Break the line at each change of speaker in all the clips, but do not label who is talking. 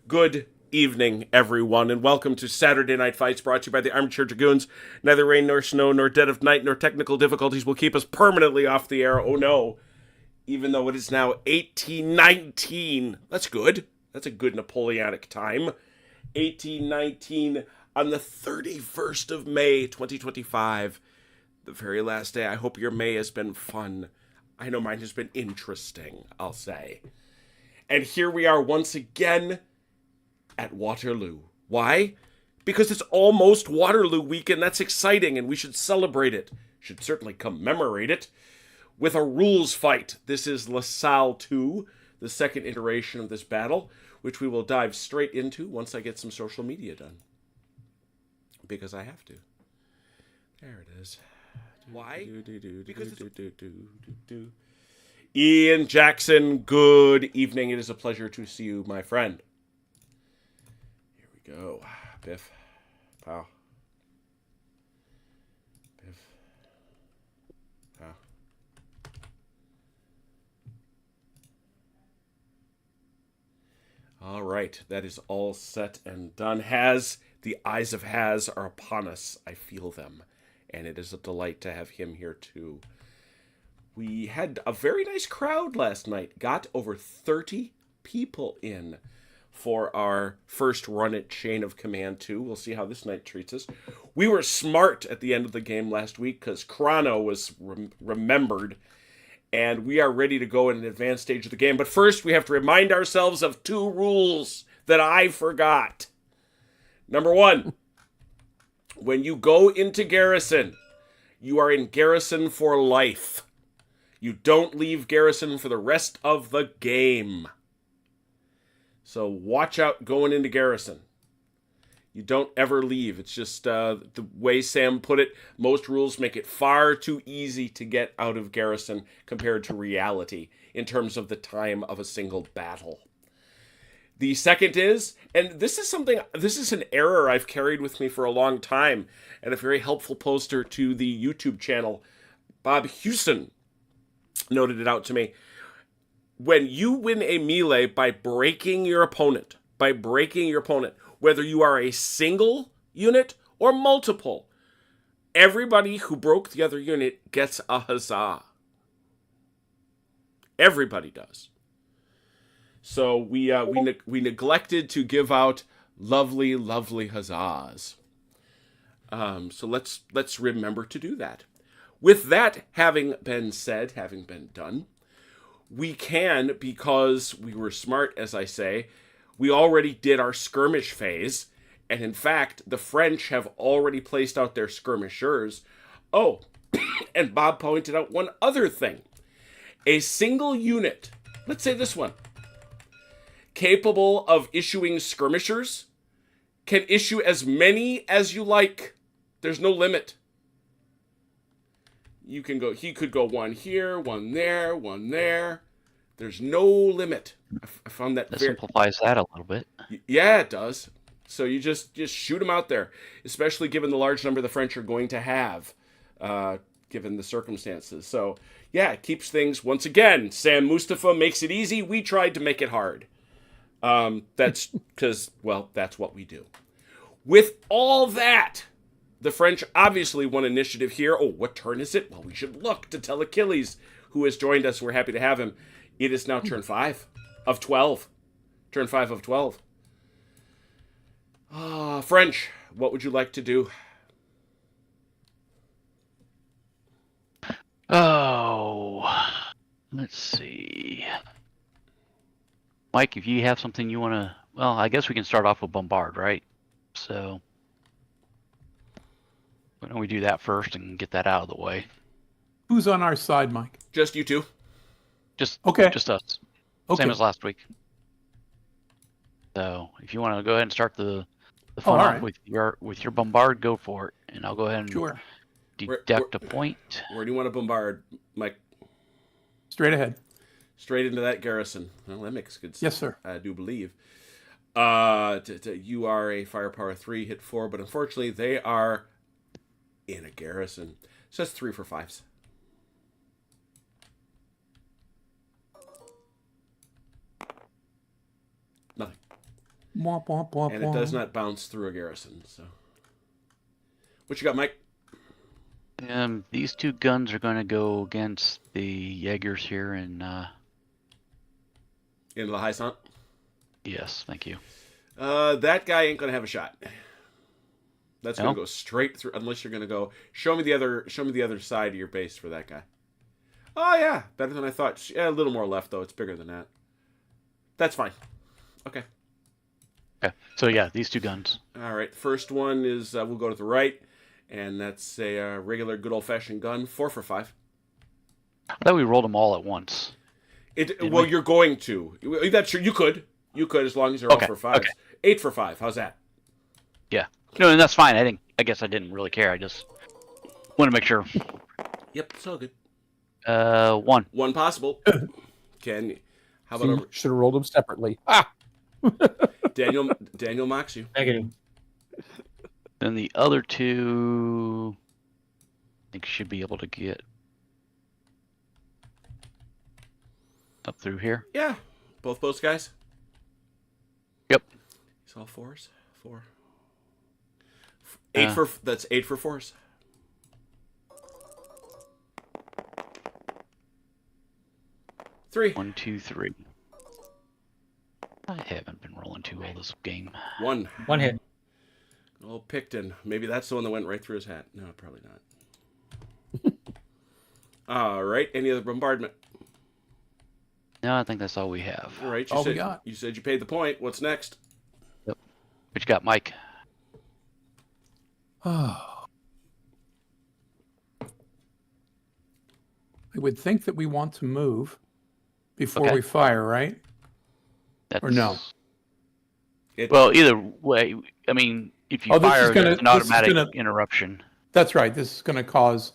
Good evening, everyone, and welcome to Saturday Night Fights, brought to you by the Armchair Dragoons. Neither rain nor snow nor dead of night nor technical difficulties will keep us permanently off the air. Oh no. Even though it is now 1819. That's good. That's a good Napoleonic time. 1819 on the 31st of May, 2025. The very last day. I hope your May has been fun. I know mine has been interesting, I'll say. And here we are once again at Waterloo. Why? Because it's almost Waterloo weekend. That's exciting, and we should celebrate it. Should certainly commemorate it with a rules fight. This is Lasalle 2, the second iteration of this battle, which we will dive straight into once I get some social media done. Because I have to. There it is. Why? Because Ian Jackson, good evening. It is a pleasure to see you, my friend. Here we go. Biff. Pow. Biff. Pow. All right. That is all set and done. The eyes of Haz are upon us. I feel them. And it is a delight to have him here, too. We had a very nice crowd last night. Got over 30 people in for our first run at Chain of Command 2. We'll see how this night treats us. We were smart at the end of the game last week because Chrono was remembered. And we are ready to go in an advanced stage of the game. But first, we have to remind ourselves of two rules that I forgot. Number one, when you go into Garrison, you are in Garrison for life. You don't leave Garrison for the rest of the game. So watch out going into Garrison. You don't ever leave. It's just the way Sam put it, most rules make it far too easy to get out of Garrison compared to reality in terms of the time of a single battle. The second is, and this is an error I've carried with me for a long time, and a very helpful poster to the YouTube channel, Bob Hewson, noted it out to me. When you win a melee by breaking your opponent, whether you are a single unit or multiple, everybody who broke the other unit gets a huzzah. Everybody does. So we neglected to give out lovely huzzahs. So let's remember to do that. With that having been said, having been done, we can, because we were smart, as I say, we already did our skirmish phase, and in fact, the French have already placed out their skirmishers. Oh, and Bob pointed out one other thing. A single unit, let's say this one, capable of issuing skirmishers, can issue as many as you like. There's no limit. He could go one here, one there, one there. There's no limit. I found that
simplifies that a little bit.
Yeah, it does. So you just shoot them out there, especially given the large number the French are going to have, given the circumstances. So yeah, it keeps things, once again, Sam Mustafa makes it easy. We tried to make it hard. That's because, well, that's what we do. With all that, the French obviously won initiative here. Oh, what turn is it? Well, we should look to tell Achilles, who has joined us. We're happy to have him. It is now turn 5 of 12. Turn 5 of 12. French, what would you like to do?
Oh, let's see. Mike, if you have something you want to... Well, I guess we can start off with Bombard, right? So, why don't we do that first and get that out of the way?
Who's on our side, Mike?
Just you two.
Just us.
Okay.
Same as last week. So, if you want to go ahead and start the fun off with your Bombard, go for it. And I'll go ahead and deduct a point.
Where do you want to bombard, Mike?
Straight ahead.
Straight into that garrison. Well, that makes good sense.
Yes, sir.
I do believe. You are a firepower 3, hit 4, but unfortunately they are in a garrison. So that's 3 for 5s. Nothing.
Womp, womp, womp,
And it does not bounce through a garrison. So, what you got, Mike?
These two guns are going to go against the Jaegers here, and
Into the Heissant?
yes, thank you.
That guy ain't gonna have a shot. That's gonna go straight through, unless you're gonna go. Show me the other side of your base for that guy. Oh yeah, better than I thought. Yeah, a little more left though. It's bigger than that. That's fine. Okay.
Okay. So yeah, these two guns.
All right. First one is we'll go to the right, and that's a regular, good old-fashioned gun. 4 for 5.
I thought we rolled them all at once.
You're going to. That's true. You could as long as you're all for 5s.
Okay.
8 for 5. How's that?
Yeah. No, and that's fine. I guess I didn't really care. I just want to make sure.
Yep, it's all good.
1.
One possible. How about
you should have rolled them separately. Ah.
Daniel mocks you.
Negative.
Then the other two, I think should be able to get up through here.
Yeah, both guys.
Yep.
He's all 4s. 4. 8 for that's 8 for 4s. Three.
1, 2, 3. I haven't been rolling too well this game.
1.
One hit.
Old Picton. Maybe that's the one that went right through his hat. No, probably not. All right. Any other bombardment?
No, I think that's all we have.
All right.
All we got.
You said you paid the point. What's next?
Yep. What you got, Mike?
Oh. I would think that we want to move before we fire, right? Or no?
Well, either way, I mean, if you fire, there's an automatic interruption.
That's right. This is going to cause...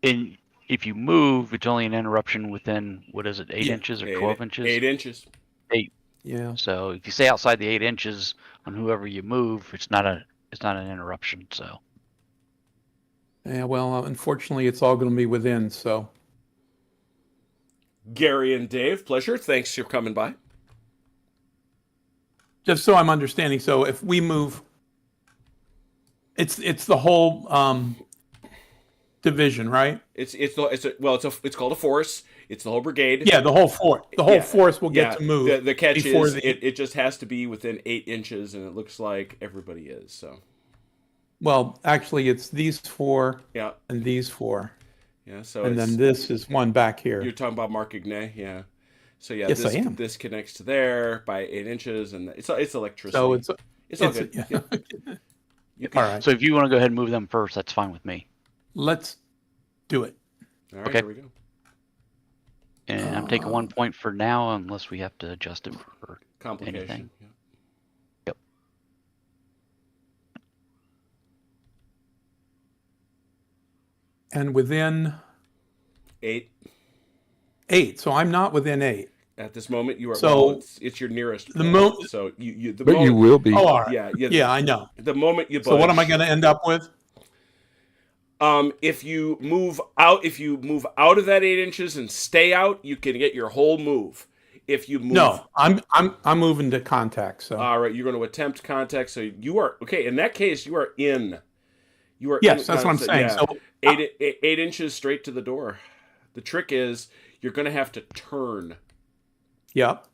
And if you move, it's only an interruption within, what is it, 8 inches or 12 inches?
8 inches.
8.
Yeah.
So if you stay outside the 8 inches on whoever you move, it's not an interruption. So.
Yeah. Well, unfortunately, it's all going to be within. So.
Gary and Dave, pleasure. Thanks for coming by.
Just so I'm understanding, so if we move, it's the whole division, right?
It's called a force. It's the whole brigade.
Yeah, the whole force. The whole force will get to move.
The catch is it just has to be within 8 inches, and it looks like everybody is. So.
Well, actually, it's these 4.
Yeah.
And these 4.
Yeah. So.
And then this is one back here.
You're talking about Mark Ignet, yeah. So yeah,
yes, I am.
This connects to there by 8 inches, and it's electricity.
So
it's all good. Yeah.
All right.
So if you want to go ahead and move them first, that's fine with me.
Let's do it.
All right, here we go.
And I'm taking 1 point for now, unless we have to adjust it for
complication.
Anything.
Yeah.
Yep.
And within
8.
8. So I'm not within 8.
At this moment, you are.
So
it's your nearest.
The moment.
So you.
You will be.
Oh, all right.
Yeah.
I know.
The moment you. Budge,
so what am I going to end up with?
If you move out of that 8 inches and stay out, you can get your whole move. If you move,
no, I'm moving to contact. So
all right, you're going to attempt contact. So you are okay. In that case, you are in. You are.
Yes, that's what I'm saying.
Yeah,
so
8 inches straight to the door. The trick is you're going to have to turn.
Yep.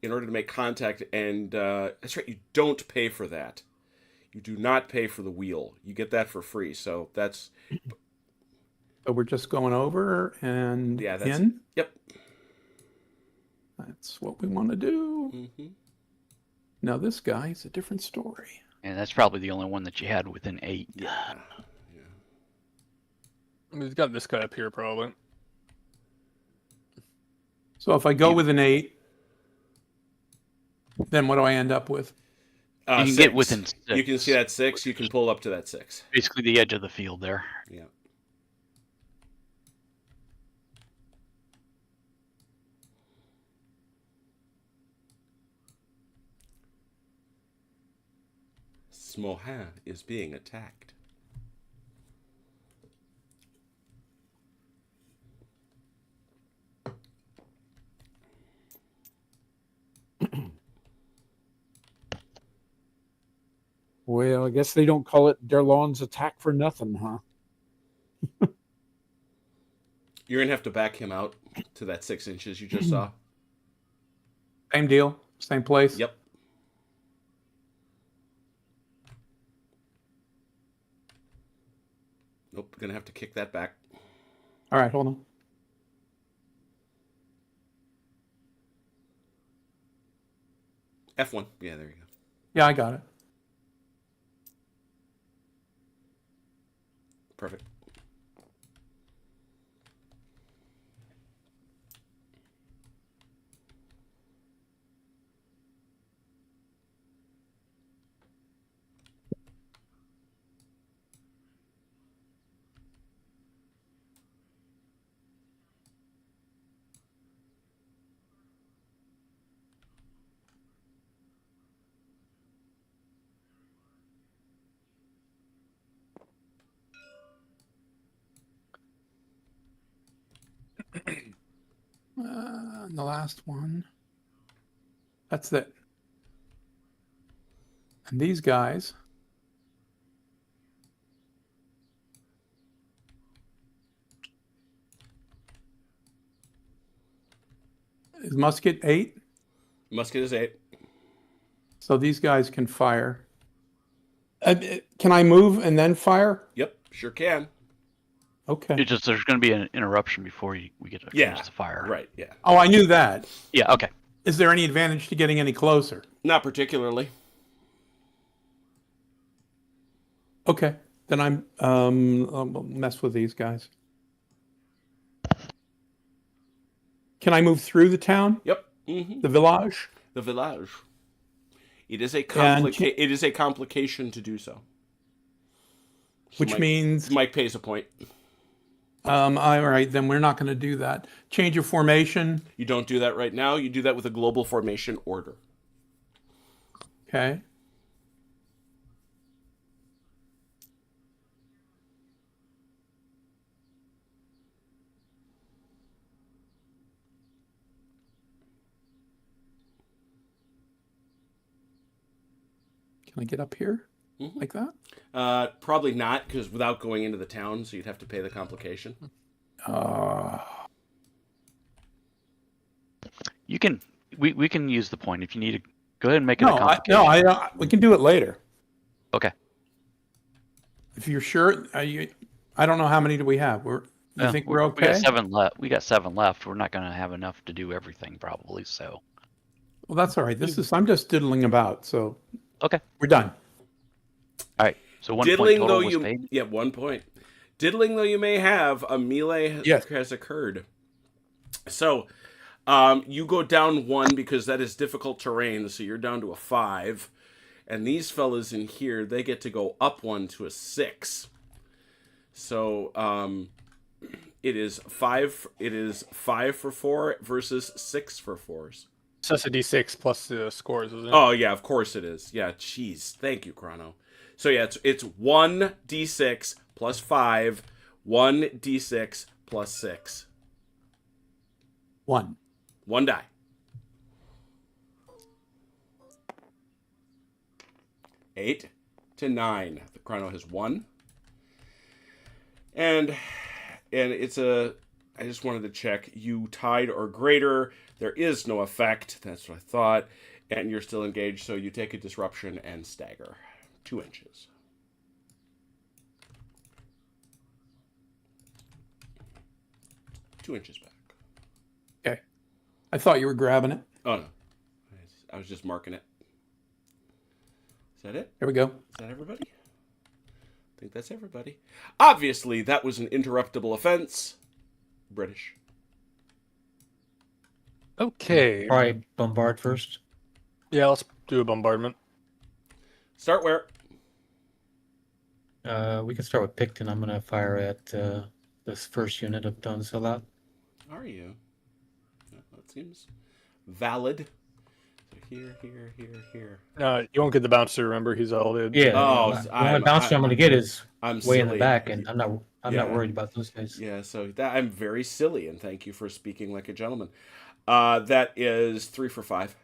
In order to make contact, and that's right. You don't pay for that. You do not pay for the wheel. You get that for free. So that's.
So we're just going over and in.
Yep.
That's what we want to do.
Mm-hmm.
Now this guy is a different story.
And that's probably the only one that you had within 8.
Yeah.
I mean, he's got this guy up here, probably.
So if I go with an 8, then what do I end up with?
You can
6.
get within 6.
You can see that 6. You can pull up to that 6.
Basically the edge of the field there.
Yeah. Smohan is being attacked.
Well, I guess they don't call it their lawns attack for nothing, huh?
You're going to have to back him out to that 6 inches you just saw.
Same deal, same place.
Yep. Nope, going to have to kick that back.
All right, hold on.
F1. Yeah, there you go.
Yeah, I got it.
Perfect.
And the last one. That's it. And these guys. Is musket 8?
Musket is 8.
So these guys can fire. Can I move and then fire?
Yep, sure can.
Okay.
It just there's going to be an interruption before we get to choose the fire.
Right, yeah.
Oh, I knew that.
Yeah, okay.
Is there any advantage to getting any closer?
Not particularly.
Okay. Then I'll mess with these guys. Can I move through the town?
Yep. Mm-hmm.
The village?
The village. It is a complication to do so.
Which means
Mike pays a point.
all right, then we're not going to do that. Change of formation.
You don't do that right now. You do that with a global formation order.
Okay. Can I get up here like that?
Probably not, because without going into the town, so you'd have to pay the complication.
You can we can use the point if you need to. Go ahead and make it a complication.
We can do it later.
Okay.
If you're sure, I don't know how many do we have. You think we're okay?
We got 7 left. We got 7 left. We're not going to have enough to do everything probably. So.
Well, that's all right. I'm just diddling about. So.
Okay.
We're done.
All right. So 1
Diddling
point total was
though
paid.
Yeah, 1 point. Diddling though you may have, a melee has occurred. So, you go down 1 because that is difficult terrain, so you're down to a 5. And these fellas in here, they get to go up 1 to a 6. So, it is 5 for 4 versus 6 for 4s.
So that's a D6 plus the scores, isn't it?
Oh yeah, of course it is. Yeah, jeez. Thank you, Chrono. So yeah, it's 1d6 plus 5, 1d6 plus 6.
1.
1 die. Eight to 9. The Chrono has 1. And it's I just wanted to check. You tied or greater. There is no effect. That's what I thought. And you're still engaged, so you take a disruption and stagger. 2 inches. Two inches back.
Okay. I thought you were grabbing it.
Oh, no. I was just marking it. Is that it?
Here we go.
Is that everybody? I think that's everybody. Obviously, that was an interruptible offense. British.
Okay.
All right, bombard first.
Yeah, let's do a bombardment.
Start where?
We can start with Picton. I'm going to fire at this first unit of Don Salat.
Are you? That seems valid. So here.
You won't get the bouncer. Remember, he's all in.
Yeah.
Oh,
the only bouncer I'm going to get is
I'm
way
silly.
in the back, and I'm not worried about those guys.
Yeah, so I'm very silly, and thank you for speaking like a gentleman. That is 3 for 5.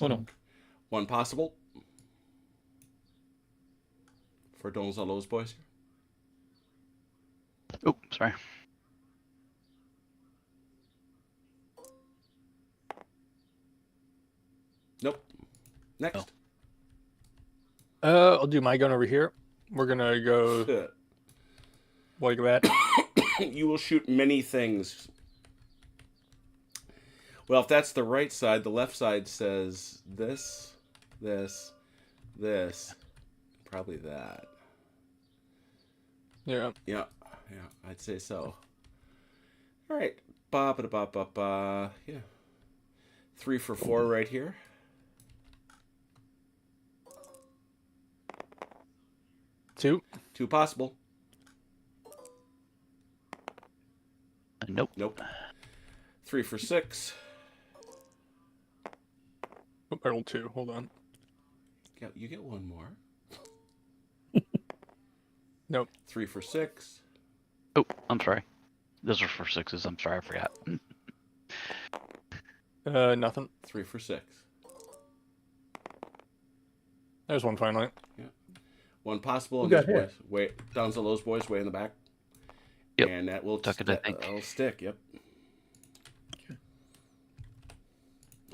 Uno.
One possible. For Dans a los boys.
Oh, sorry.
Nope. Next.
I'll do my gun over here. We're gonna go like that.
You will shoot many things. Well, if that's the right side, the left side says this, this, this, probably that.
Yeah.
Yeah, I'd say so. All right, ba ba ba ba ba. Yeah, 3 for 4 right here. Two possible.
Nope.
Nope. 3 for 6.
Oh, I rolled 2. Hold on.
Yeah, you get one more.
Nope.
3 for 6.
Oh, I'm sorry. Those are for 6s. I'm sorry, I forgot.
Nothing.
3 for 6.
There's one finally.
Yeah. One possible.
Who
And
got
these
hit?
boys, way down to those boys way in the back.
Yep.
And that will
Tuck it, I think.
that'll stick. Yep.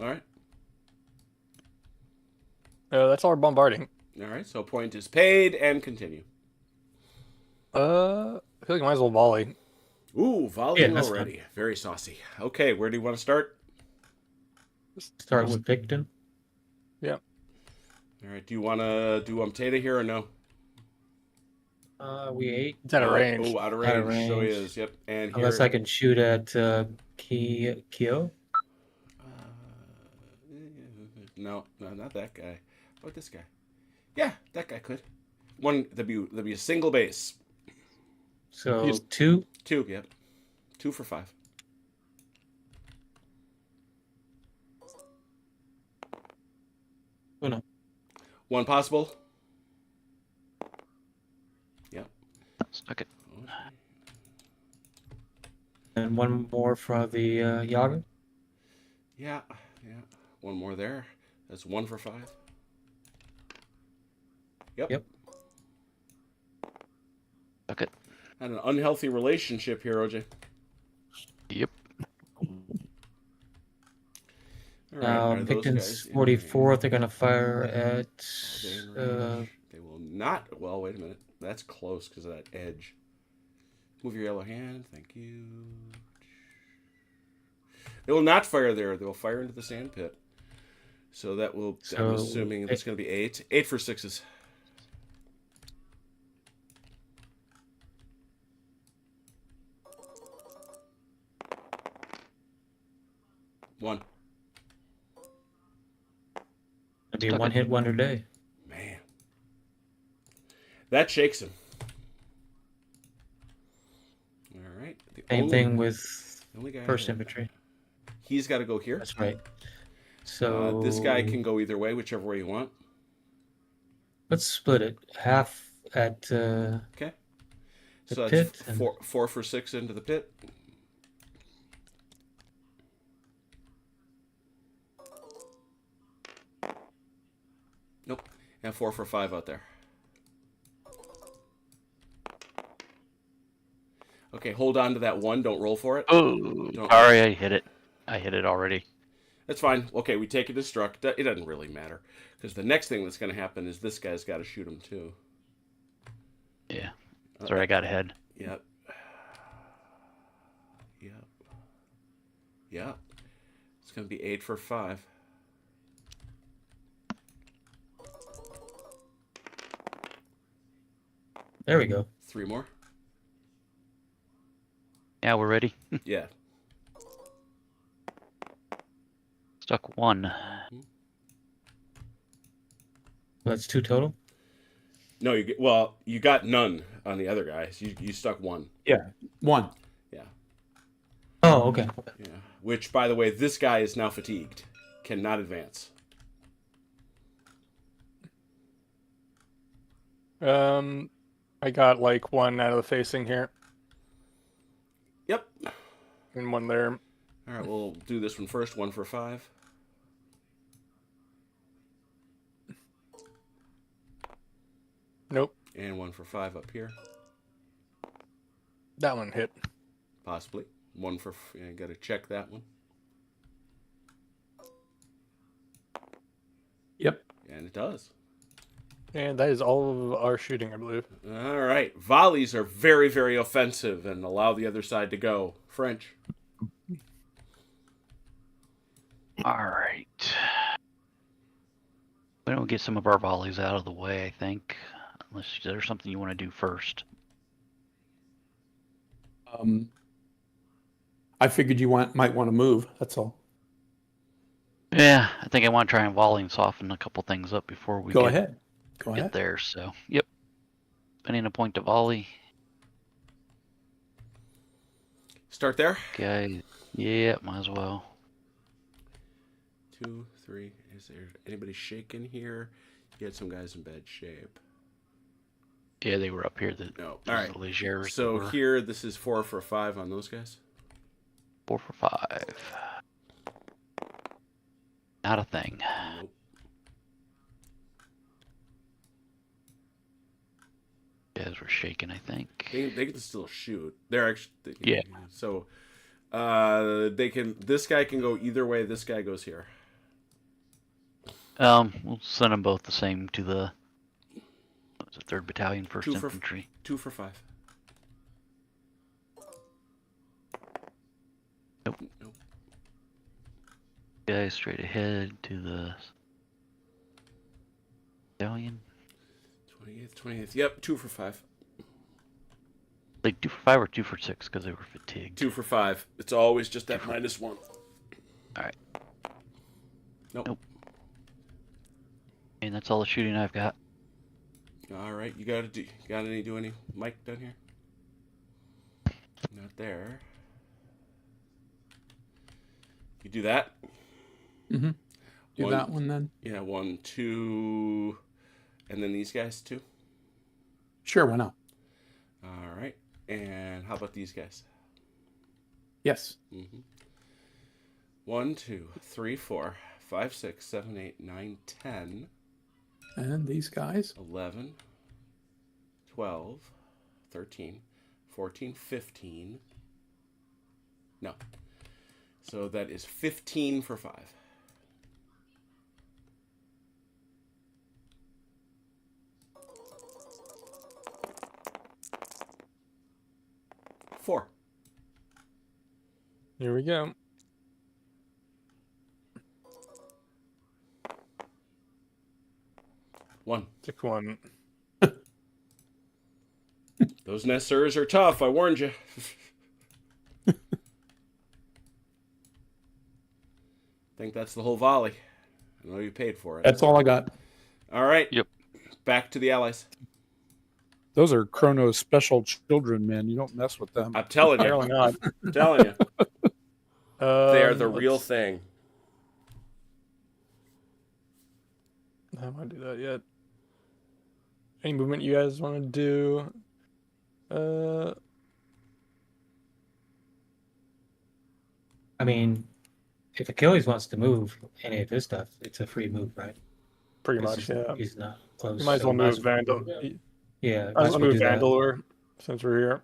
All right.
That's all our bombarding.
All right. So point is paid and continue.
I feel like I might as well volley.
Ooh, volleying
that's
already. Very saucy. Okay, where do you want to start?
Start with Picton.
Yeah.
All right. Do you want to do Tata here or no?
We ate.
It's out of range.
Oh, out of
Out of
range. So he
range.
is. Yep. And
Unless
here,
I can shoot at Kyo.
no, not that guy. How about this guy? Yeah, that guy could. One. There'd be a single base.
So
He's-
2.
2. Yep. 2 for 5.
Uno.
One possible. Yep.
Stuck it.
And one more for the Yaga.
Yeah. One more there. That's 1 for 5. Yep.
Stuck it.
Had an unhealthy relationship here, OJ.
Yep.
All
Now
are those
Picton's
guys in
44th. They're gonna fire at.
range? Are they in range? They will not. Well, wait a minute. That's close because of that edge. Move your yellow hand. Thank you. They will not fire there. They will fire into the sand pit. So that will. I'm
So,
assuming that's going to be 8. 8 for 6s. One.
It'll be a
Stuck it.
one-hit wonder day.
Man. That shakes him. All right. The
Same thing with
only guy
first
ahead.
infantry.
He's got to go here.
That's right. So
This guy can go either way, whichever way you want.
Let's split it. Half at
Okay.
The
So
pit
that's
and-
4 for 6 into the pit. Nope. And 4 for 5 out there. Okay, hold on to that 1. Don't roll for it.
Oh,
Don't-
sorry, I hit it. I hit it already.
That's fine. Okay, we take it as struck. It doesn't really matter. Because the next thing that's going to happen is this guy's got to shoot him too.
Yeah. Sorry, I got ahead.
Yep. Yep. Yep. It's going to be 8 for 5.
there we go.
3 more?
Yeah, we're ready.
Yeah.
Stuck 1.
That's 2 total.
No, you got none on the other guys. You stuck 1.
Yeah, 1.
Yeah.
Oh, okay.
Yeah. Which, by the way, this guy is now fatigued. Cannot advance.
I got like 1 out of the facing here
Yep.
and 1 there.
All right, we'll do this one first. 1 for 5. And 1 for 5 up here.
That one hit.
Possibly. 1 for... Yeah, got to check that one.
Yep.
And it does.
And that is all of our shooting, I believe.
All right. Volleys are very, very offensive and allow the other side to go. French.
All right. We don't get some of our volleys out of the way, I think. Unless there's something you want to do first.
I figured you might want to move. That's all.
Yeah, I think I want to try and volley and soften a couple things up before we
Go
get
ahead.
there. So, yep. Spending a point to volley.
Start there.
Okay. Yeah, might as well.
2, 3. Is there anybody shaking here? You had some guys in bad shape.
Yeah, they were up here.
No. All right.
Legers
So here, this is 4 for 5 on those guys.
4 for 5. Not a thing.
Nope.
Guys were shaking, I think.
They can still shoot. They're actually
Yeah.
So they can. This guy can go either way. This guy goes here.
We'll send them both the same to the 3rd Battalion, 1st Infantry.
2 for 5.
Nope. Guys straight ahead to the battalion.
20th. Yep, 2 for 5.
Like 2 for 5 or 2 for 6 because they were fatigued.
2 for 5. It's always just that -1.
All right.
Nope.
And that's all the shooting I've got.
All right, you got any do any Mike down here? Not there. You do that.
Mm-hmm. Do that one then.
Yeah, 1, 2, and then these guys too.
Sure, why not?
All right, and how about these guys?
Yes.
1, 2, 3, 4, 5, 6, 7, 8, 9, 10.
And these guys?
11, 12, 13, 14, 15. No. So that is 15 for 5. Four.
Here we go.
One.
6-1.
Those Nessers are tough, I warned you. I think that's the whole volley. I know you paid for it.
That's all I got.
All right.
Yep.
Back to the Allies.
Those are Chrono's special children, man. You don't mess with them.
I'm telling you.
Apparently not.
I'm telling you. They are the real thing.
I don't want to do that yet. Any movement you guys want to do?
I mean, if Achilles wants to move any of his stuff, it's a free move, right?
Pretty
It's
much,
just-
yeah.
He's not close.
You might as well
so
move Vandal.
Yeah,
I'll
might as well
move
do that.
Vandalore since we're here.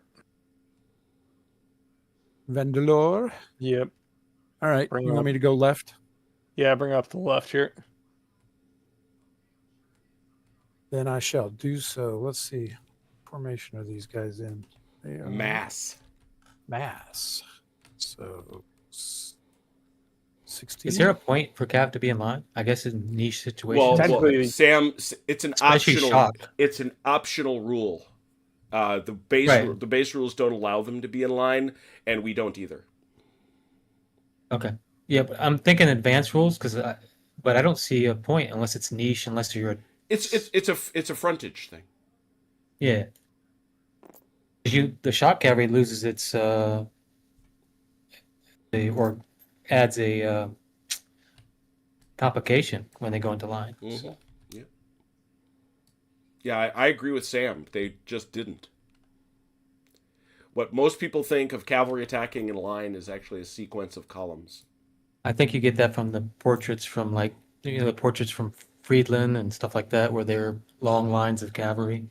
Vandalore.
Yep.
All right.
Bring
You
up.
want me to go left?
Yeah, bring it up to the left here.
Then I shall do so. Let's see. Formation are these guys in? They are
Mass.
mass. So 16.
Is there a point for Cav to be in line? I guess in niche situations.
Well,
Technically-
Sam, it's an
Especially
optional.
shock.
It's an optional rule. The base
Right.
the base rules don't allow them to be in line, and we don't either.
Okay. Yeah, but I'm thinking advanced rules but I don't see a point unless it's niche, unless you're
It's a frontage thing.
yeah. 'Cause the shock cavalry loses its or adds a complication when they go into line.
Mm-hmm. Yeah. Yeah, I agree with Sam. They just didn't. What most people think of cavalry attacking in line is actually a sequence of columns.
I think you get that from the portraits from the portraits from Friedland and stuff like that, where they're long lines of cavalry.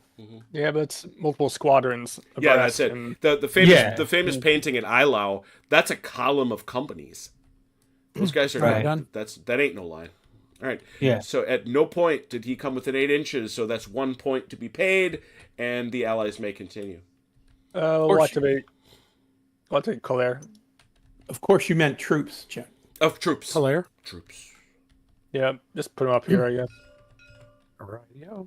Yeah, but it's multiple squadrons.
Yeah, that's it.
And...
The famous painting at Eilau, that's a column of companies. Those guys are
Right.
that ain't no line. All right.
Yeah.
So at no point did he come within 8 inches, so that's 1 point to be paid, and the Allies may continue.
We'll activate Colère.
Of course, you meant troops, Jack.
Of troops.
Colère?
Troops.
Yeah, just put them up here, I guess.
All right, yo.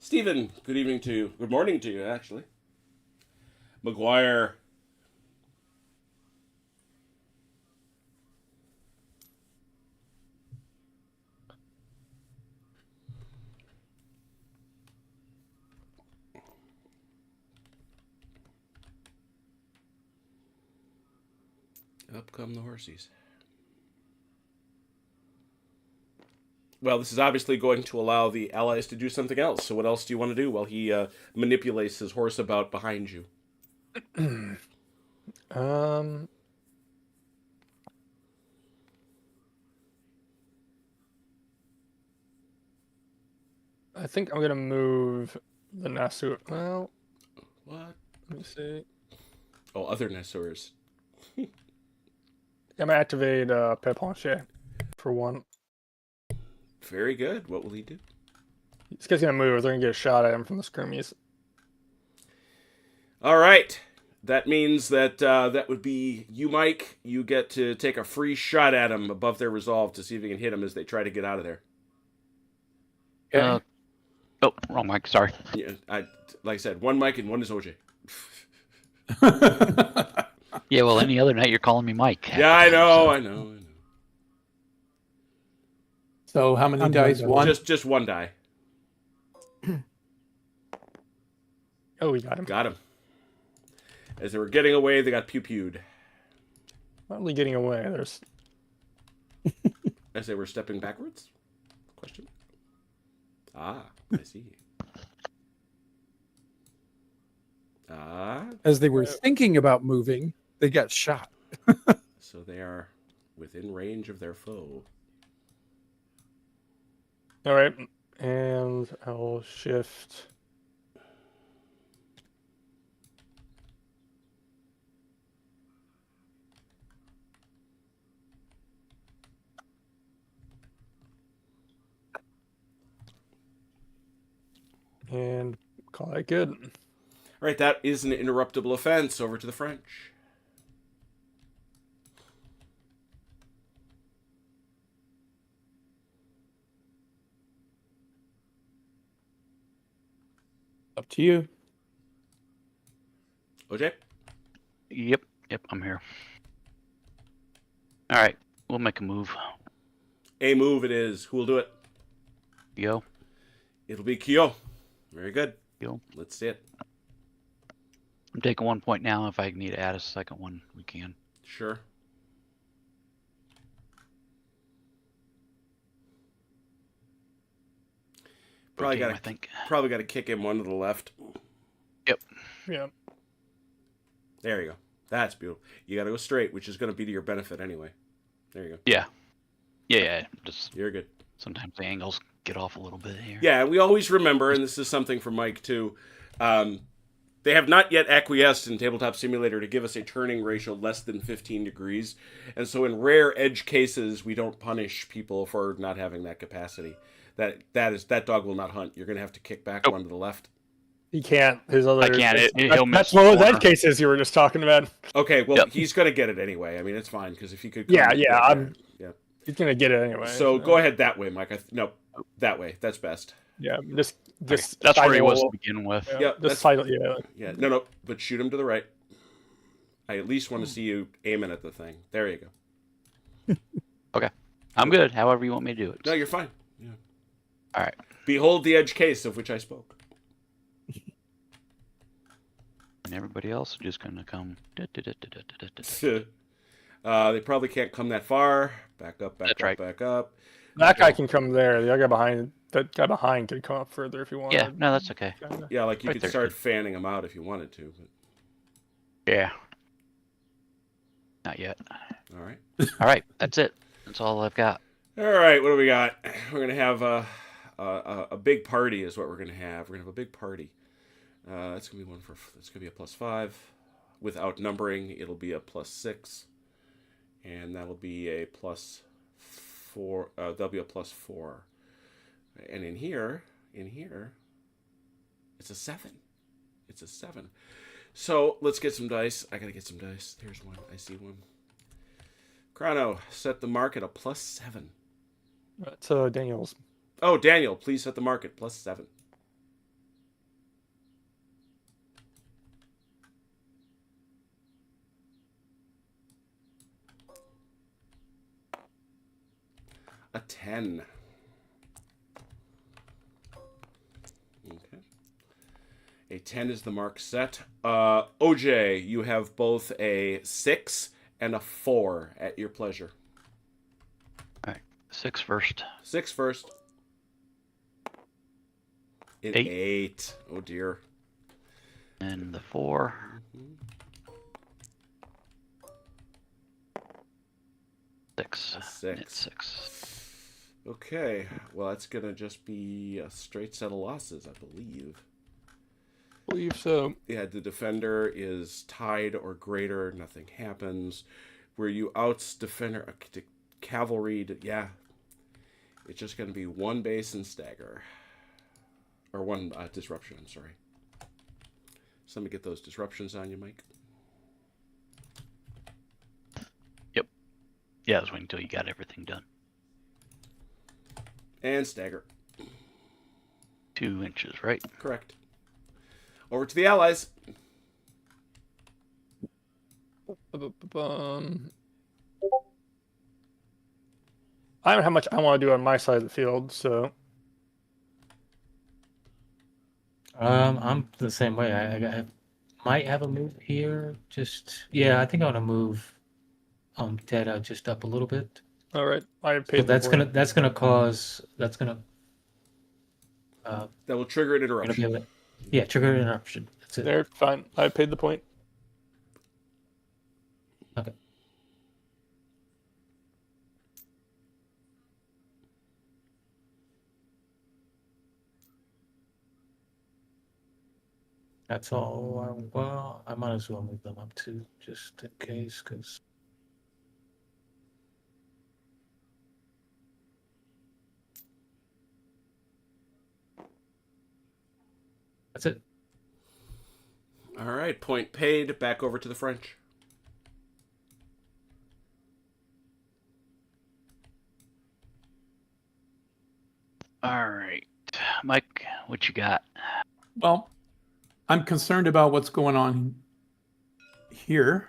Stephen, good evening to you. Good morning to you, actually. McGuire. Up come the horsies. Well, this is obviously going to allow the Allies to do something else. So what else do you want to do while he manipulates his horse about behind you?
I think I'm going to move the Nassau. Well,
What?
let me see.
Oh, other Nassauers.
I'm going to activate Pepinche for 1.
Very good. What will he do?
This guy's going to move. They're going to get a shot at him from the skirmies.
All right. That means that that would be you, Mike. You get to take a free shot at him above their resolve to see if you can hit him as they try to get out of there.
Oh, wrong mic. Sorry.
Yeah, like I said, 1 Mike and 1 is OJ.
Yeah, well, any other night you're calling me Mike.
Yeah, I know.
So how many dice? One?
Just 1 die.
Oh, we got him.
Got him. As they were getting away, they got pew-pewed.
Not only getting away. There's
As they were stepping backwards? Question. Ah, I see.
As they were thinking about moving, they got shot.
So they are within range of their foe.
all right, and I'll shift. And call that good.
All right, that is an interruptible offense. Over to the French.
Up to you.
OJ?
Yep, I'm here. All right, we'll make a move.
A move it is. Who will do it?
Yo.
It'll be Kyo. Very good.
Yo.
Let's see it.
I'm taking 1 point now. If I need to add a second one, we can.
Sure. Probably
Game,
got
I think.
Probably got to kick him 1 to the left.
Yep.
Yeah.
There you go. That's beautiful. You got to go straight, which is going to be to your benefit anyway. There you go.
Yeah. Yeah. Just
You're good.
sometimes the angles get off a little bit here.
Yeah, we always remember, and this is something for Mike too. They have not yet acquiesced in Tabletop Simulator to give us a turning ratio less than 15 degrees, and so in rare edge cases, we don't punish people for not having that capacity. That dog will not hunt. You're going to have to kick back 1 to the left.
He can't. His other.
I can't. He'll miss.
That's one of those edge cases you were just talking about.
Okay, well,
Yep.
He's going to get it anyway. I mean, it's fine because if he could.
Yeah. He's gonna get it anyway.
So go ahead that way, Mike. No, that way. That's best.
Yeah, just
That's where he was to begin with.
Yeah,
just side,
Yeah, no, but shoot him to the right. I at least want to see you aiming at the thing. There you go.
Okay, I'm good. However you want me to do it.
No, you're fine. Yeah.
All right.
Behold the edge case of which I spoke.
And everybody else is just gonna come.
They probably can't come that far. Back up,
That's right.
back up.
That guy can come there. The other guy behind. That guy behind could come up further if you want.
Yeah, no, that's okay.
Yeah, like you
Right
could
there.
start fanning them out if you wanted to. But...
Yeah. Not yet.
All right.
All right, that's it. That's all I've got.
All right, what do we got? We're gonna have a big party. Is what we're gonna have. We're gonna have a big party. That's gonna be That's gonna be a +5. With outnumbering, it'll be a +6, and that'll be a +4. That'll be a +4. And in here, it's a 7. It's a 7. So let's get some dice. I gotta get some dice. There's one. I see one. Chrono, set the mark at a +7.
So Daniel's.
Oh, Daniel, please set the mark at +7. A 10. Okay. A 10 is the mark set. OJ, you have both a 6 and a 4 at your pleasure.
All right. 6 first.
6 first. An 8. Oh, dear.
And the 4.
Mm-hmm.
6.
A 6.
It's 6.
Okay. Well, that's going to just be a straight set of losses, I believe.
I believe so.
Yeah, the defender is tied or greater. Nothing happens. Where you outs defender, cavalry, yeah. It's just going to be 1 base and stagger. Or 1 disruption, I'm sorry. Somebody get those disruptions on you, Mike.
Yep. Yeah, I was waiting until you got everything done.
And stagger.
2 inches, right?
Correct. Over to the allies.
I don't know how much I want to do on my side of the field, so
I'm the same way. Might have a move here. I think I want to move Ted just up a little bit.
all right. I
So
paid.
that's gonna
That will trigger an interruption.
trigger an interruption. That's it.
There, fine. I paid the point.
Okay. That's all. Well, I might as well move them up too, just in case, because. That's it.
All right, point paid. Back over to the French.
All right. Mike, what you got?
Well, I'm concerned about what's going on here.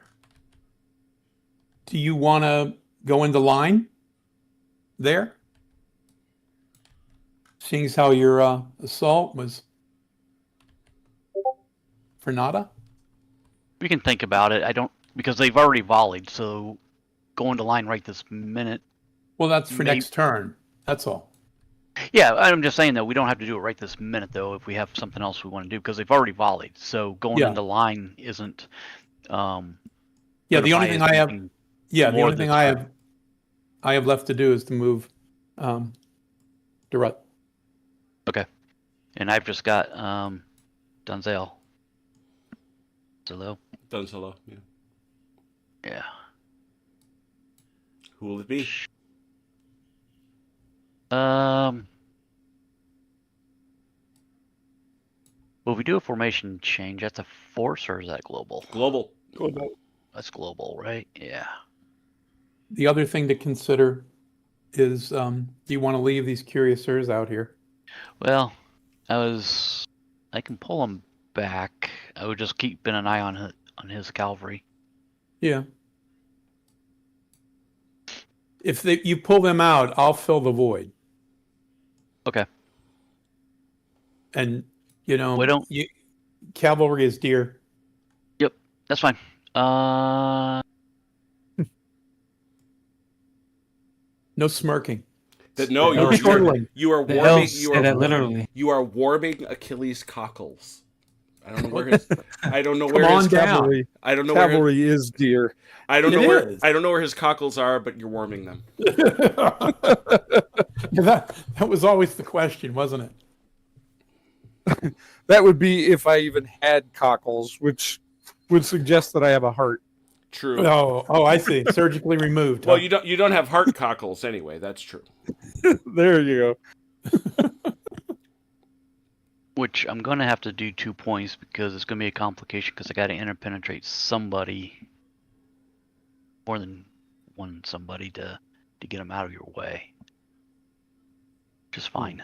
Do you want to go into line there? Seeing as how your assault was for nada?
We can think about it. I don't, because they've already volleyed, so going to line right this minute.
Well, that's for next turn. That's all.
Yeah, I'm just saying that we don't have to do it right this minute, though, if we have something else we want to do, because they've already volleyed. So going into line isn't.
The only thing I have. Yeah, the only thing I have left to do is to move Durut.
Okay, and I've just got Dunzale.
Dunzalo, yeah.
Yeah.
Who will it be?
Well, if we do a formation change, that's a force or is that global?
Global.
That's global, right? Yeah.
The other thing to consider is, do you want to leave these Curiousers out here?
Well, I can pull them back. I would just keep an eye on his cavalry.
Yeah. If you pull them out, I'll fill the void.
Okay.
And cavalry is deer.
Yep, that's fine.
No smirking.
You are warming.
Literally.
You are warming Achilles' cockles. I don't know where his. I don't know
Come
where
on
his
down.
Cavalry,
I don't know where.
cavalry is dear.
I don't know
It
where.
is.
I don't know where his cockles are, but you're warming them.
that was always the question, wasn't it?
That would be if I even had cockles, which would suggest that I have a heart.
True.
Oh, I see. Surgically removed.
Well,
huh?
you don't have heart cockles anyway. That's true.
There you go.
Which I'm gonna have to do 2 points because it's gonna be a complication because I got to interpenetrate somebody, more than one somebody to get them out of your way. Just fine.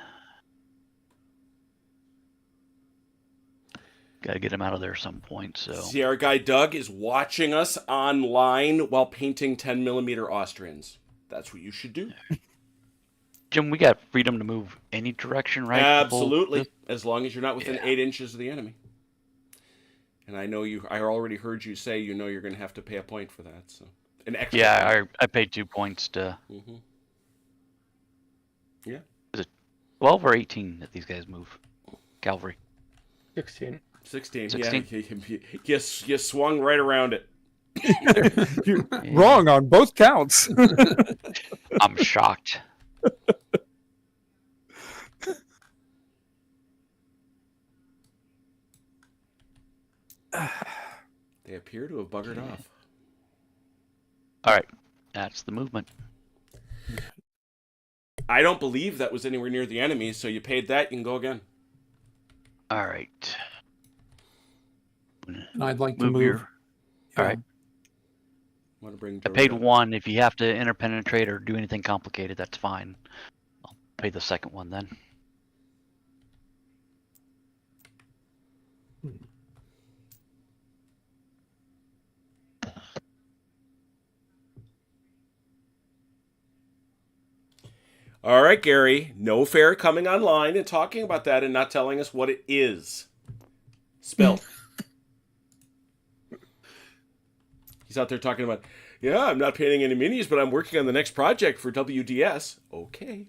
Got to get them out of there some point. So
See, our guy Doug is watching us online while painting 10mm Austrians. That's what you should do.
Jim, we got freedom to move any direction, right?
Absolutely, as long as you're not within
Yeah.
8 inches of the enemy. And I know you. I already heard you say you know you're going to have to pay a point for that. So an extra.
Yeah, I paid 2 points to.
Mm-hmm. Yeah.
Is it 12 or 18 that these guys move? Cavalry.
16.
16.
16?
Yeah, you swung right around it.
You're wrong on both counts.
I'm shocked.
They appear to have buggered off.
All right, that's the movement.
I don't believe that was anywhere near the enemy, so you paid that. You can go again.
All right.
And I'd like to
Move
move.
your- All right.
Want to bring?
I paid
Dorota?
1. If you have to interpenetrate or do anything complicated, that's fine. I'll pay the second one then.
All right, Gary. No fair coming online and talking about that and not telling us what it is. Spell. He's out there talking about, yeah, I'm not painting any minis, but I'm working on the next project for WDS. Okay.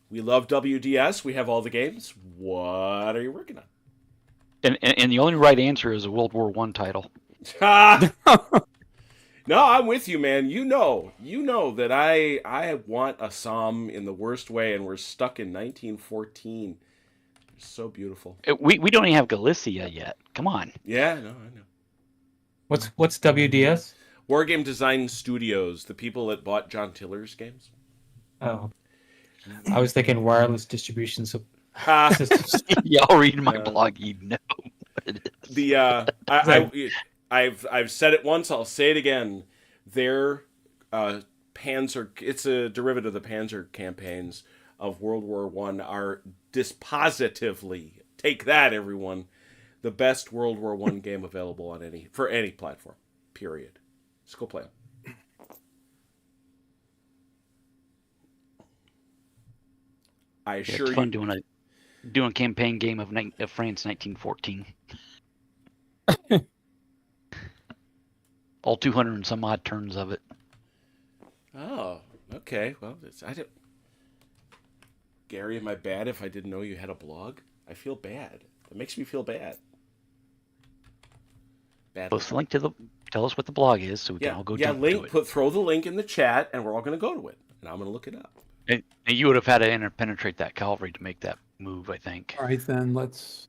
We love WDS. We have all the games. What are you working on?
And the only right answer is a World War I title.
No, I'm with you, man. You know that I want a Somme in the worst way, and we're stuck in 1914. It's so beautiful.
We don't even have Galicia yet. Come on.
Yeah, no, I know.
What's WDS?
Wargame Design Studios, the people that bought John Tiller's games.
Oh, I was thinking wireless distribution
Ha!
systems.
Y'all read my blog, you know what it is.
I've said it once. I'll say it again. Their Panzer, it's a derivative of the Panzer campaigns of World War I, are dispositively, take that, everyone, the best World War I game available on for any platform. Period. Let's go play them. I assure
It's fun
you.
doing a campaign game of France 1914. All 200 and some odd turns of it.
Oh, okay. Well, I don't. Gary, am I bad if I didn't know you had a blog? I feel bad. It makes me feel bad. Bad.
Post the link to tell us what the blog is so we can all go jump to it.
Throw the link in the chat, and we're all going to go to it, and I'm going to look it up.
And you would have had to interpenetrate that cavalry to make that move, I think.
All right, then let's.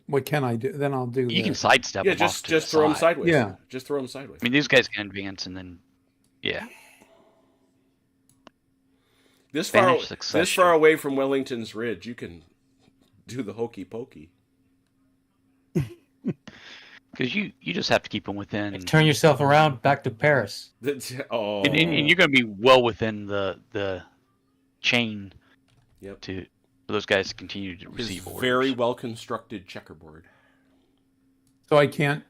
What can I do? Then I'll do.
You can sidestep
Yeah,
them off to
just
the
throw them
side.
sideways.
Yeah.
Just throw them sideways.
I mean, these guys can advance and then, yeah.
This
Spanish
far
succession.
away from Wellington's Ridge, you can do the hokey pokey.
Because you just have to keep them within.
Turn yourself around back to Paris.
Oh,
And you're going to be well within the chain.
Yep.
For those guys to continue to
His
receive orders.
very well constructed checkerboard.
So I can't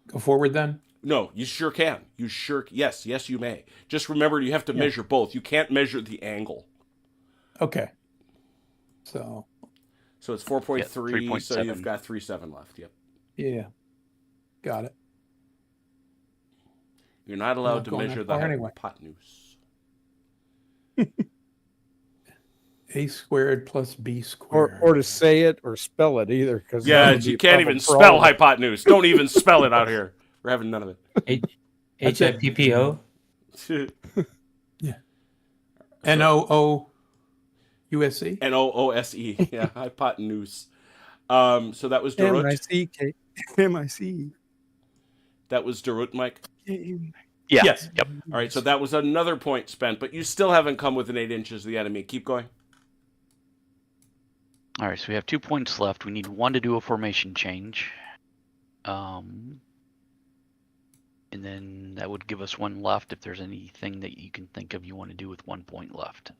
go forward then.
No, you sure can. Yes, you may. Just remember, you have to measure both. You can't measure the angle.
Okay. So
it's 4.3,
Yeah,
so
3.7.
you've got 3.7 left. Yep.
yeah, got it.
You're not
not
allowed to
going
measure
that far
the
anyway.
hypotenuse.
A squared plus B
Or
squared.
to say it or spell it either, because
Yeah, you can't even spell hypotenuse. Don't even spell it out here. We're having none of
That's it.
HIPPO.
it.
NOOUSE.
NOOSE. Yeah, hypotenuse. So that was Darut.
MICK. MIC.
That was Darut, Mike.
Yeah.
Yes.
Yep.
All right, so that was another point spent, but you still haven't come within 8 inches of the enemy. Keep going.
All right, so we have 2 points left. We need 1 to do a formation change. And then that would give us 1 left if there's anything that you can think of you want to do with 1 point left.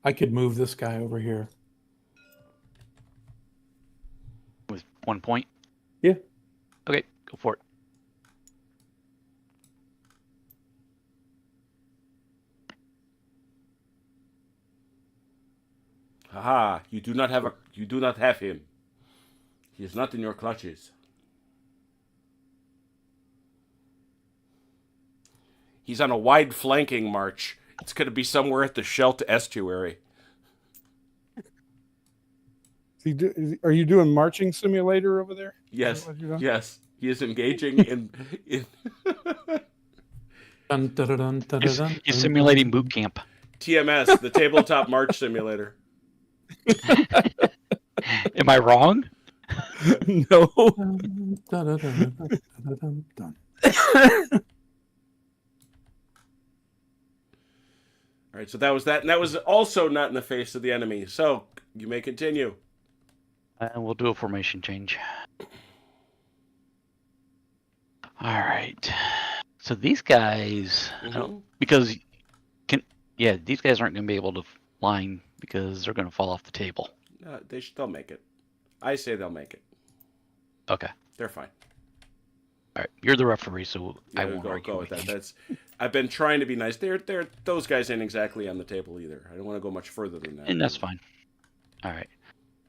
I could move this guy over here.
With 1 point?
Yeah.
Okay, go for it.
Haha, you do not have him. He is not in your clutches. He's on a wide flanking march. It's going to be somewhere at the Scheldt estuary.
Are you doing marching simulator over there?
Yes,
Is that what you're doing?
yes. He is engaging in
Dun, dun, dun, dun, dun,
He's,
dun,
he's
dun,
simulating boot camp.
TMS, the tabletop march simulator.
Am I wrong?
No.
dun, dun, dun, dun, dun, dun, dun.
All right, so that was that. And that was also not in the face of the enemy. So you may continue.
And we'll do a formation change. All right. So these guys, because these guys aren't going to be able to line because they're going to fall off the table.
They'll make it. I say they'll make it.
Okay.
They're fine.
All right. You're the referee, so I
Yeah,
won't argue
go with that.
you.
I've been trying to be nice. Those guys ain't exactly on the table either. I don't want to go much further than that.
And that's fine. All right.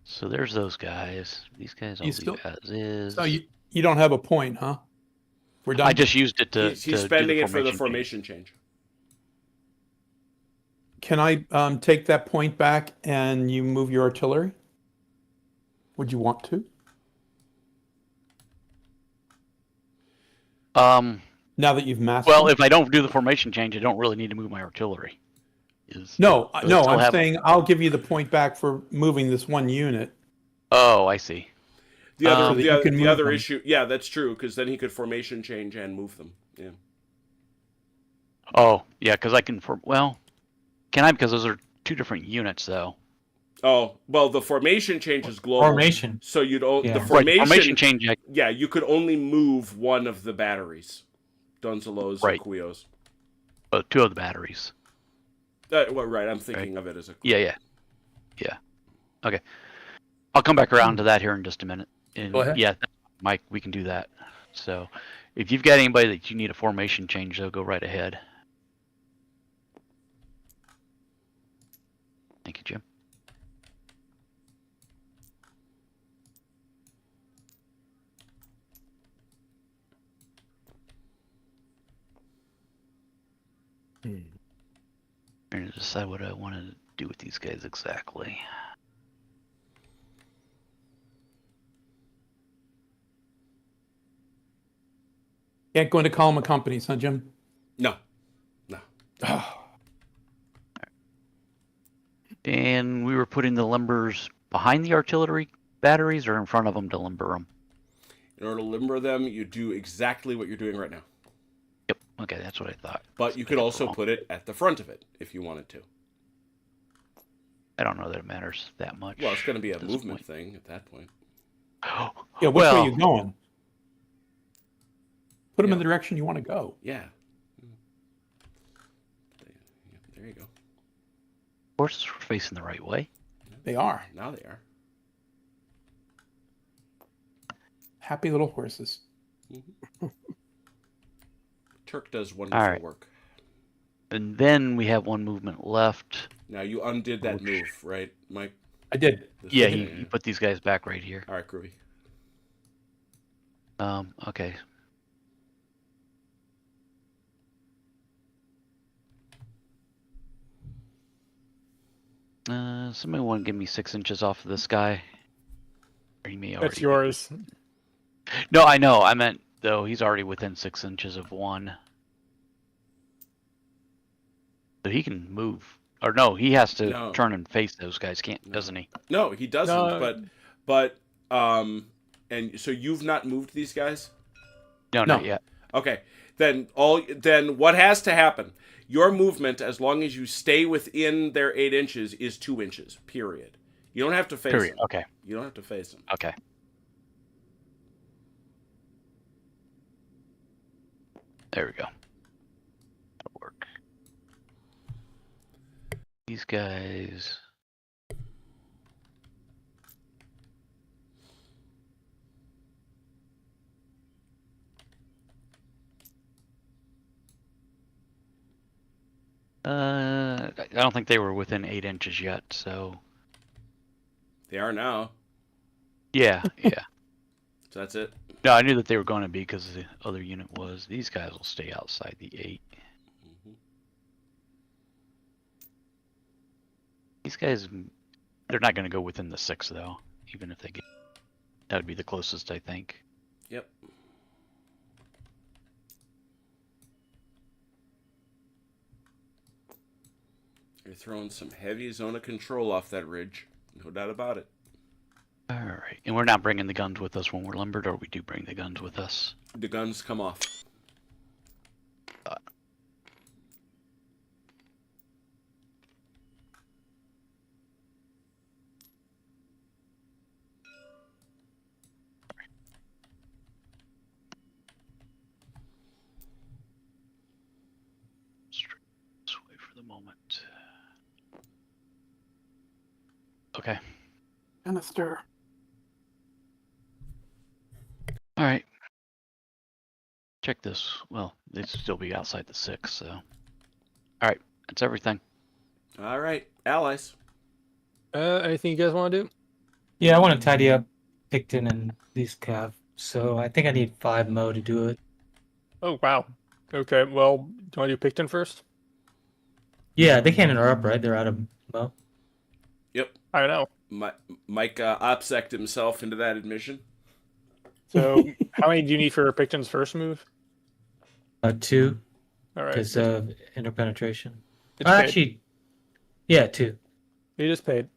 So there's those guys. These guys I'll
You
leave
still-
as is.
So you don't have a point, huh? We're done.
I just used it to.
He's
to do
spending
the
it for the
change.
formation change.
Can I take that point back and you move your artillery? Would you want to? Now that you've mastered.
Well, if I don't do the formation change, I don't really need to move my artillery.
no,
so
no,
still
I'm
have-
saying I'll give you the point back for moving this one unit.
Oh, I see.
The other,
So that you can
the
move
other
them.
issue, yeah, that's true, because then he could formation change and move them. Yeah.
Oh, yeah, because I can. Can I? Because those are 2 different units, though.
Oh, well, the formation change is global.
Formation.
So you'd the
Yeah. Right,
Right,
formation
change.
Yeah, you could only move one of the batteries, Donzelos
Right.
and Quillos.
2 of the batteries.
Well, right, I'm thinking of it as a.
Yeah. Okay. I'll come back around to that here in just a minute. And
Go ahead.
Yeah, Mike, we can do that. So, if you've got anybody that you need a formation change, though, go right ahead. Thank you, Jim. I'm trying to decide what I want to do with these guys exactly.
Can't go into column of companies, huh, Jim?
No.
And we were putting the limbers behind the artillery batteries or in front of them to limber them?
In order to limber them, you do exactly what you're doing right now.
Yep. Okay, that's what I thought.
But you could also put it at the front of it if you wanted to.
I don't know that it matters that much.
Well, it's going to be a
at this
movement
point.
thing at that point.
Yeah, which
Well-
way are you going? Put them in
Yeah.
the direction you want to go.
Yeah. There you go.
Horses were facing the right way.
They are
Now they are.
happy little horses.
Turk does wonderful
right.
work.
And then we have one movement left.
Now you undid that
Ouch.
move, right, Mike?
I did.
This
Yeah,
is-
you put these guys back right here.
All right, groovy.
Okay. Somebody want to give me 6 inches off of this guy? Or he may already
That's
be-
yours.
No, I know. I meant though he's already within 6 inches of one. So he can move. Or no, he has to
No.
turn and face those guys, can't
No.
doesn't he?
No, he doesn't.
No.
But and so you've not moved these guys?
No,
No.
not yet.
Okay. Then what has to happen? Your movement, as long as you stay within their 8 inches, is 2 inches. Period. You don't have to face
Period.
them.
Okay.
You don't have to face them.
Okay. There we go. That'll work. These guys. I don't think they were within 8 inches yet, so
They are now.
yeah, yeah.
So that's it.
No, I knew that they were going to be because the other unit was. These guys will stay outside the 8.
Mhm.
These guys, they're not going to go within the 6 though, even if they get. That would be the closest, I think.
Yep. You're throwing some heavy zone of control off that ridge. No doubt about it.
All right, and we're not bringing the guns with us when we're lumbered, or we do bring the guns with us.
The guns come off.
Straight this way for the moment. Okay.
Canister.
All right. Check this. Well, they'd still be outside the 6, so. All right, that's everything.
All right, allies.
Anything you guys want to do?
Yeah, I want to tidy up Picton and these cav. So I think I need 5 mo to do it.
Oh wow. Okay. Well, do you want to do Picton first?
Yeah, they can't interrupt, right? They're out of mo.
Yep.
I don't know.
Mike obsected himself into that admission.
So, how many do you need for Picton's first move?
2
All right.
because of interpenetration.
It's paid.
Actually, yeah, 2.
He just paid.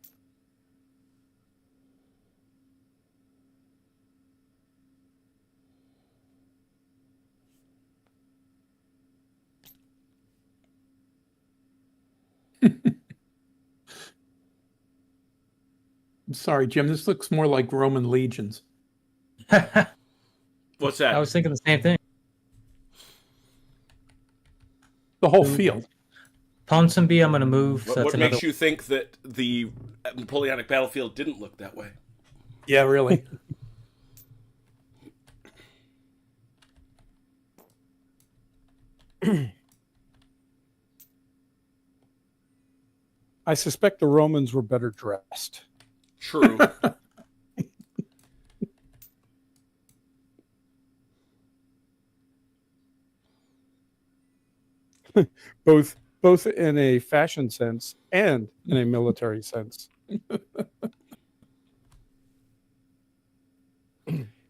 I'm sorry, Jim. This looks more like Roman legions.
What's that?
I was thinking the same thing.
The whole field.
Ponsonby, I'm going to move. So
What
that's another.
makes you think that the Napoleonic battlefield didn't look that way?
Yeah, really.
I suspect the Romans were better dressed.
True.
both in a fashion sense and in a military sense.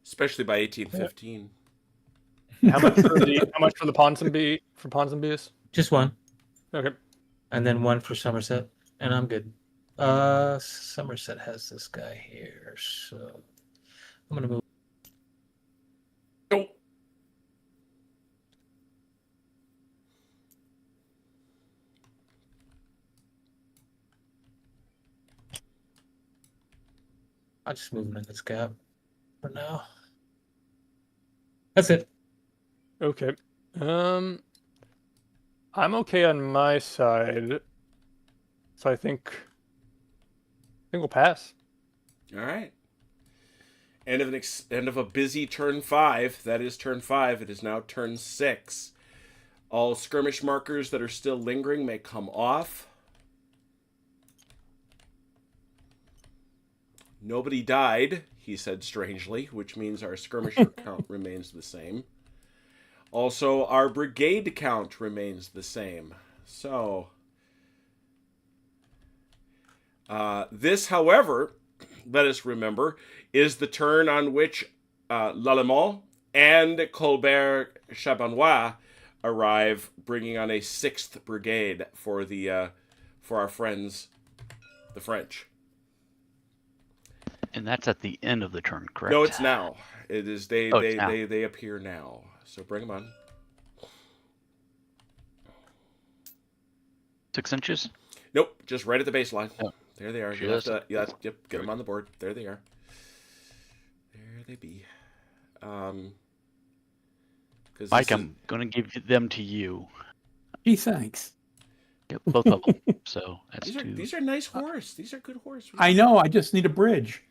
Especially by 1815.
How much for the Ponsonby's?
Just 1.
Okay.
And then 1 for Somerset. And I'm good. Somerset has this guy here. So I'm going to move. I'll just move him in this gap for now. That's it.
Okay. I'm okay on my side. So I think we'll pass.
All right. End of a busy turn 5. That is turn 5. It is now turn 6. All skirmish markers that are still lingering may come off. Nobody died, he said strangely, which means our skirmisher count remains the same. Also, our brigade count remains the same. So, this, however, let us remember, is the turn on which L'Allemand and Colbert Chabanois arrive, bringing on a 6th brigade for our friends, the French.
And that's at the end of the turn, correct?
No, it's now. It is
Oh, it's now.
they appear now. So bring them on.
6 inches?
Nope, just right at the baseline.
Oh.
There they are.
Just-
Yep, get them on the board. There they are. There they be. 'Cause
Mike,
this is-
I'm going to give them to you.
Gee, thanks.
Yep, both of them. So that's
these are
2.
these are nice horse. These are good horse.
I know. I just need a bridge.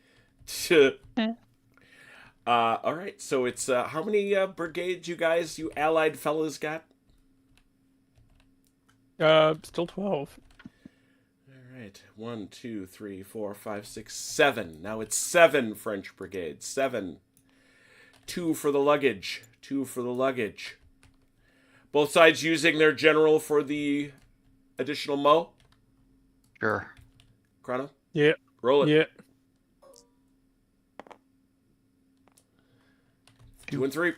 All right. So it's how many brigades you allied fellas got?
Still 12.
All right. 1, 2, 3, 4, 5, 6, 7. Now it's 7 French brigades. 7. 2 for the luggage. 2 for the luggage. Both sides using their general for the additional mo.
Sure.
Chrono.
Yeah.
Roll it.
Yeah.
2 and 3.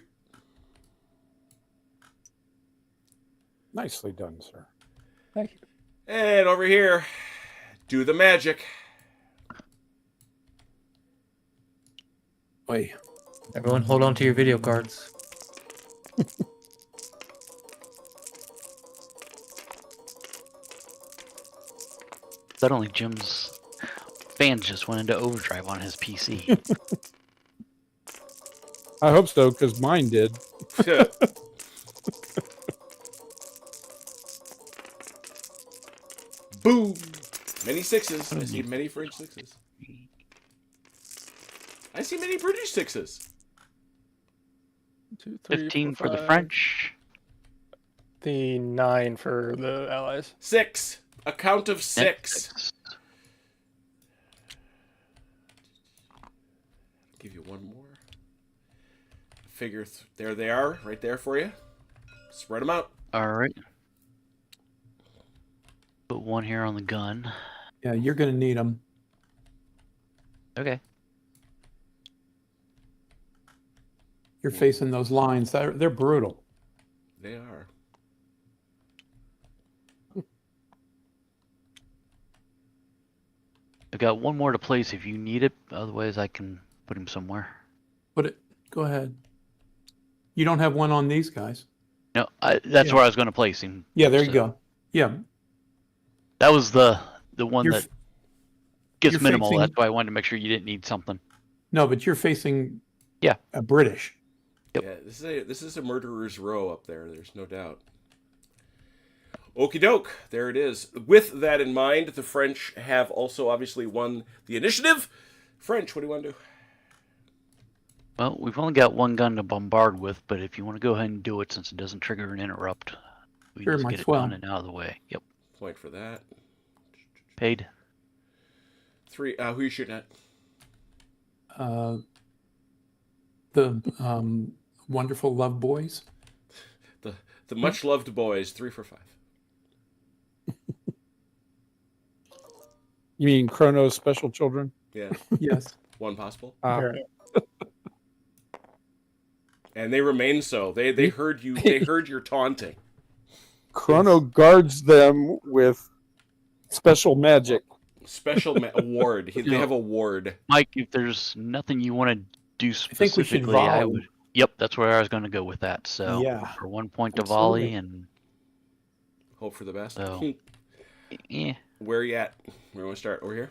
Nicely done, sir.
Thank you.
And over here, do the magic.
Wait.
Everyone, hold on to your video cards.
Suddenly, Jim's fans just went into overdrive on his PC.
I hope so, because mine did.
Boom. Many 6s. I see many French 6s. I see many British 6s.
2, 3,
15
4,
for the
5.
French.
The 9 for the Allies.
6. A count of 6. Give you one more. Figure there they are, right there for you. Spread them out.
All right. Put 1 here on the gun.
Yeah, you're going to need them.
Okay.
You're facing those lines. They're brutal.
They are.
I've got 1 more to place if you need it. Otherwise, I can put him somewhere.
Go ahead. You don't have one on these guys.
No, that's
Yeah.
where I was going to place him.
Yeah, there you
So
go. Yeah.
That was the one
You're
that gets
you're
minimal.
facing-
That's why I wanted to make sure you didn't need something.
No, but you're facing
Yeah.
a British.
Yep.
Yeah, this is a murderer's row up there. There's no doubt. Okie doke, there it is. With that in mind, the French have also obviously won the initiative. French, what do you want to do?
Well, we've only got 1 gun to bombard with, but if you want to go ahead and do it since it doesn't trigger an interrupt, we
Sure,
can just
might
get
as
it
well.
done and out of the way. Yep.
Point for that.
Paid.
3. Who you shooting at?
The wonderful Love Boys.
The much loved boys. 3 for 5.
You mean Chrono's special children?
Yeah,
Yes.
1 possible.
Fair enough.
And they remain so. They heard you. They heard your taunting.
Chrono guards them with special magic.
Special award. They have a ward.
Mike, if there's nothing you want to do
think we should
specifically, I
volley.
would. Yep, that's where I was going to go with that. So
Yeah.
for 1 point to volley,
Absolutely.
and
Hope for the best.
So- yeah,
Where are you at? Where do we want to start? Over here?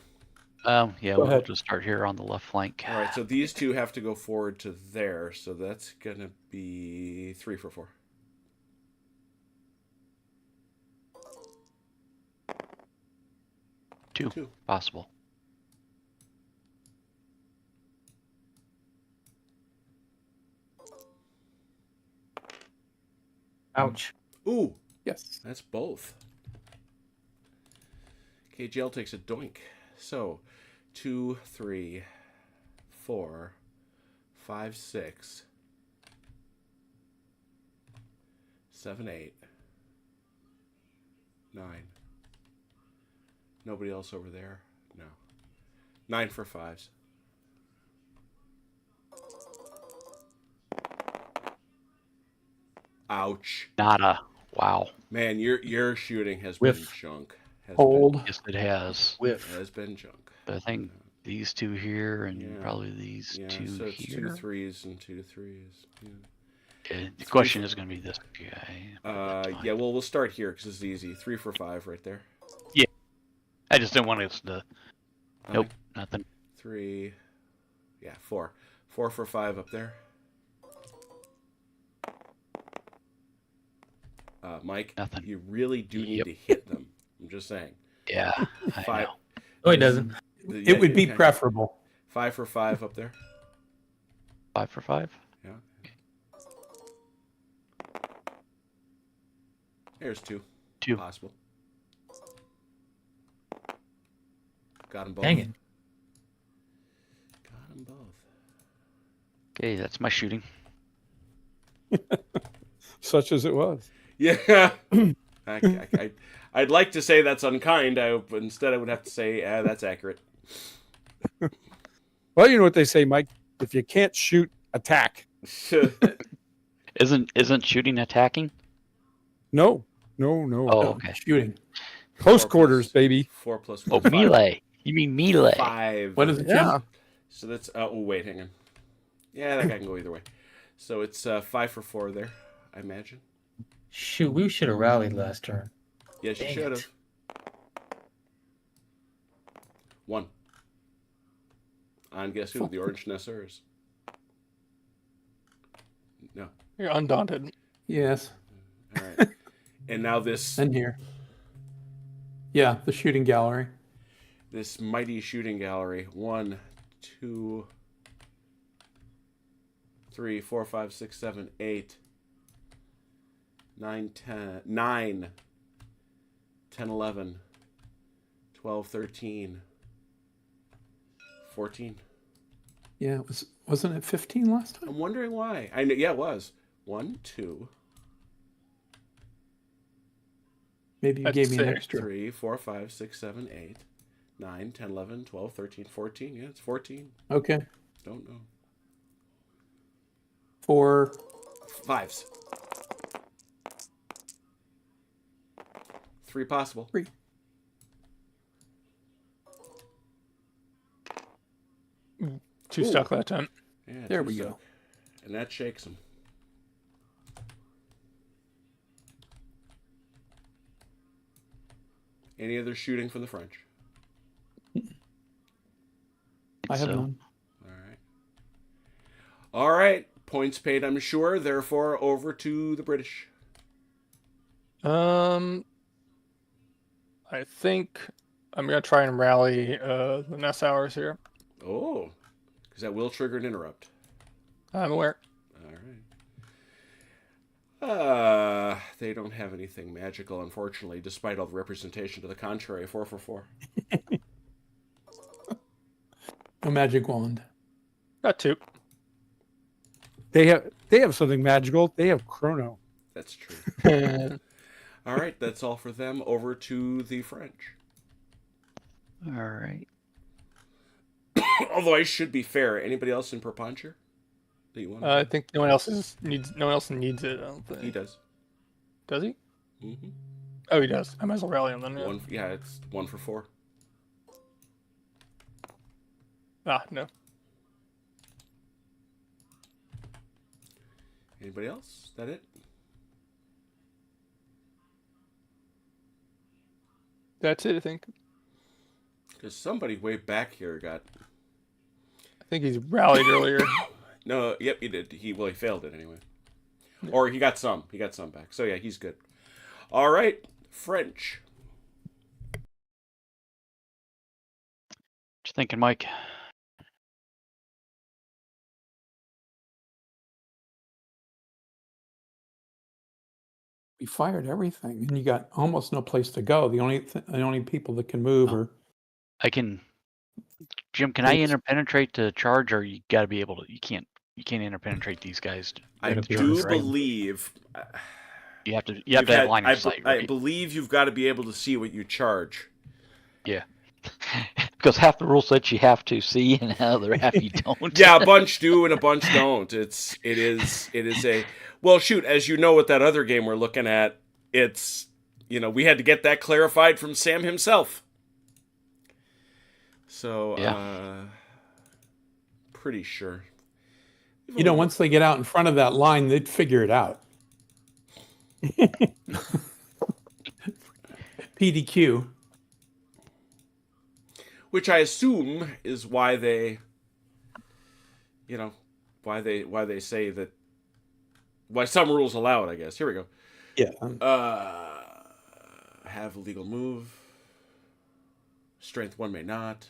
yeah,
Go
we'll
ahead.
just start here on the left flank.
All right, so these two have to go forward to there, so that's going to be 3 for 4.
Two
Two.
possible.
Ouch.
Ooh,
Yes.
that's both. KGL takes a doink. So, 2, 3, 4, 5, 6, 7, 8, 9. Nobody else over there? No. 9 for 5s. Ouch.
Nada. Wow.
Man, your shooting has
Whiff.
been junk.
Hold.
Yes, it has.
Whiff.
Has been junk.
But I think these two here and
Yeah.
probably these
Yeah,
two
so it's
here.
2 3s and 2 3s. Yeah.
Okay, the question is going to be this guy.
Yeah, well, we'll start here because it's easy. 3 for 5 right there.
I just didn't want us to. Nope, nothing.
3. Yeah, 4. 4 for 5 up there. Mike,
Nothing.
you really do need
Yep.
to hit them. I'm just saying.
Yeah, I
5.
know.
No, he doesn't.
It would be preferable.
5 for 5 up there.
5 for 5.
Yeah. There's 2.
2.
Possible. Got them both.
Dang it.
Got them both.
Okay, that's my shooting.
Such as it was.
Yeah. I'd like to say that's unkind. But instead I would have to say that's accurate.
Well, you know what they say, Mike. If you can't shoot, attack.
Isn't shooting attacking?
No.
Oh,
No,
okay.
Shooting.
Close
4
quarters,
plus-
baby.
4 plus
Oh,
1. 5.
melee. You mean melee?
5.
What is it, Jim?
Yeah.
So that's oh wait, hang on. Yeah, that guy can go either way. So it's 5 for 4 there, I imagine.
Shoot, we should have rallied last turn.
Yes, you
Dang
should
it.
have. 1. On guess who? The orange Nessers. No.
You're undaunted.
Yes.
All right. And now this
And here. Yeah, the shooting gallery.
this mighty shooting gallery. 1, 2, 3, 4, 5, 6, 7, 8, 9, 10, 9, 10, 11, 12, 13, 14.
Yeah, wasn't it 15 last time?
I'm wondering why. I know, yeah, it was. 1, 2,
Maybe you
That's
gave me an
6.
extra.
3, 4, 5, 6, 7, 8, 9, 10, 11, 12, 13, 14. Yeah, it's 14.
Okay.
Don't know.
4.
5s. 3 possible.
3.
Two
Ooh.
stuck that time.
Yeah,
There
2
we
stuck.
go.
And that shakes him. Any other shooting from the French?
I have
So,
none.
All right. All right. Points paid, I'm sure. Therefore, over to the British.
I think I'm gonna try and rally the Ness hours here.
Oh, because that will trigger an interrupt.
I'm aware.
All right. They don't have anything magical, unfortunately, despite all the representation to the contrary. 4 for 4.
No magic wand.
Got 2.
They have something magical. They have chrono.
That's true.
That's
All right, that's all for them. Over to the French.
all right.
Although I should be fair, anybody else in Perponcher that you want?
I think no one else needs it. I don't think
He does.
Does he?
Mm-hmm.
Oh, he does. I might as well rally him then. Yeah.
Yeah, it's 1 for 4.
Ah, no.
Anybody else? Is that it?
That's it. I think.
Because somebody way back here got.
I think he's rallied earlier.
No, yep, he did. He failed it anyway. Or he got some. He got some back. So yeah, he's good. All right, French.
What you thinking, Mike?
We fired everything, and you got almost no place to go. The only people that can move
Oh.
are
I can Jim, can I
It's-
interpenetrate to charge, or you got to be able to? You can't interpenetrate these guys.
I
Gotta be
do
honest, right?
believe
You have to. You
you've
have to have
had.
line of sight,
I
right?
believe you've got to be able to see what you charge.
Yeah. Because half the rule sets you have to see, and the other half you don't.
Yeah, a bunch do and a bunch don't. It is a well, shoot. As you know, with that other game we're looking at, it's we had to get that clarified from Sam himself. So
Yeah.
pretty sure.
once they get out in front of that line, they'd figure it out. PDQ.
Which I assume is why they, why they say that, why some rules allow it. I guess. Here we go.
Yeah.
Have a legal move. Strength 1 may not.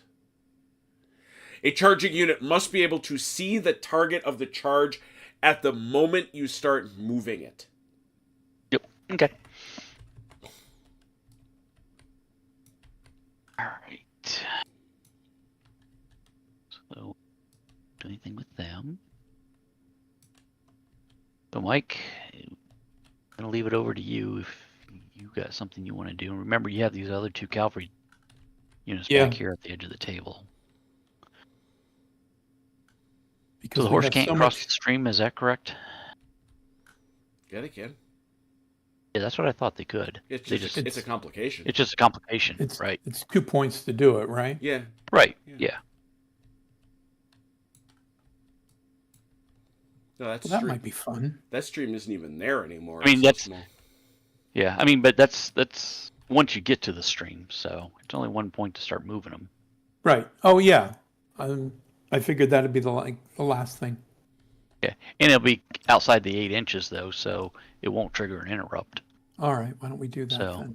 A charging unit must be able to see the target of the charge at the moment you start moving it.
Yep. Okay. All right. So, do anything with them? So, Mike, I'm gonna leave it over to you if you got something you want to do. And remember, you have these other 2 cavalry units
Yeah.
back here at the edge of the table.
Because
So the
we
horse
have
can't
so
cross
much-
the stream. Is that correct?
Yeah, they can.
Yeah, that's what I thought they could.
It's
They
just,
just
it's a complication.
it's just a complication,
It's
right?
It's 2 points to do it, right?
Yeah.
Right.
Yeah.
Yeah.
No, that's
Well, that might be fun.
That stream isn't even there anymore.
I mean,
It's so
that's-
small.
Yeah. I mean, but that's once you get to the stream, so it's only 1 point to start moving them.
Right. Oh yeah. I figured that'd be the last thing.
Yeah, and it'll be outside the 8 inches though, so it won't trigger an interrupt.
All right. Why don't we do that
So-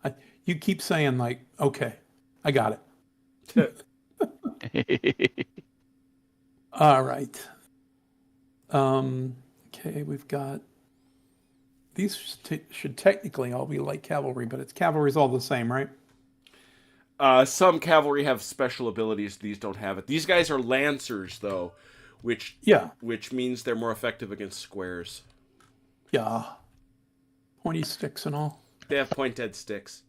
then? You keep saying like, okay, I got it. All right. Okay, we've got these should technically all be light cavalry, but it's cavalry's all the same, right?
Some cavalry have special abilities. These don't have it. These guys are lancers, though, which means they're more effective against squares.
Yeah. Pointy sticks and all.
They have pointed sticks.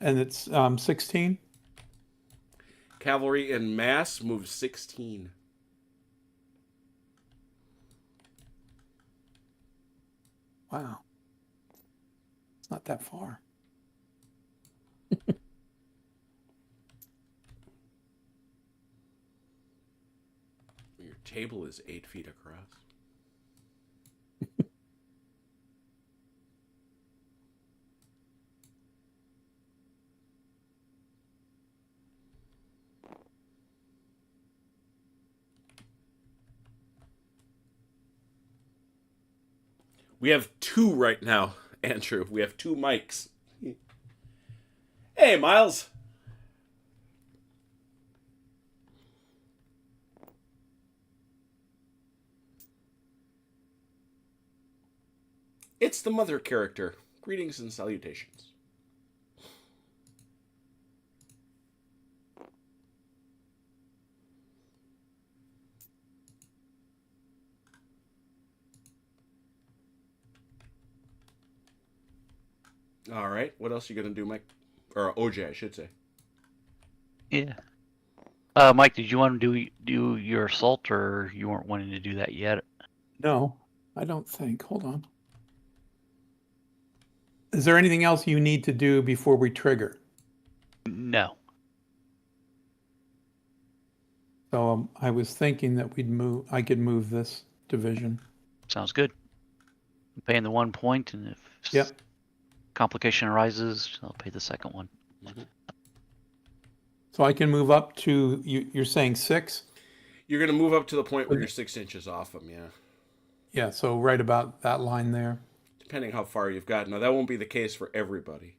And it's 16.
Cavalry in mass moves 16.
Wow. It's not that far.
Your table is 8 feet across. We have 2 right now, Andrew. We have 2 mics. Hey, Miles. It's the mother character. Greetings and salutations. All right. What else are you gonna do, Mike? Or OJ, I should say.
Yeah. Mike, did you want to do your assault, or you weren't wanting to do that yet?
No, I don't think. Hold on. Is there anything else you need to do before we trigger?
No.
So I was thinking that I could move this division.
Sounds good. I'm paying the 1 point, and if
Yep.
complication arises, I'll pay the second one.
So I can move up to, you're saying 6?
You're gonna move up to the point where you're 6 inches off them, yeah.
Yeah, so right about that line there.
Depending how far you've got. Now, that won't be the case for everybody.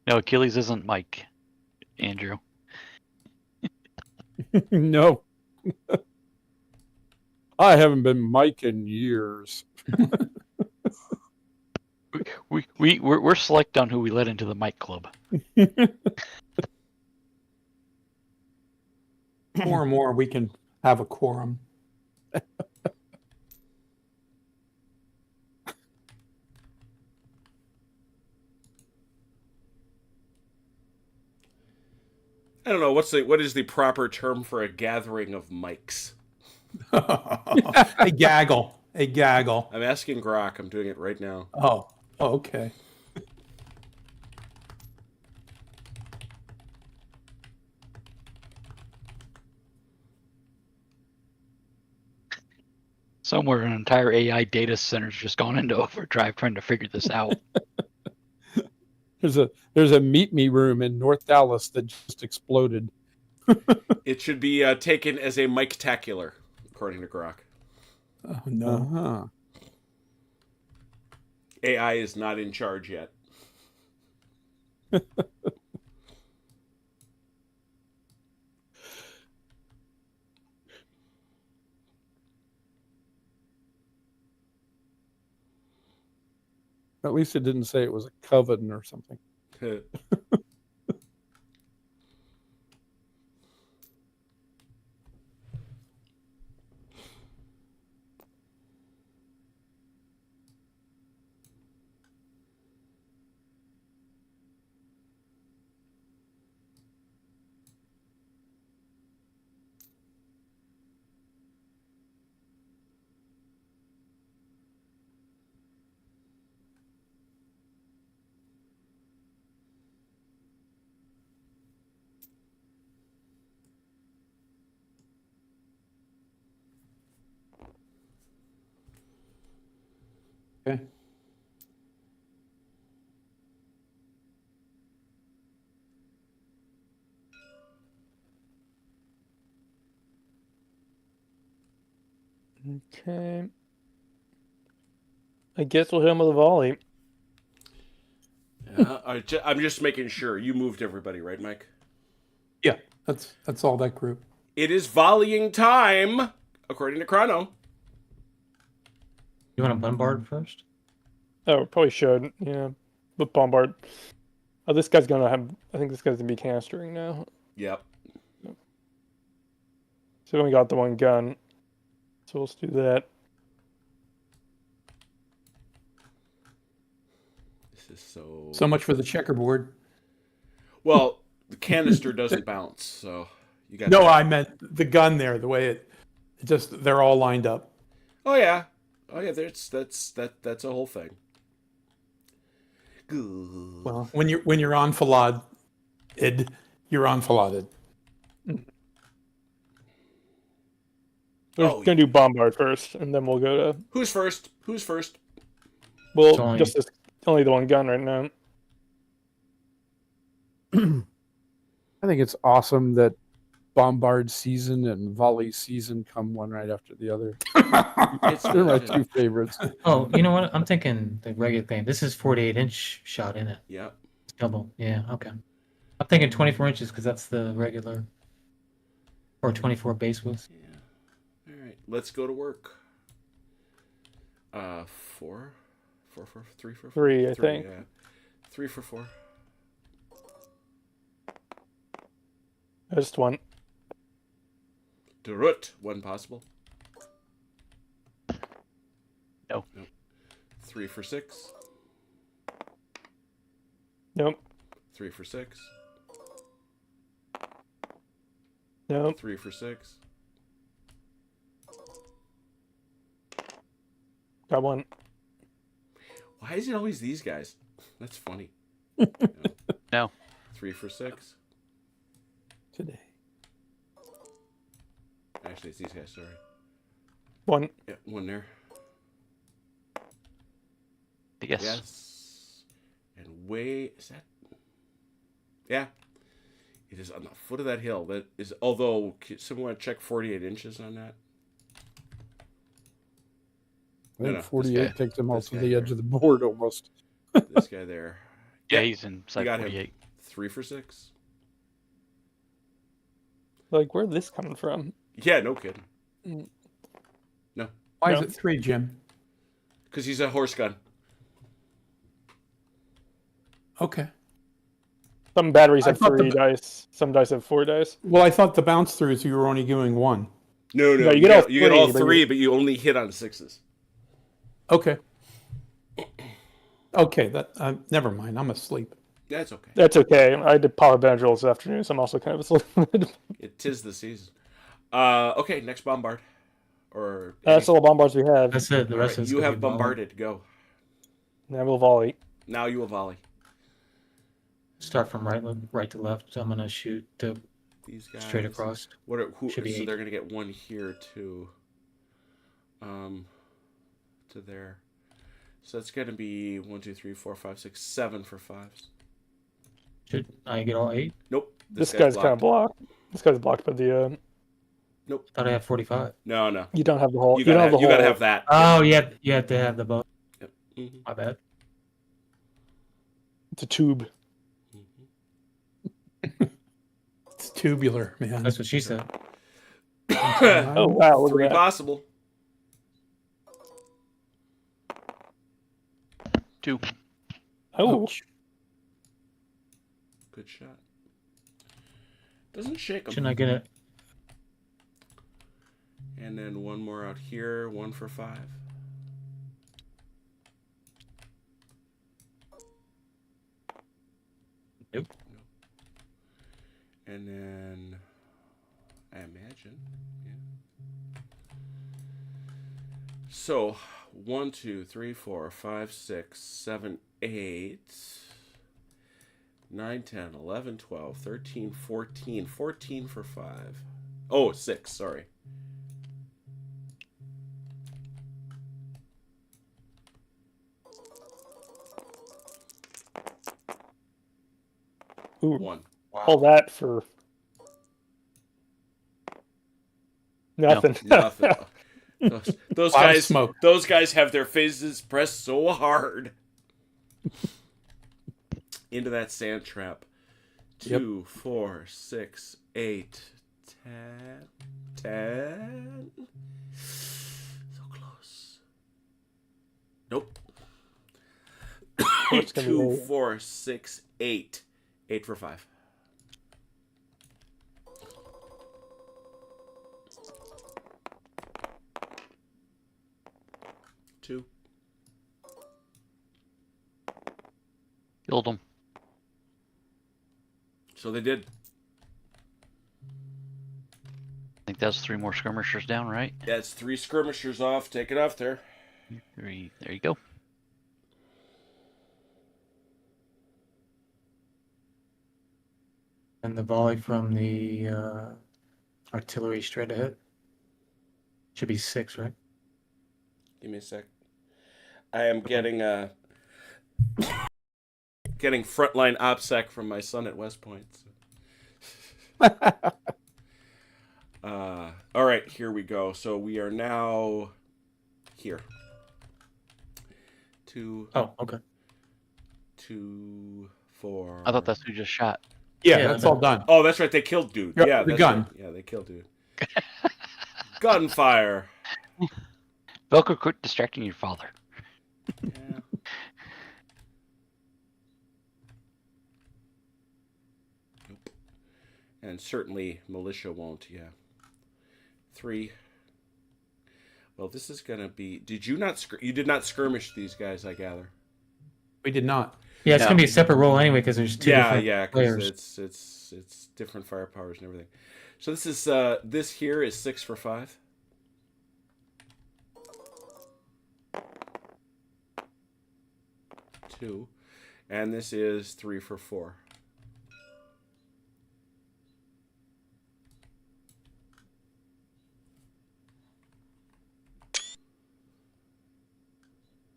No, Achilles isn't Mike, Andrew.
No. I haven't been Mike in years.
We're select on who we let into the mic club.
More and more, we can have a quorum.
I don't know what is the proper term for a gathering of mics.
A gaggle. A gaggle.
I'm asking Grok. I'm doing it right now.
Oh, okay.
Somewhere an entire AI data center's just gone into overdrive trying to figure this out.
There's a meet me room in North Dallas that just exploded.
It should be taken as a mic-tacular, according to Grok.
Oh, no.
Uh-huh.
AI is not in charge yet.
At least it didn't say it was a coven or something. Okay.
Okay. I guess we'll hit him with a volley.
I'm just making sure. You moved everybody, right, Mike?
Yeah, that's all that group.
It is volleying time, according to Chrono.
You want to bombard first?
Oh, probably should. Yeah. With Bombard. Oh, this guy's gonna have. I think this guy's gonna be canistering now.
Yep.
So we only got the one gun. So let's do that.
This is so.
So much for the checkerboard.
Well, the canister doesn't bounce, so you got.
No,
that.
I meant the gun there. The way it just they're all lined up.
Oh yeah. That's a whole thing.
Well, when you're on Falad, you're on Faladed.
We're gonna do Bombard first, and then we'll go to.
Who's first?
Well,
It's only-
just this, only the one gun right now.
I think it's awesome that Bombard season and Volley season come one right after the other. They're my two favorites.
Oh, you know what? I'm thinking the regular thing. This is 48-inch shot in it.
Yep.
Double. Yeah. Okay. I'm thinking 24 inches because that's the regular. Or 24 base width.
Yeah. All right. Let's go to work. 3 for 4.
3, I think.
Yeah. 3 for 4.
Just one.
Derut, one possible.
No.
3 for 6.
Nope.
3 for 6.
Nope.
3 for 6.
Got one.
Why is it always these guys? That's funny.
No.
3 for 6.
Today.
Actually, it's these guys. Sorry.
One.
Yeah, one there.
Yes.
Yes. And is that? Yeah. It is on the foot of that hill. That is. Although, someone want to check 48 inches on that?
I think
No,
48 takes them off
this
to
guy
the
here.
edge of the board almost.
This guy there.
Yeah, he's inside
You got
48.
him. 3 for 6.
Like, where'd this coming from?
Yeah, no kidding.
Mm.
Why is
No.
it 3, Jim?
Because he's a horse gun.
Okay.
Some batteries
I
have
thought
3
the-
dice. Some dice have 4 dice.
Well, I thought the bounce throughs you were only doing 1.
No,
No, you get all
you get all
three, but
three,
you-
but you only hit on 6s.
Okay. Okay, that never mind. I'm asleep.
That's okay.
That's okay. I did Power Benadryl this afternoon, so I'm also kind of asleep.
It is the season. Okay, next bombard. Or
That's all the bombards we have.
That's it. The
all
rest
right,
of it's
you
gonna
have
be volley.
bombarded. Go.
Now we'll volley.
Now you will volley.
Start from right to left. So I'm gonna shoot
These guys
straight across.
What are, who?
Should be
So
8.
they're gonna get 1 here too. To there. So it's gonna be 1, 2, 3, 4, 5, 6, 7 for 5s.
Should I get all 8?
Nope.
This guy's kind of blocked. This guy's blocked by the.
Thought I had 45.
No.
You don't have the whole.
You
don't
gotta
have the
you gotta
whole-
have that.
Oh, you have to have the bow.
Yep. Mhm.
My bad.
It's a tube.
It's tubular, man.
That's what she said.
Oh wow! Look
3
at that.
possible.
2.
Oh,
Ouch.
Good shot. Doesn't shake them.
Shouldn't I get it?
And then 1 more out here. 1 for 5.
Nope.
And then I imagine, yeah. So 1, 2, 3, 4, 5, 6, 7, 8, 9, 10, 11, 12, 13, 14. 14 for 5. Oh, 6, sorry.
ooh,
1.
all that for nothing.
Nothing. Those
Cloud of
guys,
smoke.
those guys have their faces pressed so hard into that sand trap. 2, 4, 6, 8, 10, 10. So close. Nope.
It's gonna be
2,
eight.
4, 6, 8. 8 for 5. Two.
Killed him.
So they did.
I think that's 3 more skirmishers down, right?
That's 3 skirmishers off. Take it off there.
3. There you go.
And the volley from the artillery straight ahead. Should be 6, right?
Give me a sec. I am getting getting frontline OPSEC from my son at West Point. So. All right, here we go. So we are now here. 2,
Oh, okay.
2, 4.
I thought that's who just shot.
Yeah,
Yeah,
that's
no.
all done.
Oh, that's right. They killed dude.
Yeah,
Yeah,
the
that's
gun.
right. Yeah, they killed dude. Gunfire.
Velcro, quit distracting your father.
Yeah. Nope. And certainly militia won't. Yeah. 3. Well, this is gonna be. Did you not? You did not skirmish these guys, I gather.
We did not.
Yeah, it's
No.
gonna be a separate roll anyway because there's 2 different
Yeah, because
players.
it's different firepowers and everything. So this is this here is 6 for 5. Two, and this is 3 for 4.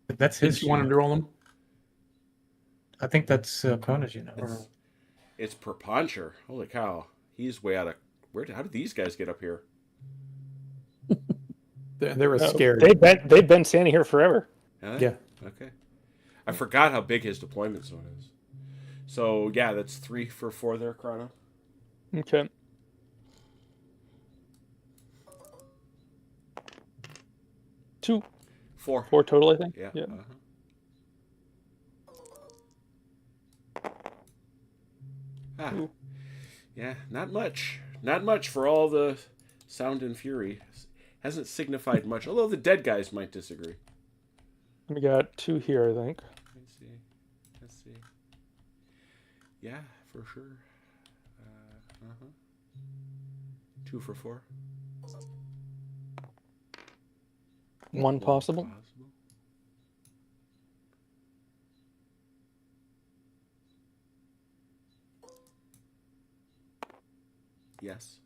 That's his.
Did you want him to roll them?
I think that's Krona's unit. Or-
It's per puncher. Holy cow, he's way out of where? How did these guys get up here?
They were scared.
They've been standing here forever.
Huh?
Yeah.
Okay. I forgot how big his deployment zone is. So yeah, that's 3 for 4 there, Chrono.
Okay. 2,
4.
4 total, I think.
Yeah.
Yeah.
Ah,
Ooh.
yeah, not much. Not much for all the sound and fury. Hasn't signified much, although the dead guys might disagree.
We got 2 here, I think.
Let's see. Let's see. Yeah, for sure. 2 for 4.
1 possible.
Yes.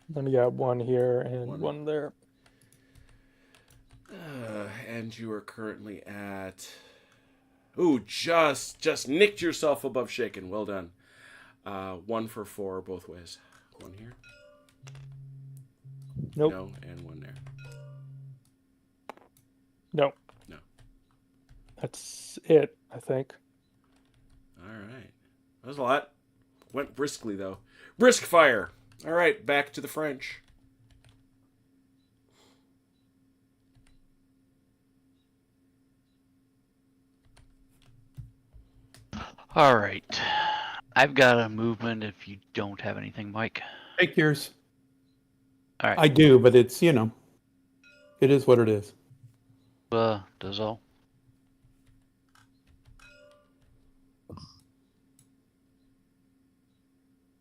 Then we got 1 here and
One.
1 there.
And you are currently at... Ooh, just nicked yourself above shaken. Well done. 1 for 4 both ways. 1 here.
Nope.
No, and 1 there.
No.
No.
That's it, I think.
All right. That was a lot. Went briskly, though. Brisk fire. All right, back to the French.
All right. I've got a movement if you don't have anything, Mike.
Take yours.
All right.
I do, but it's, you know, it is what it is.
Does all.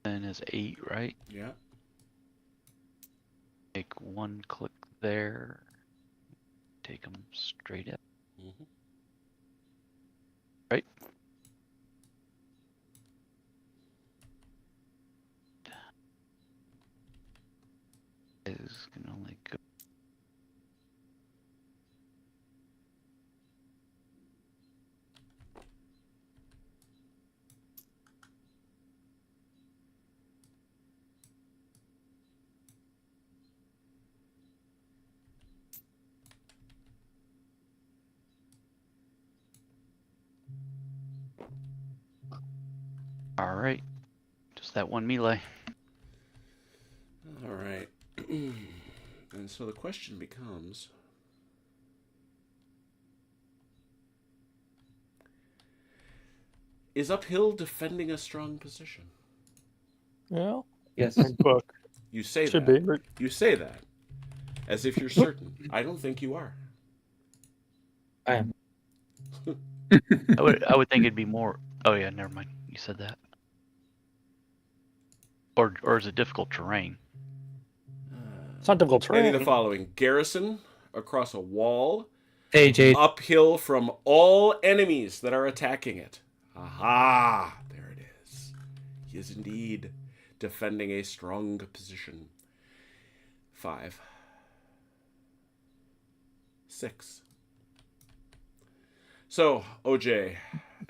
Then is 8, right?
Yeah.
Make 1 click there. Take them straight up.
Mm-hmm.
Right? Is can only go. All right. Just that 1 melee.
All right. And so the question becomes... Is uphill defending a strong position?
Yeah.
Yes.
Book.
You say
Should
that.
be.
You say that. As if you're certain. I don't think you are.
I am.
I would think it'd be more. Oh yeah, never mind. You said that. Or is it difficult terrain?
It's not difficult
Any
terrain.
of the following. Garrison across a wall.
AJ.
Uphill from all enemies that are attacking it. Aha! There it is. He is indeed defending a strong position. 5. 6. So, OJ,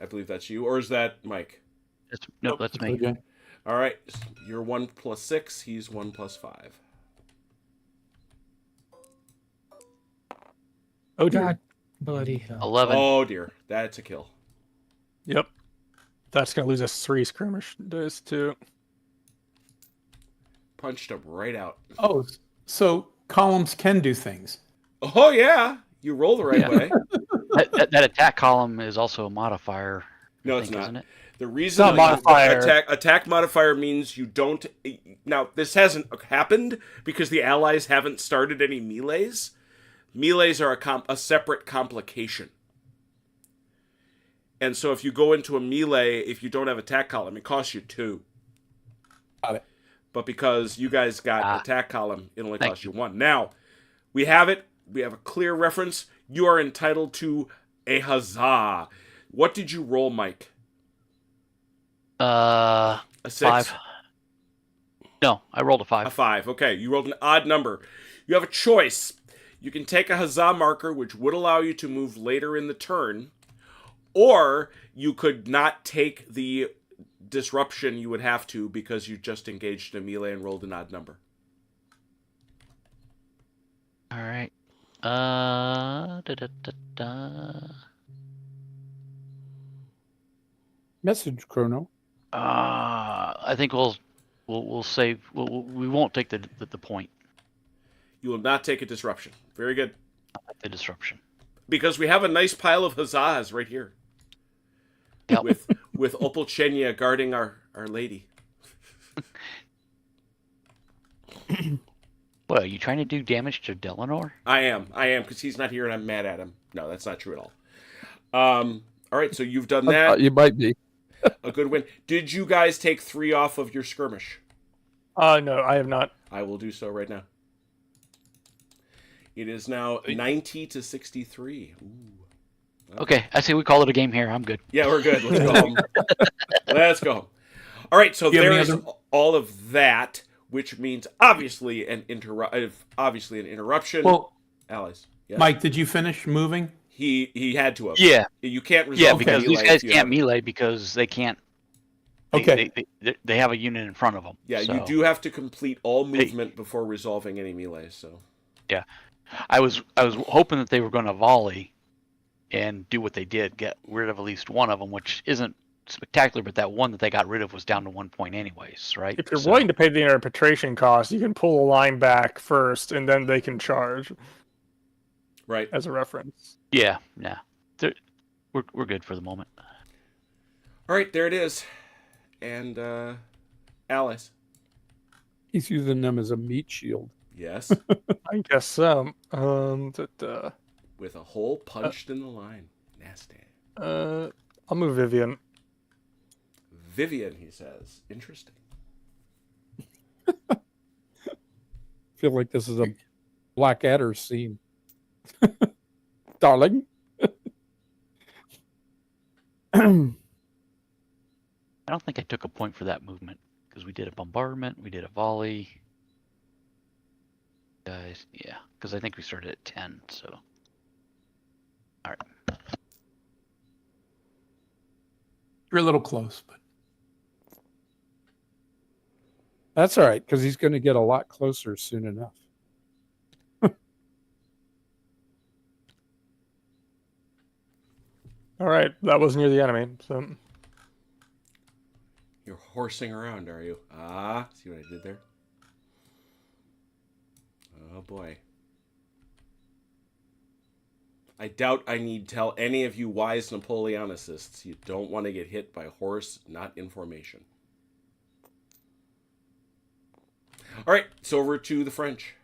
I believe that's you. Or is that Mike?
Nope, that's me.
Okay.
All right. You're 1 plus 6. He's 1 plus 5.
Oh, dear.
God, bloody hell.
11.
Oh, dear. That's a kill.
Yep. That's going to lose us 3 skirmish dice, too.
Punched him right out.
Oh, so columns can do things.
Oh, yeah. You roll the right
Yeah.
way.
That attack column is also a modifier.
No,
I
it's
think,
not.
Isn't it?
The reason
not modifier.
attack modifier means you don't. Now this hasn't happened because the allies haven't started any melees. Melees are a separate complication. And so if you go into a melee, if you don't have attack column, it costs you 2.
Got it.
But because you guys got
Ah.
attack column, it only
Thank
costs you 1. Now we have it. We have a clear reference. You are entitled to a huzzah. What did you roll, Mike? A 6?
5. No, I rolled a 5.
A 5. Okay, you rolled an odd number. You have a choice. You can take a huzzah marker, which would allow you to move later in the turn, or you could not take the disruption you would have to because you just engaged in a melee and rolled an odd number.
All right.
Message chrono.
I think we'll save. We won't take the point.
You will not take a disruption. Very good.
The disruption.
Because we have a nice pile of huzzahs right here.
Yep.
With Opalchenia guarding our lady.
What, are you trying to do damage to Delanor?
I am, because he's not here and I'm mad at him. No, that's not true at all. All right, so you've done that.
You might be.
A good win. Did you guys take 3 off of your skirmish?
No, I have not.
I will do so right now. It is now 90 to 63. Ooh.
Okay, I say we call it a game here. I'm good.
Yeah, we're good. Let's go home. Let's go home. All right, so there's all of that, which means obviously an interruption.
Well,
Allies. Yes.
Mike, did you finish moving?
He had to have.
Yeah.
You can't resolve.
Yeah, because
melee
these guys
if you
can't
haven't.
melee because they can't.
Okay.
They have a unit in front of them.
Yeah,
so.
you do have to complete all movement before resolving any melee. So.
Yeah, I was hoping that they were going to volley, and do what they did, get rid of at least one of them, which isn't spectacular. But that one that they got rid of was down to 1 point anyways, right?
If you're willing to pay the interpretation cost, you can pull a line back first, and then they can charge.
Right.
As a reference.
Yeah. We're good for the moment.
All right, there it is. And Alice.
He's using them as a meat shield.
Yes.
I guess so.
With a hole punched in the line. Nasty.
I'll move Vivian.
Vivian, he says. Interesting.
I feel like this is a Blackadder scene. Darling.
I don't think I took a point for that movement because we did a bombardment, we did a volley. Guys, yeah, because I think we started at 10. So, all right.
You're a little close, but
That's all right, because he's going to get a lot closer soon enough.
All right, that was near the enemy. So
You're horsing around, are you? Ah, see what I did there? Oh boy. I doubt I need tell any of you wise Napoleonicists you don't want to get hit by horse, not in formation. All right, so over to the French.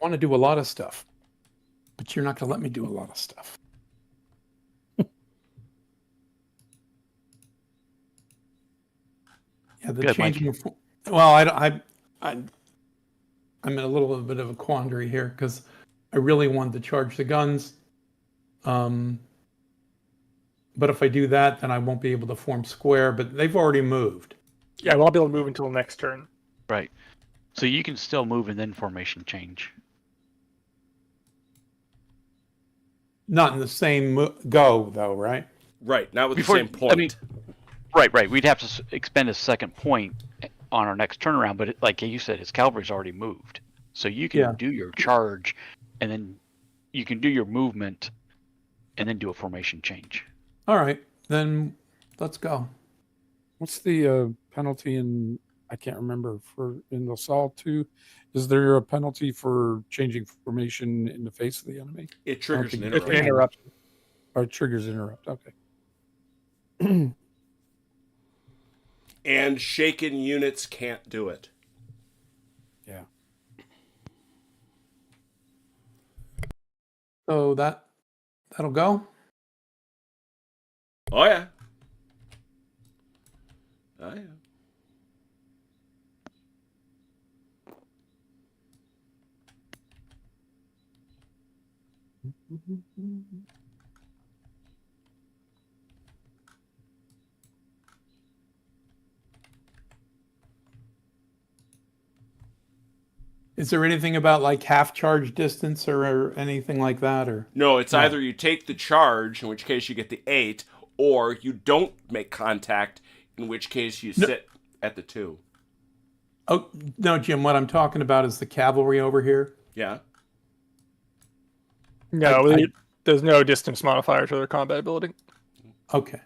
I want to do a lot of stuff, but you're not going to let me do a lot of stuff. Yeah, the
Good,
changing. Well, I'm in a little bit of a quandary here because I really wanted to charge the guns. But if I do that, then I won't be able to form square. But they've already moved.
yeah, I won't be able to move until next turn.
Right. So you can still move and then formation change.
Not in the same go, though, right?
Right, not with
Before-
the same point.
I mean- Right. We'd have to expend a second point on our next turnaround, but like you said, his cavalry's already moved. So you can
Yeah.
do your charge, and then you can do your movement, and then do a formation change.
All right, then let's go.
What's the penalty in? I can't remember for in Lasalle 2. Is there a penalty for changing formation in the face of the enemy?
It triggers an
think
It's an
interruption.
interruption.
Or it triggers interrupt? Okay.
And shaken units can't do it.
Yeah.
So that'll go.
Oh, yeah. Oh, yeah.
Is there anything about like half charge distance or anything like that? Or
No, it's
No.
either you take the charge, in which case you get the 8, or you don't make contact, in which case you sit at the 2.
oh no, Jim, what I'm talking about is the cavalry over here.
Yeah.
No,
I-
There's no distance modifier to their combat ability.
Okay.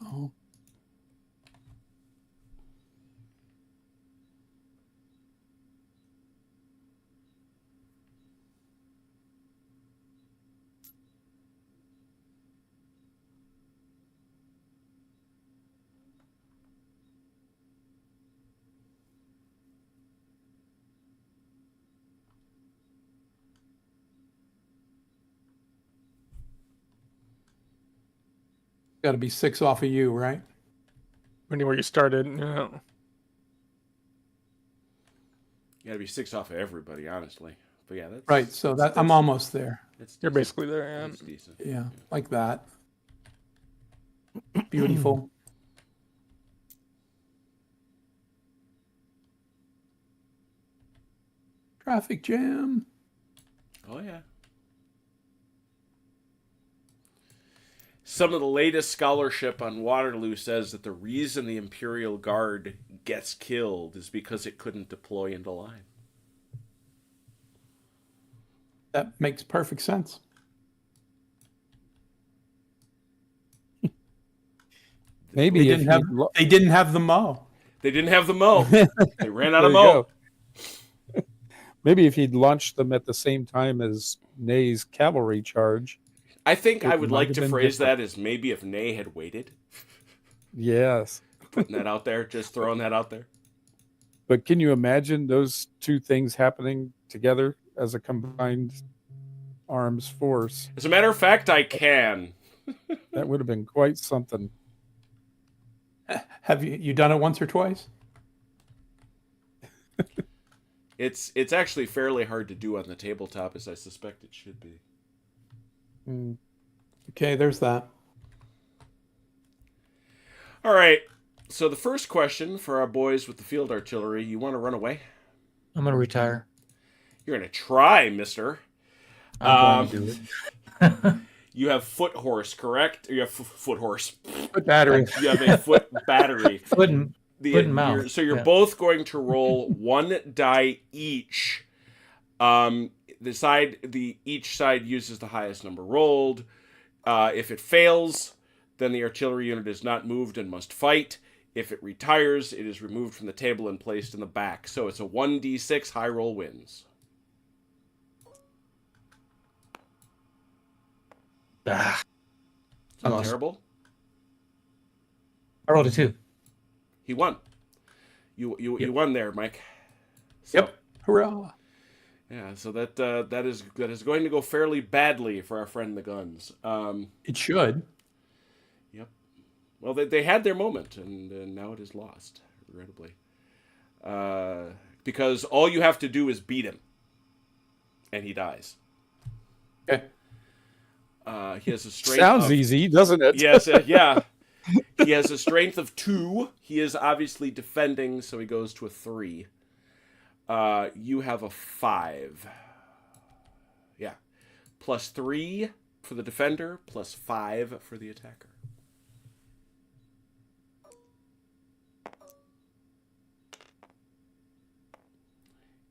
Oh. Got to be 6 off of you, right?
Depending where you started. Yeah.
You gotta be 6 off of everybody, honestly. But yeah, that's
Right. So that I'm almost there.
That's
You're
decent.
basically there. Yeah.
That's decent.
Yeah, like that. Beautiful. Traffic jam.
Oh yeah. Some of the latest scholarship on Waterloo says that the reason the Imperial Guard gets killed is because it couldn't deploy into line.
That makes perfect sense.
Maybe
They
if
didn't have.
he'd lo-
They didn't have the mo.
They didn't have the Mo. They ran out
There
of
you
Mo.
go. Maybe if he'd launched them at the same time as Ney's cavalry charge.
I think I
It
would
might
like
have
to
been
phrase
different.
that as maybe if Ney had waited.
Yes.
Putting that out there, just throwing that out there.
But can you imagine those two things happening together as a combined arms force?
As a matter of fact, I can.
That would have been quite something.
Have you done it once or twice?
It's actually fairly hard to do on the tabletop, as I suspect it should be.
Mm.
Okay, there's that.
All right. So the first question for our boys with the field artillery: you want to run away?
I'm gonna retire.
You're gonna try, Mister.
I'm going to do it.
You have foot horse, correct? Or you have foot horse.
Put battery.
You have a foot battery.
Foot and foot and mouth.
So you're
Yeah.
both going to roll one die each. Each side uses the highest number rolled. If it fails, then the artillery unit is not moved and must fight. If it retires, it is removed from the table and placed in the back. So it's a 1d6 high roll wins.
Ah,
It's not
lost.
terrible.
I rolled a 2.
He won. You won there, Mike. So,
Yep. Hurrah.
Yeah, so that is going to go fairly badly for our friend the Guns.
It should.
Yep. Well, they had their moment, and now it is lost, regrettably. Because all you have to do is beat him, and he dies.
Okay.
He has a strength.
Sounds
of,
easy, doesn't it?
Yes, yeah. He has a strength of 2. He is obviously defending, so he goes to a 3. You have a 5. Yeah. Plus 3 for the defender, plus 5 for the attacker.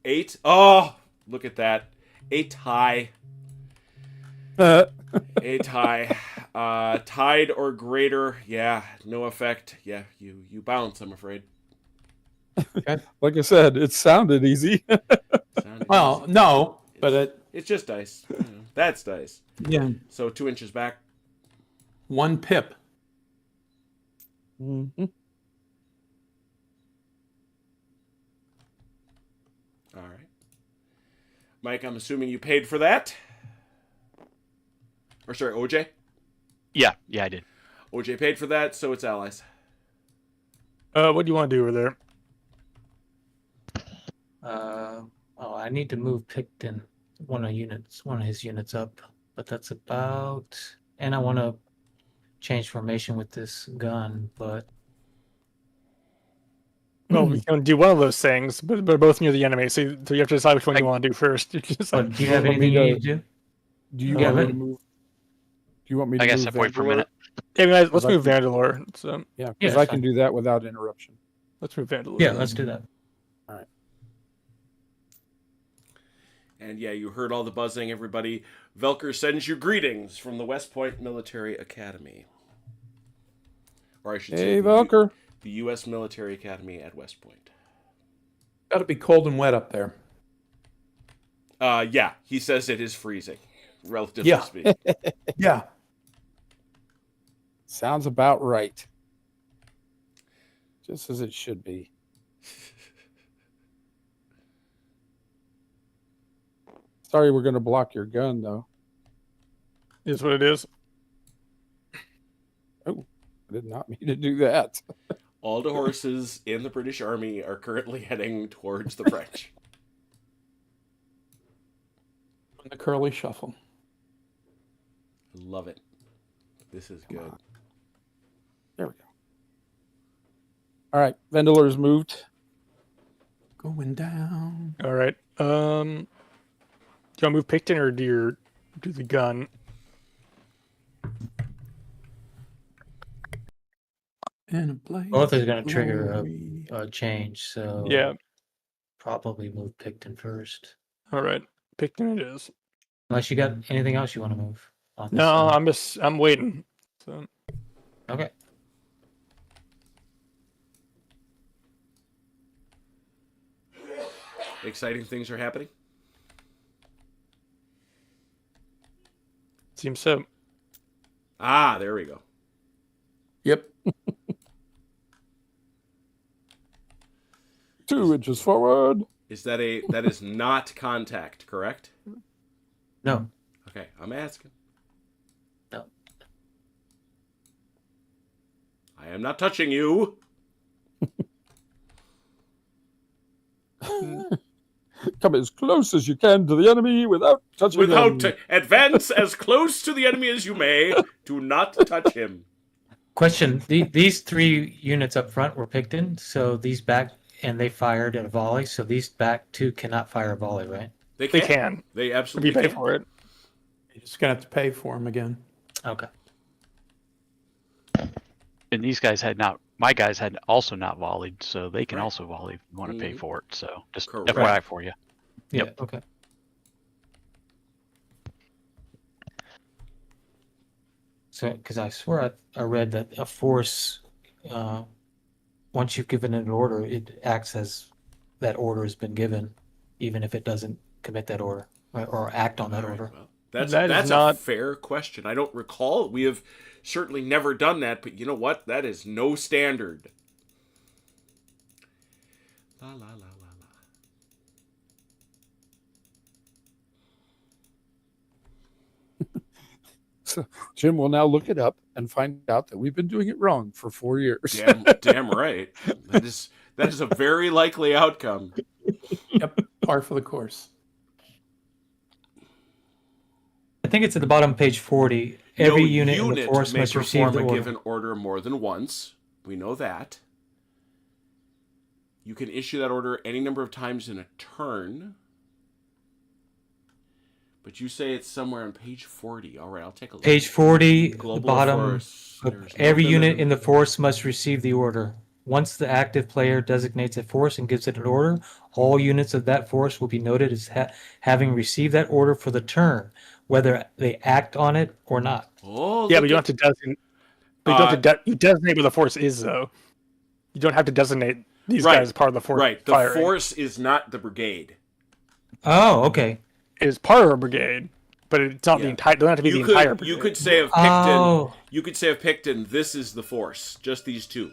Eight. Oh, look at that. 8 high. 8 high. Tied or greater. Yeah, no effect. Yeah, you bounce, I'm afraid.
Like I said, it sounded easy.
Sounded
Well,
easy.
no, but
It's just dice. That's dice.
yeah,
So 2 inches back.
1 pip.
Mhm.
All right. Mike, I'm assuming you paid for that? Or sorry, OJ?
Yeah, I did.
OJ paid for that, so it's allies.
What do you want to do over there?
I need to move Picton one of his units up, but that's about. And I want to change formation with this gun, but
Well, we can do one of those things, but they're both near the enemy, so you have to decide which one you want to do first. You can decide.
do you have
Want me
anything you
to-
need to do?
Do you
Yeah,
want me
let-
to move you want me to
I gotta
move
step away for a
Vandalore?
minute.
Hey guys, let's
Like-
move Vandalore. So
Yeah,
Yeah,
because
that's
I can
fine.
do that without interruption.
let's move Vandalore.
Yeah, let's do that.
And yeah, you heard all the buzzing, everybody. Velker sends you greetings from the West Point Military Academy. Or I should say
Hey, Velker.
the U.S. Military Academy at West Point.
Got to be cold and wet up there.
Yeah, he says it is freezing, relatively
Yeah.
speaking.
Yeah.
Sounds about right. Just as it should be. Sorry, we're going to block your gun, though.
Is what it is.
I did not mean to do that.
All the horses in the British Army are currently heading towards the French.
The curly shuffle.
Love it. This is good.
There we go. All right, Vandalore's moved.
Going down.
All right. Do you want to move Picton or do the gun?
In a blaze
Both is going
of
to trigger
glory.
a change, so
Yeah.
probably move Picton first.
All right. Picton it is.
Unless you got anything else you want to move. On this
No,
side.
I'm waiting. So
Okay.
Exciting things are happening.
seems so.
Ah, there we go.
Yep.
2 inches forward.
That is not contact, correct?
No.
Okay, I'm asking.
No.
I am not touching you.
Come as close as you can to the enemy without touching
Without
them.
advance as close to the enemy as you may. Do not touch him.
Question: These 3 units up front were Picton, so these back and they fired at a volley. So these back 2 cannot fire a volley, right?
They can.
They
If
absolutely
you pay
can.
for it.
You're just going to have to pay for them again.
Okay.
And these guys had not. My guys had also not volleyed, so they can
Right.
also volley if you want to pay
Mhm.
for it. So just
Correct.
FYI for you.
Yeah.
Yep.
Okay. So, because I swear I read that a force, once you've given it an order, it acts as that order has been given, even if it doesn't commit that order or act on that
All right,
order.
well, that's
That is
a
not-
fair question. I don't recall. We have certainly never done that, but you know what? That is no standard. La la la la la.
So Jim will now look it up and find out that we've been doing it wrong for 4 years.
Damn right. That is a very likely outcome.
Yep. Par for the course.
I think it's at the bottom of page 40. Every
No
unit in the force
may
must receive
perform
the
a
order.
given order more than once. We know that. You can issue that order any number of times in a turn. But you say it's somewhere on page 40. All right, I'll take a look.
Page 40, the
Global
bottom.
force.
of
There's
Every
nothing
unit in the force must receive the order. Once the active player designates a force and gives it an order, all units of that force will be noted as having received that order for the turn, whether they act on it or not.
Oh,
Yeah,
look
but you don't
at-
have to designate. But you don't have to you designate where the force is, though. You don't have to designate these
Right,
guys as part of the force.
Right, the
firing.
force is not the brigade.
Oh, okay.
It is part of a brigade, but it's not the
Yeah.
entire. Don't have to be the entire brigade.
You could say of Picton.
Oh,
You could say of Picton, this is the force. Just these two.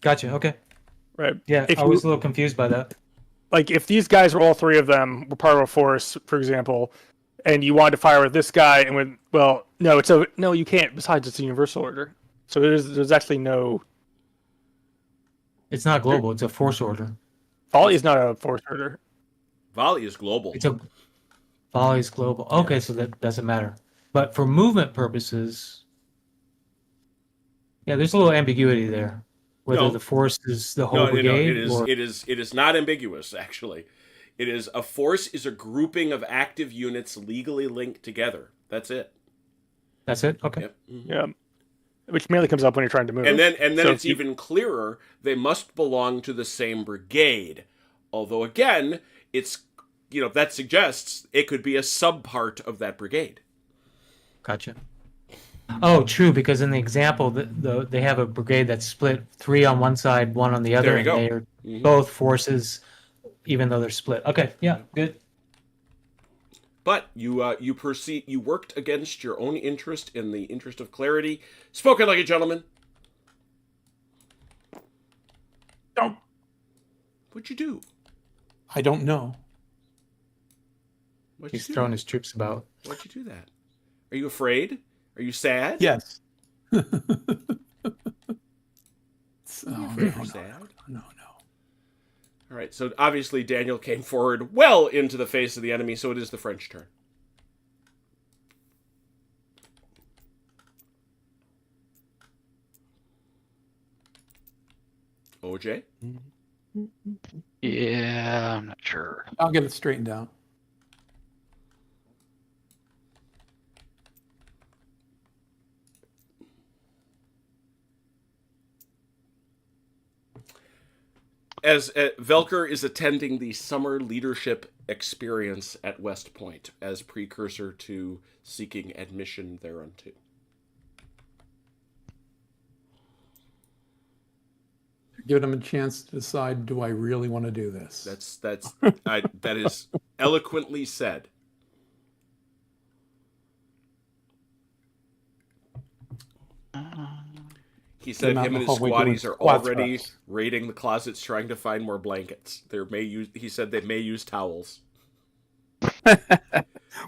gotcha. Okay.
right.
Yeah,
If
I
you-
was a little confused by that.
Like if these guys were all 3 of them were part of a force, for example, and you wanted to fire at this guy and went, well, no, you can't. Besides, it's a universal order, so there's actually no.
It's not global. It's a force order.
Volley is not a force order.
Volley is global.
It's a volley's global. Okay, so that doesn't matter. But for movement purposes, yeah, there's a little ambiguity there. Whether
No.
the force is the whole
No,
brigade
it
or
is not ambiguous. Actually, it is a force is a grouping of active units legally linked together. That's it.
That's it. Okay.
Yep. Mhm.
Yeah. Which mainly comes up when you're trying to move.
And then
So
it's even clearer. They must belong to the same brigade. Although again, it's that suggests it could be a subpart of that brigade.
Gotcha. Oh, true. Because in the example, they have a brigade that's split 3 on one side, 1 on the other,
There you
and
go.
they are
Mhm.
both forces, even though they're split. Okay. Yeah. Good.
But you worked against your own interest in the interest of clarity. Spoken like a gentleman.
Don't.
What'd you do?
I don't know.
What'd
He's
you do?
throwing his troops about.
Why'd you do that? Are you afraid? Are you sad?
Yes.
Are
Oh,
you afraid
no,
or
no,
sad?
no.
All right, so obviously Daniel came forward well into the face of the enemy, so it is the French turn. OJ?
Yeah, I'm not sure.
I'll get it straightened out.
As Velker is attending the summer leadership experience at West Point as precursor to seeking admission thereunto.
Give them a chance to decide, do I really want to do this?
That is eloquently said. He said him and his squatties are already raiding the closets trying to find more blankets. He said they may use towels.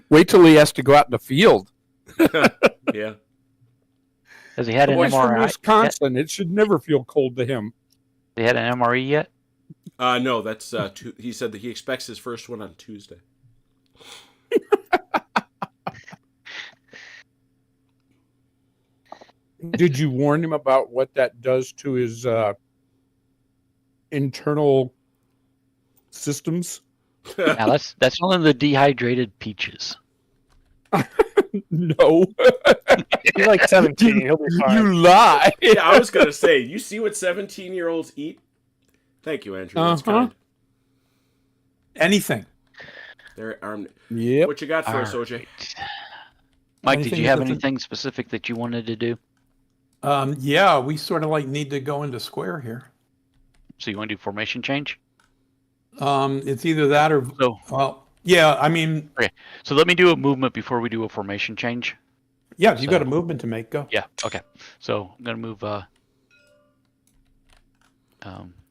Wait till he has to go out in the field.
Yeah.
Has he had
The
an
boy's from
MRI?
Wisconsin. It should never feel cold to him.
They had an MRE yet?
No, that's he said that he expects his first one on Tuesday.
Did you warn him about what that does to his internal systems?
Now that's one of the dehydrated peaches.
No.
He's like 17. He'll be fine.
You lie.
Yeah, I was gonna say, you see what 17-year-olds eat? Thank you, Andrew. That's kind.
Anything.
There are.
Yep.
What you got for us, OJ?
Mike, did
Anything
you have
that's a-
anything specific that you wanted to do?
Yeah, we sort of need to go into square here.
So you want to do formation change?
It's either that or
So
yeah. I mean,
so let me do a movement before we do a formation change.
yeah. If you got a
So-
movement to make, go.
Yeah. Okay. So I'm gonna move.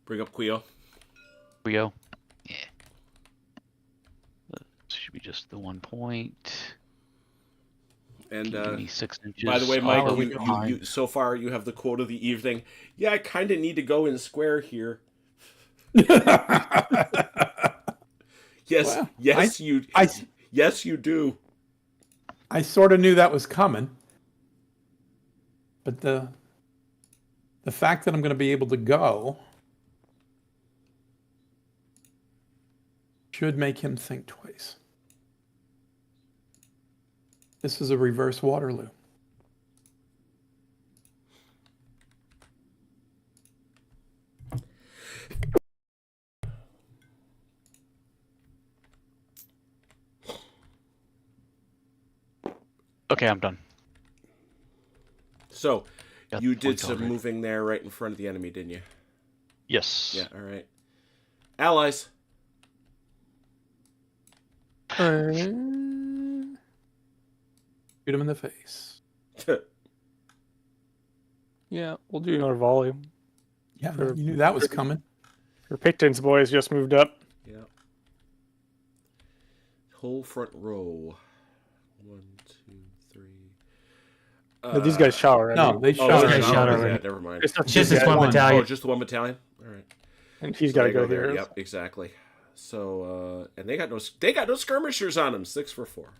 Bring up Quio.
Rio. Yeah. This should be just the 1 point.
And
Give me 6 inches.
by the way,
off
Mike,
of
you so far you have the quote of the evening. Yeah, I kind of need to go in square here. Yes,
Well,
yes, you do.
I sort of knew that was coming, but the fact that I'm going to be able to go should make him think twice. This is a reverse Waterloo.
Okay, I'm done.
So,
Got
you
the
did
points
some
already.
moving there right in front of the enemy, didn't you?
Yes.
Yeah, all right. Allies.
Shoot him in the face.
Yeah, we'll do another volley.
Yeah, you knew that was coming.
Your Picton's boys just moved up.
Yeah. Whole front row. 1, 2, 3.
No, these guys shot already.
No, they
Oh,
shot
they're
already.
shot
Shot
already.
already.
Yeah, never mind.
It's not
Just this
yet.
one
one.
Oh,
battalion.
just the one battalion. All right.
And he's
So
got to
they
go
there.
here.
Yep, exactly. So, and they got no skirmishers on them. 6 for 4.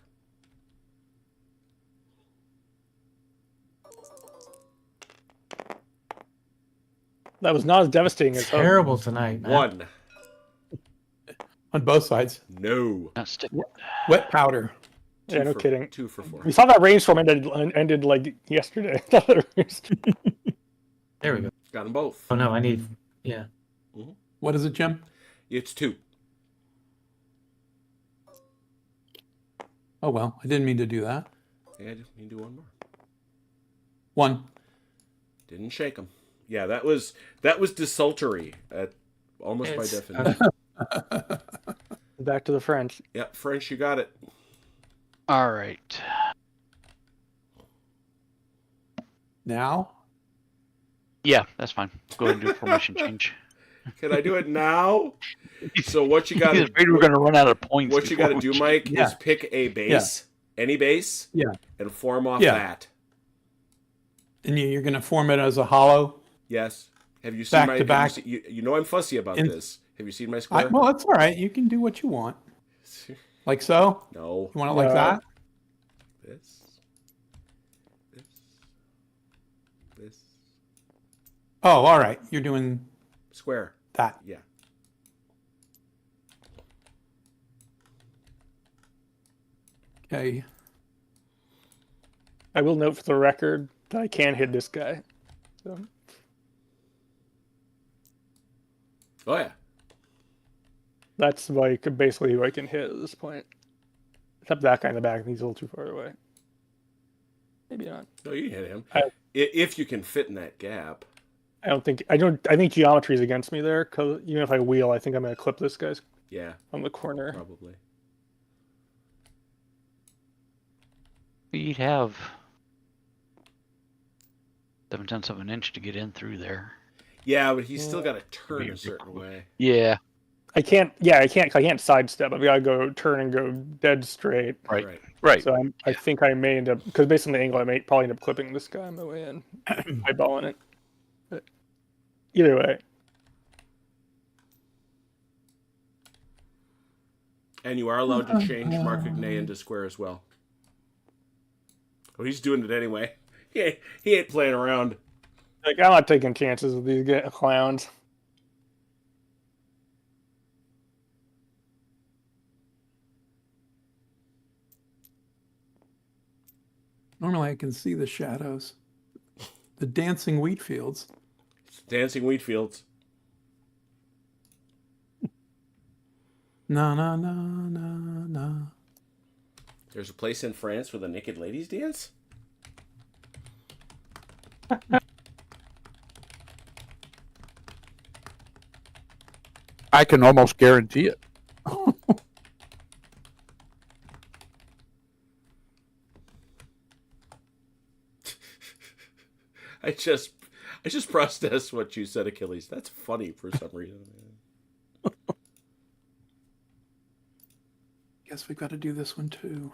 That was not as devastating as
Terrible tonight, man.
1.
On both sides.
No.
Not stick.
Wet powder.
Yeah, no kidding.
2 for 4.
We saw that rainstorm ended like yesterday.
There we go.
Got them both.
Oh no, I need. Yeah.
What is it, Jim?
It's 2.
Oh well, I didn't mean to do that.
Yeah, you can do one more.
1.
Didn't shake them. Yeah, that was desultory, almost by
It's-
definition.
Back to the French.
Yeah, French, you got it.
All right.
Now?
Yeah, that's fine. Go ahead and do a formation change.
Can I do it now? So what you got
He's afraid we're going to run out of points.
What you got to
before
do,
we-
Mike,
Yeah.
is pick a base, any base,
Yeah.
and form off
Yeah.
that.
And you're going to form it as a hollow?
Yes. Have you seen
Back
my?
to
have
back.
you know I'm fussy about
In-
this. Have you seen my square?
Well, that's all right. You can do what you want. Like so?
No.
You want it like that?
This. This.
Oh, all right. You're doing
Square.
that.
Yeah.
Okay.
I will note for the record that I can hit this guy. So
Oh yeah.
that's like basically who I can hit at this point. Except that guy in the back, he's a little too far away. Maybe not.
No, you can hit him
I-
if you can fit in that gap.
I think geometry is against me there, because even if I wheel, I think I'm going to clip this guy's
Yeah,
on the corner.
probably.
You'd have 7/10 of an inch to get in through there.
Yeah, but he's still got to turn
Be
a
a
certain
big-
way.
Yeah.
I can't sidestep. I've got to go turn and go dead straight.
Right. Right.
So I think I may end up, because based on the angle, I may probably end up clipping this guy on my way in, eyeballing it. But either way,
And you are allowed to change Marcognay into square as well. Oh, he's doing it anyway. He ain't playing around.
like I'm not taking chances with these clowns.
Normally I can see the shadows. The dancing wheat fields.
Dancing wheat fields.
No, no, no, no, no.
There's a place in France where the naked ladies dance?
I can almost guarantee it.
I just processed what you said, Achilles. That's funny for some reason.
Guess we've got to do this one too.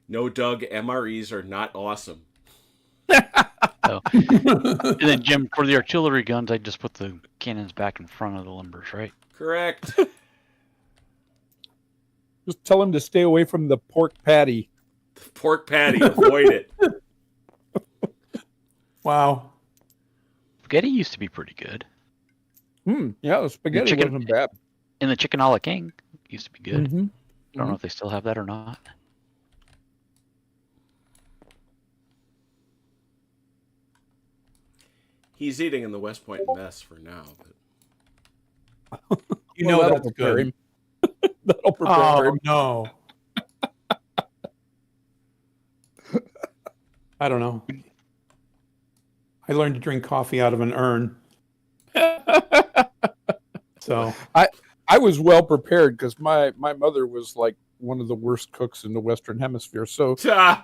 No, Doug, MREs are not awesome.
So. And then, Jim, for the artillery guns, I just put the cannons back in front of the limbers, right?
Correct.
Just tell him to stay away from the pork patty.
Pork patty, avoid it.
Wow.
Spaghetti used to be pretty good.
Yeah, the spaghetti
chicken-
wasn't bad.
And the chicken a la king used to be good.
Mm-hmm.
I don't know if they still have that or not.
He's eating in the West Point mess for now. But
You know
that'll
that's
prepare
good.
him. That'll prepare
Oh
him.
no. I don't know. I learned to drink coffee out of an urn. So
I was well prepared because my mother was like one of the worst cooks in the Western Hemisphere. So
Ah,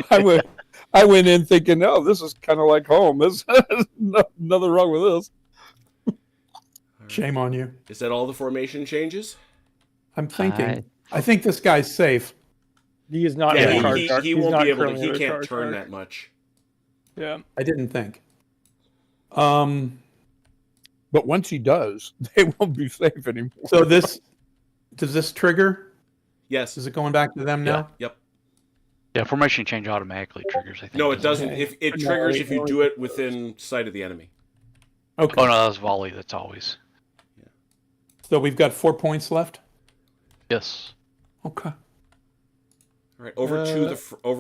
I went in thinking, oh, this is kind of like home. There's nothing wrong with this.
shame on you.
is that all the formation changes?
I'm thinking. I think this guy's safe.
He is not.
Yeah,
in the card
he
chart.
he
He's
won't
not
be able to.
currently
He
in the
can't
card
turn
chart.
that much.
Yeah.
I didn't think.
But once he does, they won't be safe anymore.
So does this trigger?
Yes.
Is it going back to them now?
Yep.
Yeah, formation change automatically triggers, I think.
No, it doesn't.
Okay.
If it
No,
triggers
it
if you
only-
do it within sight of the enemy.
Okay.
Oh, no, that was volley. That's always.
So we've got 4 points left.
Yes.
Okay.
All right, over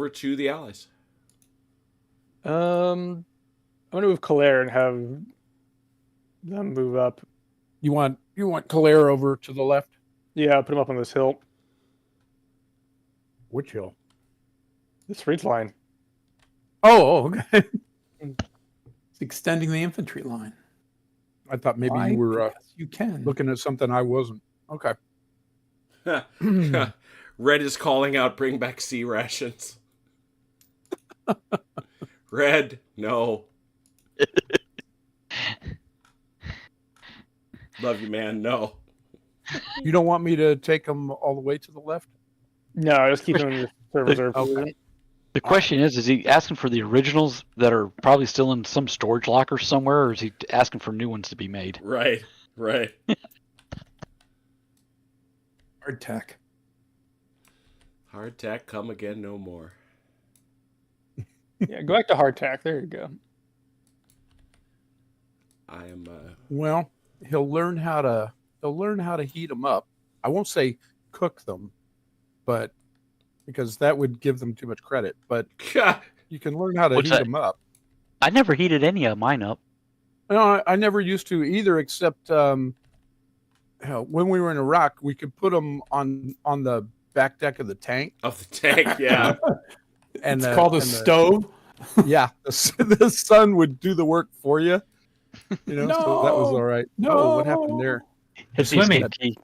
to the allies.
I'm gonna move Claire and have them move up.
You want Calera over to the left?
Yeah, put him up on this hill,
Which hill?
this ridge line.
Oh, okay. It's extending the infantry line.
I thought maybe
Why?
you were
Because you can.
looking at something I wasn't. Okay.
Red is calling out, bring back sea rations. Red, no. Love you, man. No.
You don't want me to take them all the way to the left?
No, just keep him in the reserve.
Okay.
position.
The question is he asking for the originals that are probably still in some storage locker somewhere, or is he asking for new ones to be made?
Right.
Hardtack.
Hardtack, come again no more.
Yeah, go back to hardtack. There you go.
I am.
Well, he'll learn how to heat them up. I won't say cook them, but because that would give them too much credit. But you can learn how to
What's
heat
that?
them up.
I never heated any of mine up.
No, I never used to either, except hell, when we were in Iraq, we could put them on the back deck of the tank.
Of the tank, yeah.
And
It's called a stove.
Yeah, the sun would do the work for you. You know, so that was
No.
all right.
No.
Oh, what happened there?
Hit the
Swimming.
escape key.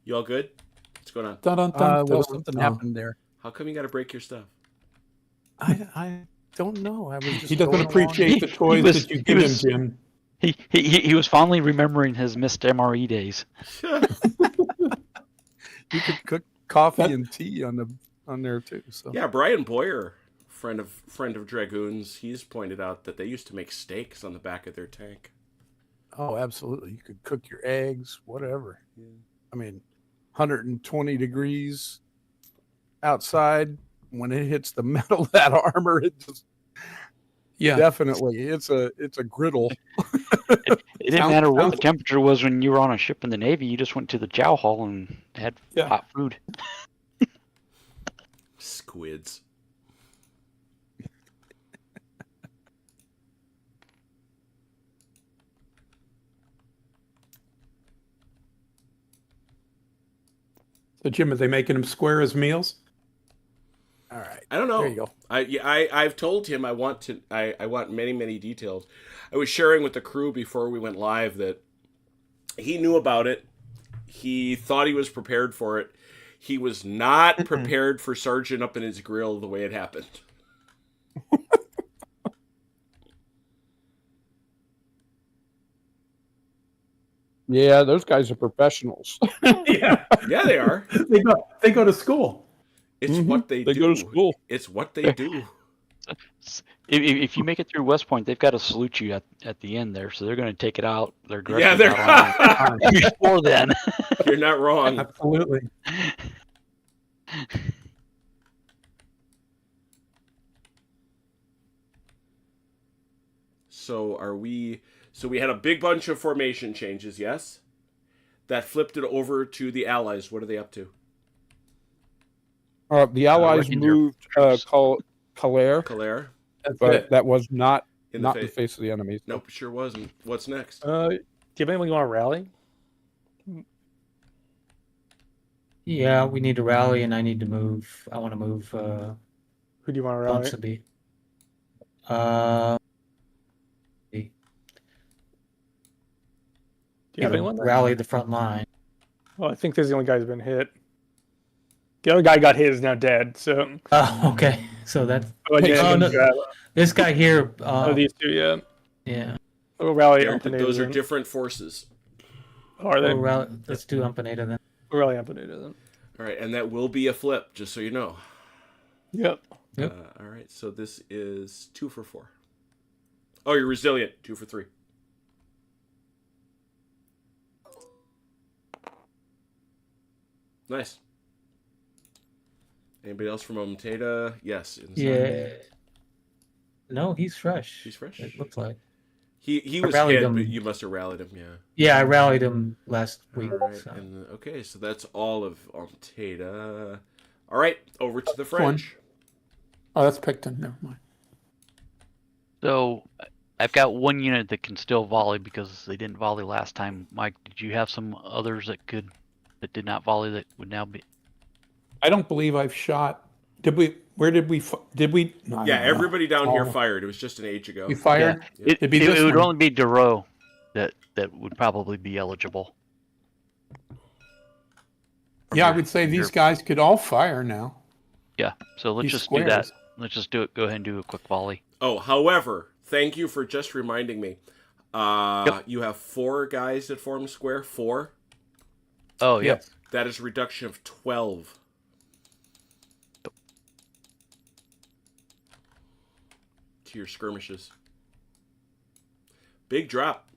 You all good? What's going on?
Dun, dun, dun,
Well,
dun.
something
Oh.
happened there.
How come you got to break your stuff?
I don't know. I was just
He doesn't
going
appreciate the
He
toys
was-
that you
he
give him,
was-
Jim.
He was fondly remembering his missed MRE days.
along. You could cook coffee
That-
and tea on there too. So
Yeah, Brian Boyer, friend of Dragoons, he's pointed out that they used to make steaks on the back of their tank.
oh, absolutely. You could cook your eggs, whatever.
Yeah.
I mean, 120 degrees outside. When it hits the metal of that armor, it just
Yeah.
definitely it's a griddle.
It didn't
Sounds-
matter what
sounds-
the temperature was when you were on a ship in the Navy. You just went to the chow hall and had
Yeah.
hot food.
Squids.
So, Jim, are they making him square his meals?
All right.
I don't know.
There you go.
I've told him I want many details. I was sharing with the crew before we went live that he knew about it. He thought he was prepared for it. He was not prepared for Sergeant up in his grill the way it happened.
Yeah, those guys are professionals.
Yeah.
Yeah, they are.
They go to school.
It's
Mhm.
what they
They
do.
go to school.
It's what they do.
If you make it through West Point, they've got to salute you at the end there, so they're going to take it out. Their
Yeah,
directions out on you before then.
You're not wrong.
Absolutely.
So we had a big bunch of formation changes, yes? That flipped it over to the Allies. What are they up to?
The Allies
Wrecking their
moved
troops.
Calais,
Calais?
That's
but
it.
that was not
In
not
the
the face of the enemy.
Nope, sure wasn't. What's next?
Do you have anyone you want to rally?
Yeah, we need to rally, and I need to move. I want to move
Who do you want to rally?
Ponsonby.
Do you have anyone?
Rally the front line.
Well, I think this is the only guy who's been hit. The other guy got hit is now dead. So
Oh, okay. So that's
oh, yeah,
Oh, no. this guy here.
oh, these two, yeah.
Yeah.
We'll rally
Those are
Umpaneda.
different forces.
Are they?
Let's do Umpaneda then.
We'll rally Umpaneda then.
All right, and that will be a flip, just so you know.
Yep.
Yep.
All right, so this is 2 for 4. Oh, you're resilient. 2 for 3. Nice. Anybody else from Omtata? Yes. Inside.
Yeah. No, he's fresh.
He's fresh?
It looks like.
He
I
was
rallied
hit,
him.
but you must have rallied him, yeah.
Yeah, I rallied him last week.
All right.
So.
And okay, so that's all of Omtata. All right, over to the
Go on.
French.
Oh, that's Picton. Never mind.
So I've got one unit that can still volley because they didn't volley last time. Mike, did you have some others that did not volley that would now be?
I don't believe I've shot. Did we? Where did we? Did we? No, I
Yeah,
don't know.
everybody down here
Oh.
fired. It was just an age ago.
We fired.
Yeah,
It'd be this
it would
one.
only be Duro that would probably be eligible.
Yeah, I would say these guys could all fire now.
Yeah, so let's
These
just do that.
squares.
Let's just do it. Go ahead and do a quick volley.
Oh, however, thank you for just reminding me. You have 4 guys that form square. 4.
Oh, yep.
Yes.
That is a reduction of 12. To your skirmishes. Big drop.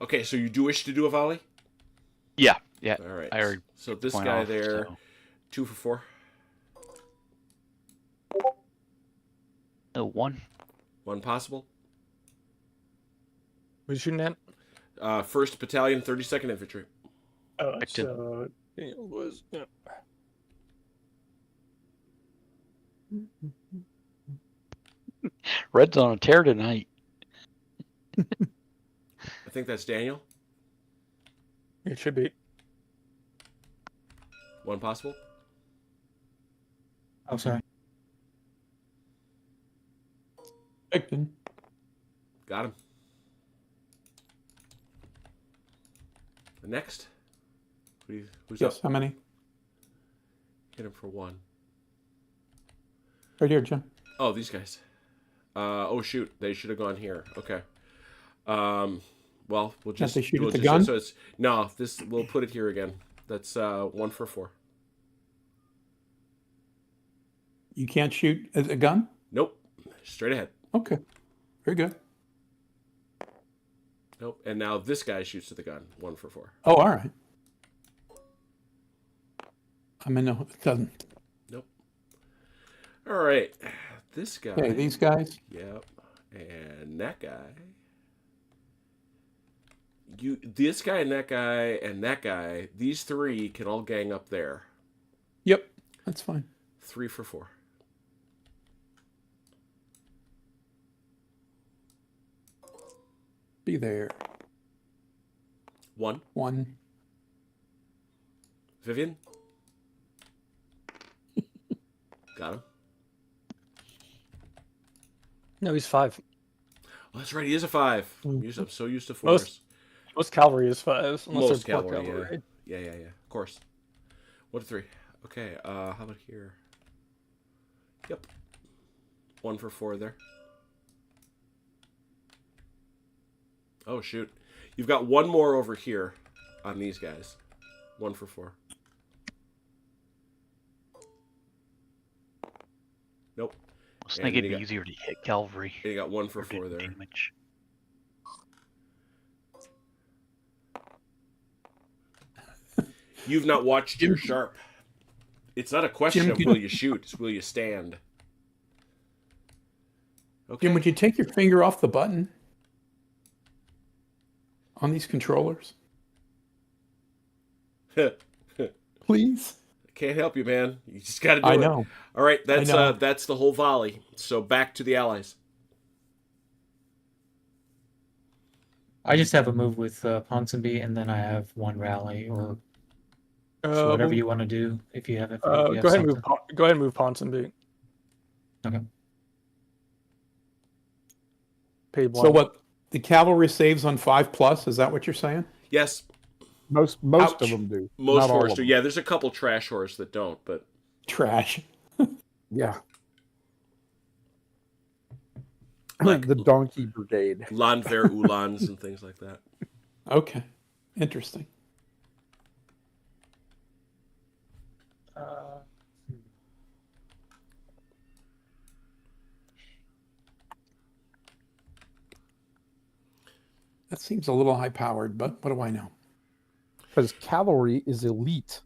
Okay, so you do wish to do a volley?
Yeah, yeah.
All right.
I already
So this
point
guy
off,
there,
so.
2 for 4.
Oh, 1.
1 possible.
What are you shooting at?
1st Battalion, 32nd Infantry.
Oh,
Active.
so it was. Yeah.
Red's on a tear tonight.
I think that's Daniel.
It should be.
1 possible.
Oh, sorry.
Picton.
Got him. The next. Who's
Yes.
up?
How many?
Hit him for 1.
Right here, Jim.
Oh, these guys. Oh shoot, they should have gone here. Okay. Well, we'll just.
they shoot
we'll
at the
just-
gun?
So it's no. This we'll put it here again. That's 1 for 4.
You can't shoot a gun?
Nope. Straight ahead.
Okay. Very good.
Nope. And now this guy shoots at the gun. 1 for 4.
Oh, all right. I mean, no, it doesn't.
Nope. All right. This guy.
Okay, these guys.
Yep. And that guy. This guy and that guy and that guy. These 3 can all gang up there.
Yep, that's fine.
3 for 4.
Be there.
1.
1.
Vivian. Got him.
No, he's 5.
Oh, that's right. He is a 5. I'm so used to 4s.
Most cavalry is 5. Unless
Most
they're poor
cavalry,
cavalry.
yeah. Of course. 1 to 3. Okay. How about here? Yep. 1 for 4 there. Oh shoot! You've got 1 more over here on these guys. 1 for 4. Nope.
I was
And
thinking
you
it'd be
got-
easier to hit cavalry.
And you got 1 for
or
4
do
there.
damage.
You've not watched your sharp. It's not a question
Jim,
of
can-
will you shoot, it's will you stand. Okay.
Jim, would you take your finger off the button on these controllers, please?
Can't help you, man. You just got to do
I
it.
know.
All right, that's
know.
that's the whole volley. So back to the Allies.
I just have a move with Ponsonby, and then I have 1 rally, or so whatever you want to do. If you have it,
Go ahead and move. Go ahead and move Ponsonby.
Okay.
Paid 1.
So what? The cavalry saves on 5+. Is that what you're saying?
Yes,
Most
Ouch.
of them do.
most
Not all
horse
of
do.
them.
Yeah, there's a couple trash horse that don't, but
Trash.
Yeah.
Like-
the donkey brigade.
Landwehr Uhlans and things like that.
Okay. Interesting. That seems a little high powered, but what do I know?
because cavalry is elite.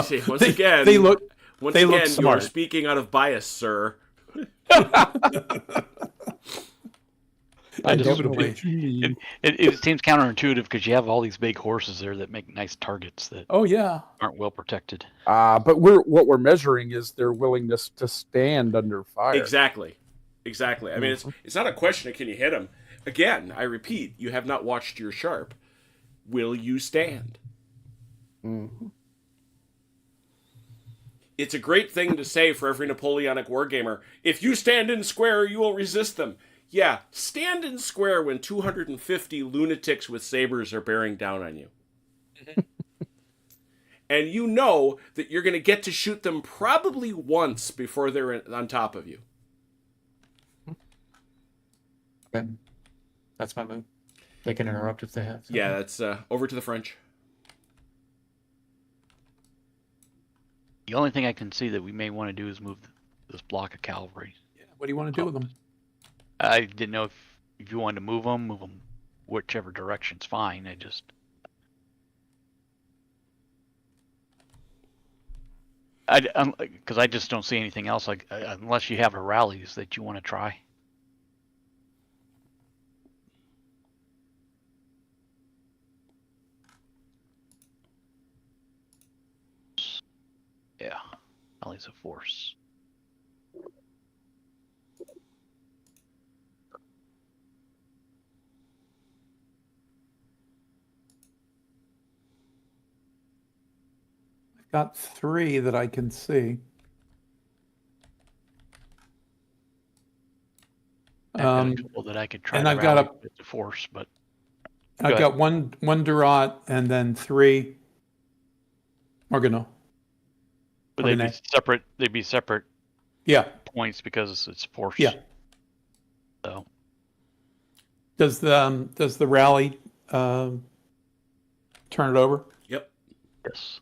See, once again,
they look
you're
smart.
speaking out of bias, sir.
I just,
Definitely.
it seems counterintuitive because you have all these big horses there that make nice targets that
Oh yeah.
aren't well protected.
But what we're measuring is their willingness to stand under fire.
Exactly. I mean, it's not a question of can you hit them. Again, I repeat, you have not watched your sharp. Will you stand?
Mhm.
It's a great thing to say for every Napoleonic wargamer. If you stand in square, you will resist them. Yeah, stand in square when 250 lunatics with sabers are bearing down on you. And you know that you're going to get to shoot them probably once before they're on top of you.
Okay. That's my move. They can interrupt if they have. Something.
Yeah, that's over to the French.
The only thing I can see that we may want to do is move this block of cavalry.
Yeah. What do you want to do with them?
I didn't know if you wanted to move them whichever direction's fine. Because I just don't see anything else unless you have a rallies that you want to try. Yeah, rallies of force.
I've got 3 that I can see.
I've got a couple that I could try
and
to
I've got
rally with the force, but
I've got one Durat and then 3 Morgano.
But they'd be separate. They'd be separate
Yeah.
points because it's force.
Yeah.
So
Does the rally turn it over?
Yep.
yes.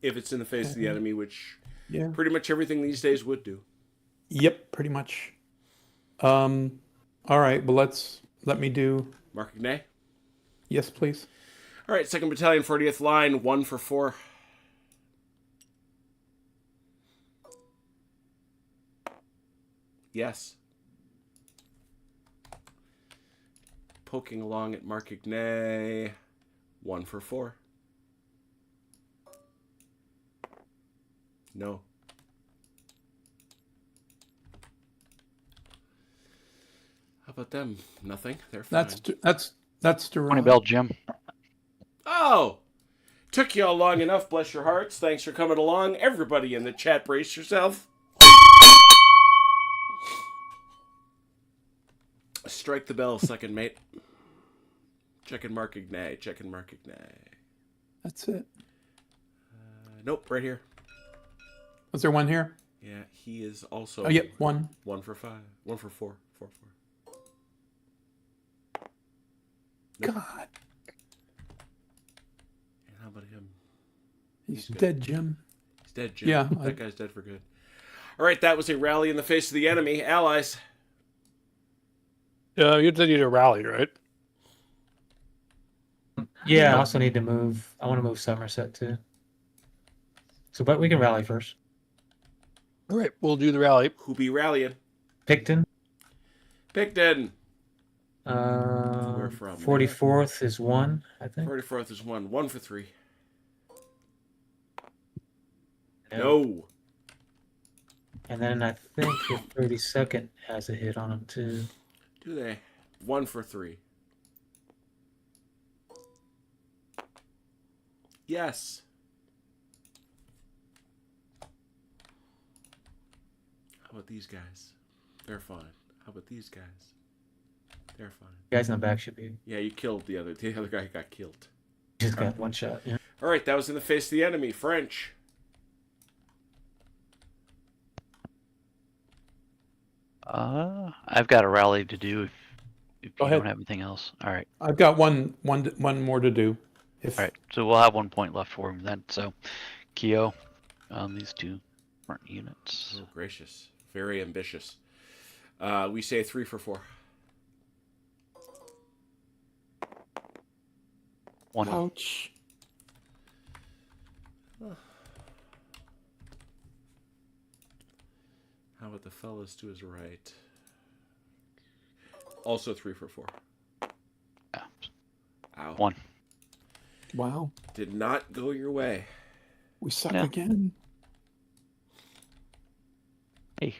If it's in the face of the enemy, which
Yeah.
pretty much everything these days would do.
Yep, pretty much. All right, well let me do
Marcigny.
yes, please.
All right, 2nd Battalion, 40th Line, 1 for 4. Yes. Poking along at Marcigny, 1 for 4. No. How about them? Nothing. They're fine.
That's Durat.
20 bell, Jim.
Oh! Took you all long enough, bless your hearts. Thanks for coming along. Everybody in the chat, brace yourself. Strike the bell, second mate. Checking Marcigny.
That's it.
Nope, right here.
Was there one here?
Yeah, he is also...
Oh, yep, 1.
1 for 5. 1 for 4. 4. Nope.
God.
And how about him?
He's dead, Jim.
He's dead, Jim.
Yeah,
That guy's dead for good. All right, that was a rally in the face of the enemy. Allies.
You said you did a rally, right?
Yeah, I also need to move. I want to move Somerset too. So, but we can rally first.
All right, we'll do the rally.
Who be rallying?
Picton.
Picton.
Where
from?
44th is 1, I think.
44th is 1. 1 for 3. No.
And then I think the 32nd has a hit on him too.
Do they? 1 for 3. Yes. How about these guys? They're fine. How about these guys? They're fine.
The guys in the back should be.
Yeah, you killed the other guy got killed.
Just got one shot. Yeah.
All right, that was in the face of the enemy. French.
I've got a rally to do if you
ahead.
don't have anything else. All right.
I've got one more to do. If
All right. So we'll have 1 point left for him then. So, Keo, these 2 front units.
Oh, gracious. Very ambitious. We say 3 for 4.
One.
Ouch.
How about the fellas to his right? Also 3 for 4.
Yeah.
Ow.
1.
Wow.
Did not go your way.
We suck
Yeah.
again.
Hey,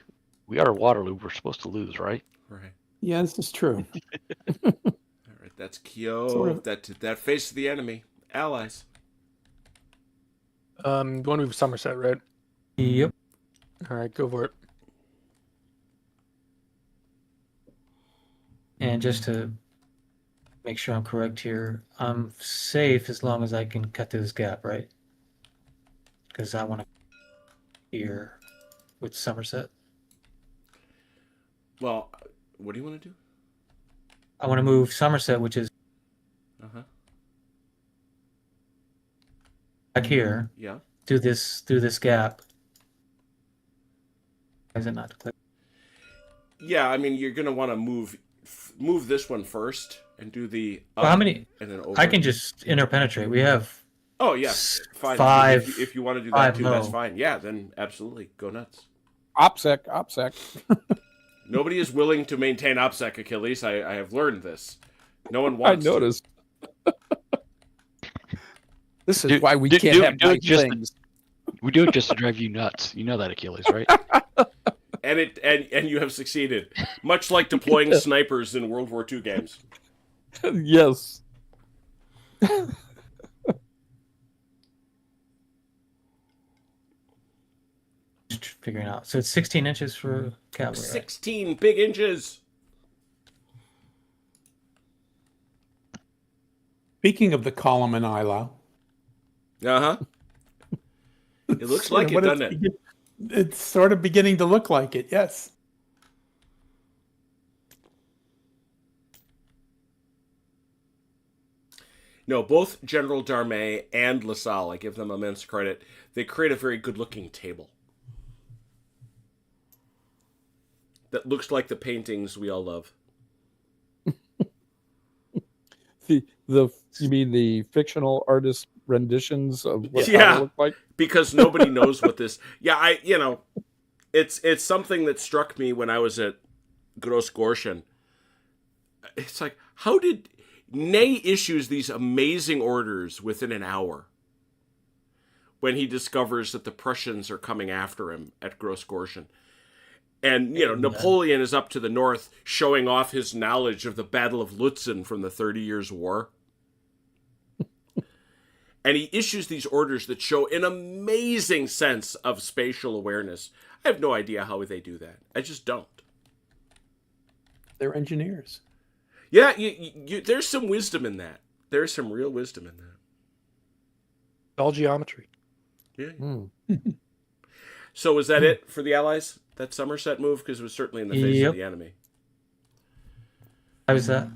we are Waterloo. We're supposed to lose, right?
Right.
Yeah, this is true.
All right. That's Kyo.
Sort of.
That faces the enemy. Allies.
You want to move Somerset, right?
Yep.
All right, go for it.
And just to make sure I'm correct here, I'm safe as long as I can cut through this gap, right? Because I want to here with Somerset.
Well, what do you want to do?
I want to move Somerset, which is
Uh-huh.
back here,
Yeah.
through this gap. Why is it not click?
Yeah, I mean, you're going to want to move this one first and do the up
Well, how many?
and then over.
I can just interpenetrate. We have
Oh, yeah. Fine.
Five-
If you want to do that
five
too, that's
low.
fine. Yeah, then absolutely. Go nuts.
OPSEC.
Nobody is willing to maintain OPSEC, Achilles. I have learned this. No one wants
I noticed. This is
Do-
why we
do-
can't
do-
have
do it
nice
just-
things.
We do it just to drive you nuts. You know that, Achilles, right?
to. And you have succeeded. Much like deploying snipers in World War II games.
Yes.
just figuring out. So it's 16 inches for cavalry. Right?
16 big inches.
Speaking of the column in Isla,
Uh-huh. It looks like it,
what
doesn't it?
It's sort of beginning to look like it, yes.
No, both General Darmé and Lasalle, I give them immense credit. They create a very good-looking table that looks like the paintings we all love.
You mean the fictional artist renditions of what
Yeah.
it looked like?
Because nobody knows what this. Yeah, it's something that struck me when I was at Grossgorschen. It's like, how did Ney issues these amazing orders within an hour when he discovers that the Prussians are coming after him at Grossgorschen? And, Napoleon is up to the north showing off his knowledge of the Battle of Lutzen from the 30 Years' War. And he issues these orders that show an amazing sense of spatial awareness. I have no idea how they do that. I just don't.
They're engineers.
Yeah, there's some wisdom in that. There's some real wisdom in that.
All geometry.
Yeah.
Hmm.
So was that it for the Allies? That Somerset move? Because it was certainly in the face
Yep.
of the enemy.
How was that?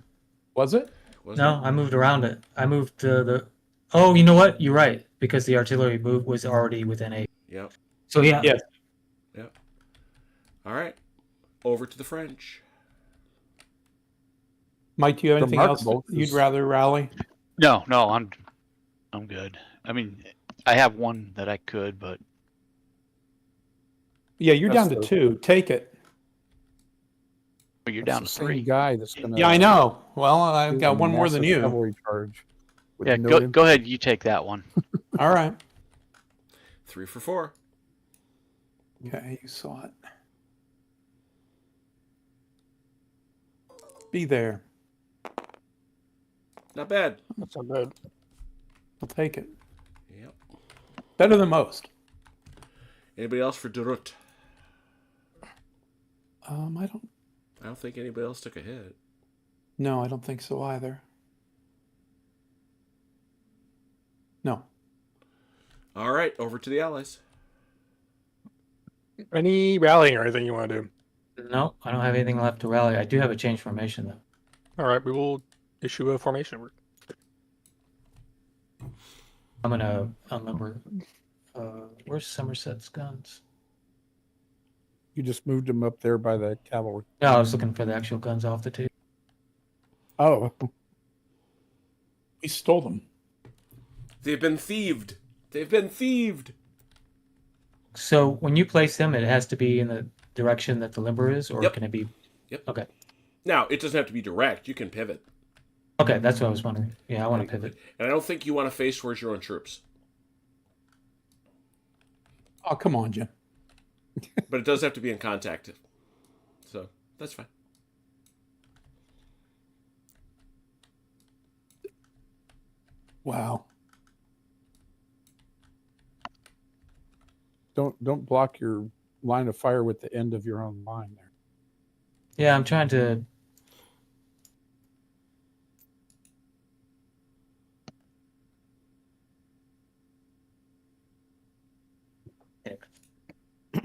Was it?
Wasn't
No, I moved around it. I moved the. Oh, you know what? You're right, because the artillery move was already within a.
it? Yep.
So yeah.
Yes.
Yep. All right. Over to the French.
Mike, do you have anything else
Remarkable,
you'd
'cause-
rather rally?
No, I'm good. I mean, I have one that I could, but
Yeah, you're
That's
down to
the-
2. Take it.
you're
That's
down
the
to
same
3.
guy that's gonna.
Yeah, I know. Well, I've
do
got
a
one more than
massive
you.
Cavalry charge with
Yeah,
no
go ahead. You take that one.
All right.
3 for 4.
Okay, you saw it. Be there.
Not bad.
That's not bad.
I'll take it.
Yep.
Better than most.
Anybody else for Durut?
I
don't think anybody else took a hit.
No, I don't think so either. No.
All right, over to the Allies.
Any rallying or anything you want to do?
No, I don't have anything left to rally. I do have a change formation though.
All right, we will issue a formation.
I'm gonna remember. Where's Somerset's guns?
You just moved him up there by the cavalry.
No, I was looking for the actual guns off the table.
Oh,
We stole them.
They've been thieved. They've been thieved.
So when you place them, it has to be in the direction that the limber is, or
Yep.
can it be?
Yep.
Okay.
Now, it doesn't have to be direct. You can pivot.
Okay, that's what I was wondering. Yeah, I want to pivot.
And I don't think you want to face towards your own troops.
Oh, come on, Jim.
But it does have to be in contact. So, that's fine.
Wow.
Don't block your line of fire with the end of your own line there.
Yeah, I'm trying to.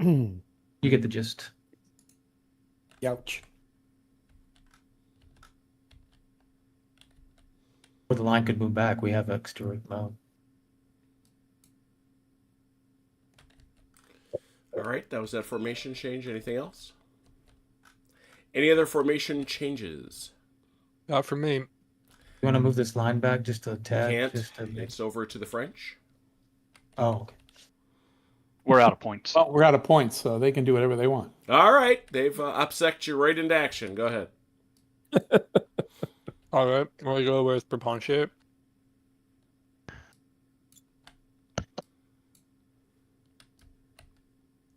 You get the gist.
Ouch.
Or the line could move back. We have extra mode.
All right, that was that formation change. Anything else? Any other formation changes?
Not for me.
You want to move this line back just a tad?
Can't.
Just a...
It's over to the French.
Oh, okay.
We're out of points.
Well, we're out of points, so they can do whatever they want.
All right, they've upsect you right into action. Go ahead.
All right, we'll go with Prepontiate.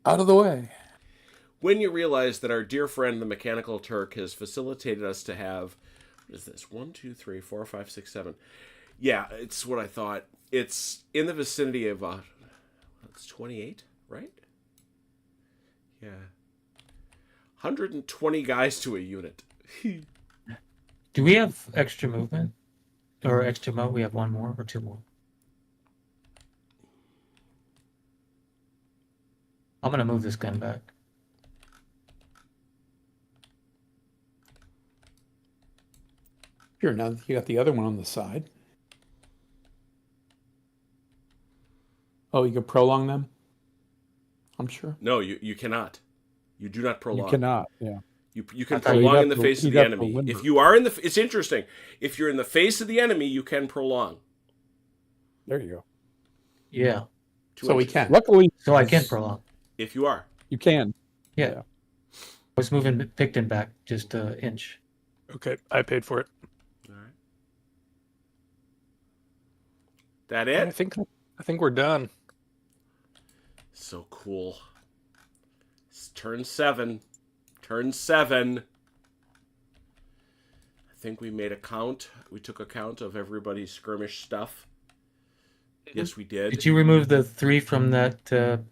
Out of the way.
When you realize that our dear friend, the Mechanical Turk, has facilitated us to have, what is this? 1, 2, 3, 4, 5, 6, 7. Yeah, it's what I thought. It's in the vicinity of, it's 28, right? Yeah. 120 guys to a unit.
Do we have extra movement? Or extra mode? We have one more or two more? I'm going to move this gun back.
Sure, now that you got the other one on the side. Oh, you could prolong them? I'm sure.
No, you cannot. You do not prolong.
You cannot. Yeah.
You can
thought you'd
prolong
have
in the
to-
face of
you'd
the
have to
enemy.
limber.
If you are in the, it's interesting. If you're in the face of the enemy, you can prolong.
There you go.
Yeah.
2
So we
inches.
can.
Luckily,
So I can prolong.
If you are.
you can.
Yeah.
Yeah.
I was moving Picton back just an inch.
Okay, I paid for it.
All right. That
I
it?
think we're done.
So cool. It's turn 7. Turn 7. I think we made a count. We took a count of everybody's skirmish stuff. Yes, we did.
Did you remove the 3 from that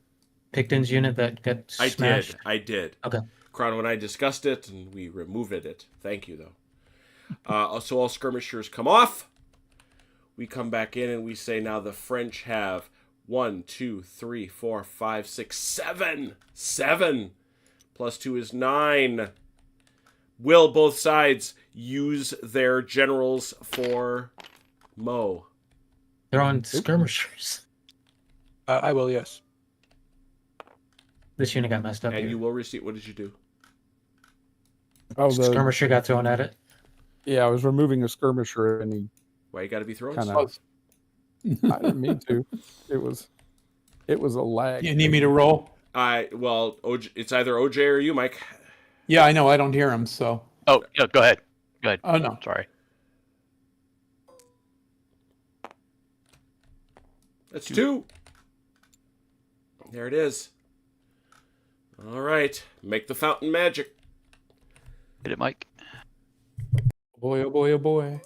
Picton's unit that got
I
smashed?
I did.
Okay.
Chrono and I discussed it, and we removed it. Thank you, though. So all skirmishers come off. We come back in, and we say now the French have 1, 2, 3, 4, 5, 6, 7. 7 plus 2 is 9. Will both sides use their generals for Mo?
They're on skirmishers.
I will, yes.
This unit got messed up
And
here.
you will receive. What did you do?
Oh,
Skirmisher got thrown at it.
yeah. I was removing a skirmisher, and he
Why you got to be throwing
kind
stuff?
of. I didn't mean to. It was a lag.
You need me to roll?
Well, it's either OJ or you, Mike.
Yeah, I know. I don't hear him, so.
Oh, yeah, go ahead. Go ahead.
Oh, no.
Sorry.
That's 2. There it is. All right. Make the fountain magic.
Hit it, Mike.
Boy, oh boy, oh boy.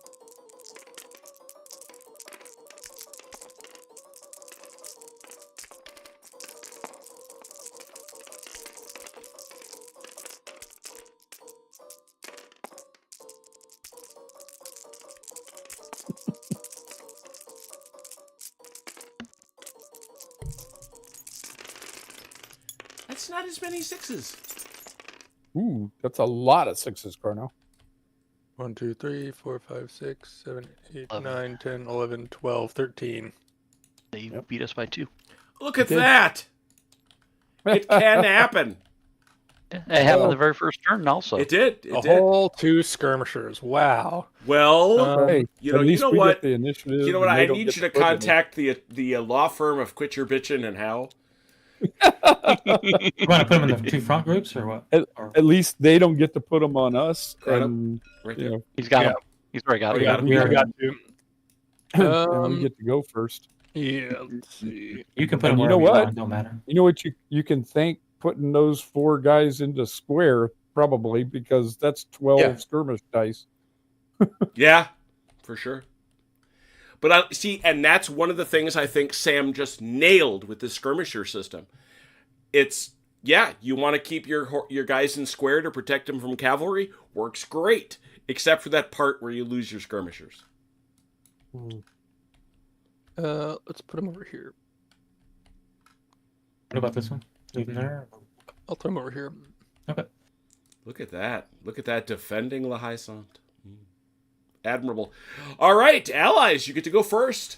That's not as many 6s.
Ooh, that's a lot of 6s, Chrono.
1, 2, 3, 4, 5, 6, 7, 8,
11.
9, 10, 11, 12, 13.
They beat us by 2.
Look at
did.
that. It can happen.
It happened the very first turn, also.
It did. It
A
did.
whole 2 skirmishers. Wow.
Well,
Hey,
you know,
at least we
what?
get the initiative.
You know what?
and they
I
don't
need
get
you to
put in it.
contact the law firm of Quit Your Bitchin' and How.
You want to put them in the 2 front groups or what? Or,
At least they don't get to put them on us.
Right up.
And
Right
you
there.
know,
He's got
Yeah.
him. He's already got
Oh,
him.
you got him?
We
already-
got to.
yeah, we get to go first.
Yeah, let's see.
you can put
And
them
you know
wherever you
what?
want. Don't matter.
You know what you can thank putting those 4 guys into square probably because that's 12
Yeah.
skirmish dice.
Yeah, for sure. But I see, and that's one of the things I think Sam just nailed with the skirmisher system. It's you want to keep your guys in square to protect them from cavalry. Works great, except for that part where you lose your skirmishers.
Let's put them over here.
What about this one? Leave them there.
I'll throw them over here.
Okay.
Look at that! Look at that defending La Haisant. Admirable. All right, allies, you get to go first.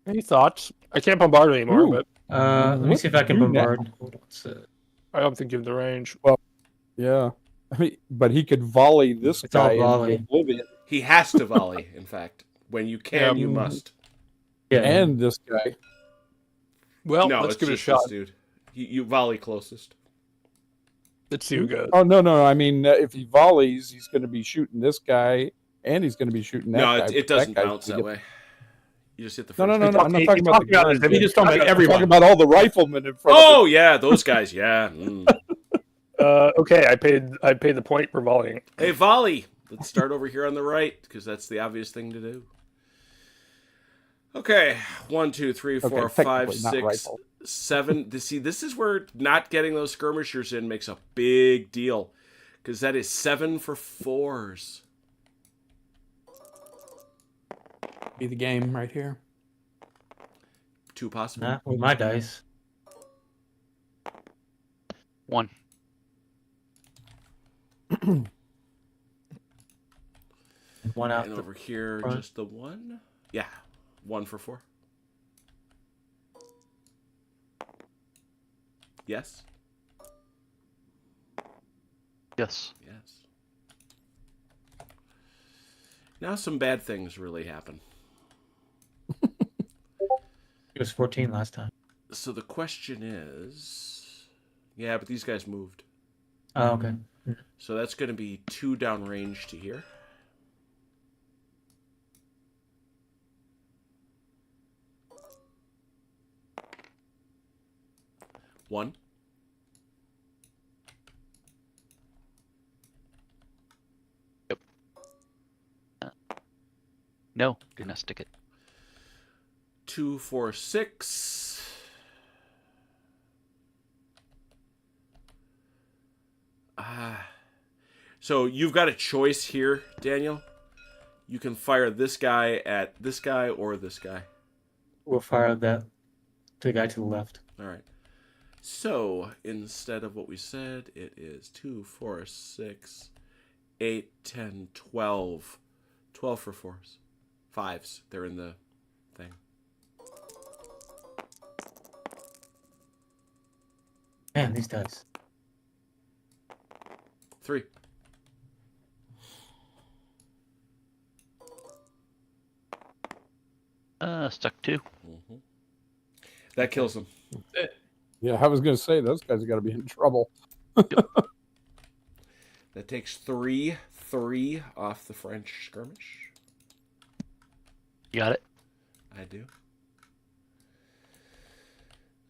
Any thoughts? I can't bombard anymore,
Ooh.
but
Let me see if I can
do now?
bombard. Hold on, so-
I don't think you have the range.
Yeah. I mean, but he could volley this
It's all
guy
volley.
into oblivion
He has to volley. In fact, when you can, you must.
Yeah.
and this guy.
Well,
no,
let's
it's
give it a
just
shot.
this dude. You volley closest.
Let's see who goes.
Oh no! I mean, if he volleys, he's going to be shooting this guy, and he's going to be shooting that
No,
guy.
it
That
doesn't
guy's
bounce
gonna
that
get-
way. You just hit the
No,
first.
no, no. I'm not talking about the guns.
He just talking about
I'm
everyone.
talking about all the riflemen in front of
Oh yeah, those guys. Yeah.
Okay, I paid the point for volleying.
Hey, volley. Let's start over here on the right because that's the obvious thing to do. Okay, 1, 2, 3, 4,
Okay,
5,
technically not
6,
rifle.
7. See, this is where not getting those skirmishers in makes a big deal because that is 7 for 4s.
Be the game right here.
2 possible.
Not with my dice.
1.
One out.
And over here,
front.
just the 1. Yeah, 1 for 4. Yes.
Yes.
Yes. Now some bad things really happen.
It was 14 last time.
So the question is, yeah, but these guys moved.
Oh, okay.
So that's going to be 2 downrange to here. One.
No, do not stick it.
2, 4, 6. So you've got a choice here, Daniel. You can fire this guy at this guy or this guy.
We'll fire that to the guy to the left.
All right. So instead of what we said, it is 2, 4, 6, 8, 10, 12. 12 for 4s. 5s. They're in the thing.
Man, these dice.
3.
Stuck 2.
Mm-hmm. That kills him.
Yeah, I was going to say those guys have got to be in trouble.
That takes 3 off the French skirmish.
You got it?
I do.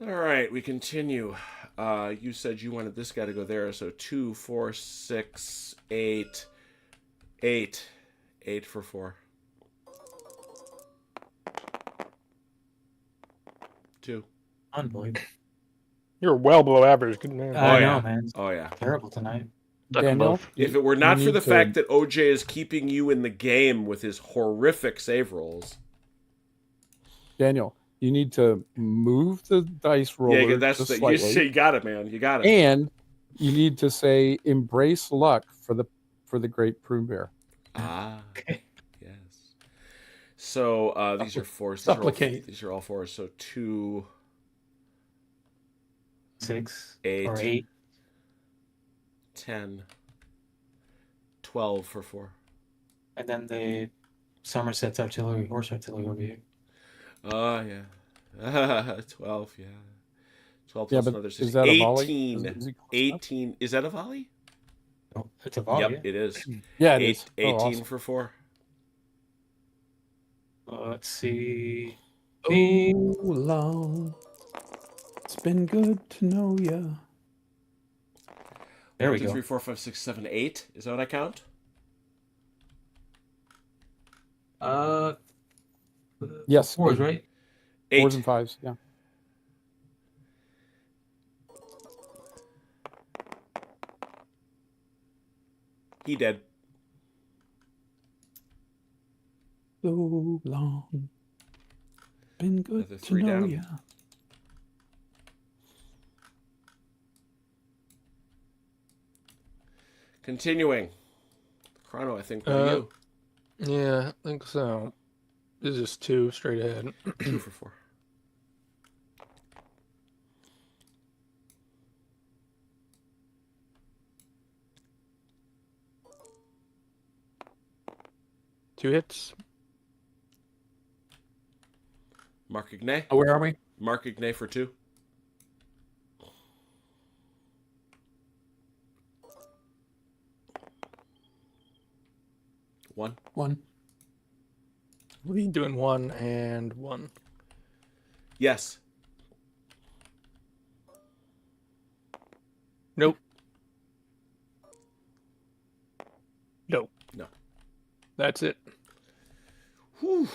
All right, we continue. You said you wanted this guy to go there, so 2, 4, 6, 8. 8. 8 for 4. 2.
Unbelievable.
You're well below average. Good man.
I
yeah.
know, man.
Oh, yeah.
Terrible tonight.
Stuck 'em
Daniel,
both.
If it were not
you
for
need
the
to-
fact that OJ is keeping you in the game with his horrific save rolls.
Daniel, you need to move the dice roller
Yeah, that's
just
the,
slightly,
you got it, man. You got it.
and you need to say "embrace luck" for the great prune bear.
Ah,
Okay.
yes. So these are 4s.
Supplicate.
These are all 4s. So 2.
6
8,
or 8.
10, 12 for 4.
And then the Somerset's artillery, horse artillery over here.
Oh, yeah. 12, yeah. 12
Yeah,
plus
but
another
is
6.
that a volley?
18.
Is he close enough?
18. Is that a volley?
Oh, it's a volley.
Yep,
Yeah.
it is.
Yeah, it
Eight,
is.
18
Oh, awesome.
for 4.
Let's see.
Oh, long. It's been good to know ya.
There
1,
we
2,
go.
3, 4, 5, 6, 7, 8. Is that what I count?
Yes.
4s, right?
8.
4s and 5s. Yeah.
He dead.
So long. Been good
Another
to
3
know
down.
ya.
Continuing. Chrono, I think, what are you?
Yeah, I think so. This is 2 straight ahead.
2 for 4.
Two hits.
Mark Ignay.
Where are we?
Mark Ignay for 2. One.
1.
Lee doing 1 and 1.
Yes.
Nope. Nope.
No.
That's it.
Whew.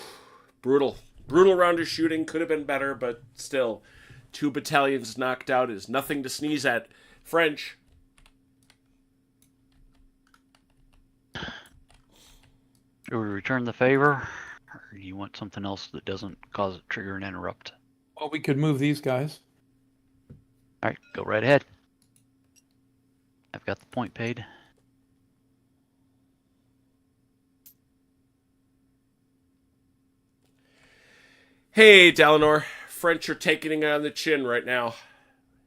Brutal. Brutal round of shooting. Could have been better, but still. 2 battalions knocked out is nothing to sneeze at. French.
Do we return the favor? Or do you want something else that doesn't cause it trigger and interrupt?
Well, we could move these guys.
Alright, go right ahead. I've got the point paid.
Hey, Dalinor. French are taking it on the chin right now.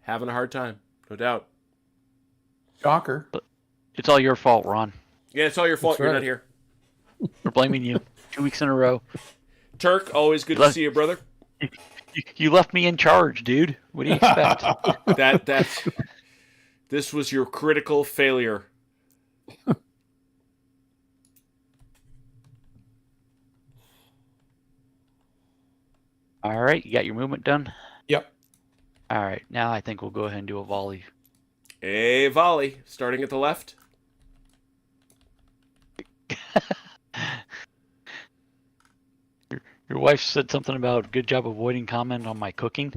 Having a hard time, no doubt.
Shocker.
It's all your fault, Ron.
Yeah, it's all your fault.
That's
You're
right.
not here.
We're blaming you. 2 weeks in a row.
Turk, always good to see you, brother.
You left me in charge, dude. What do you expect?
That's this was your critical failure.
Alright, you got your movement done?
Yep.
Alright, now I think we'll go ahead and do a volley.
A volley, starting at the left.
Your wife said something about good job avoiding comment on my cooking.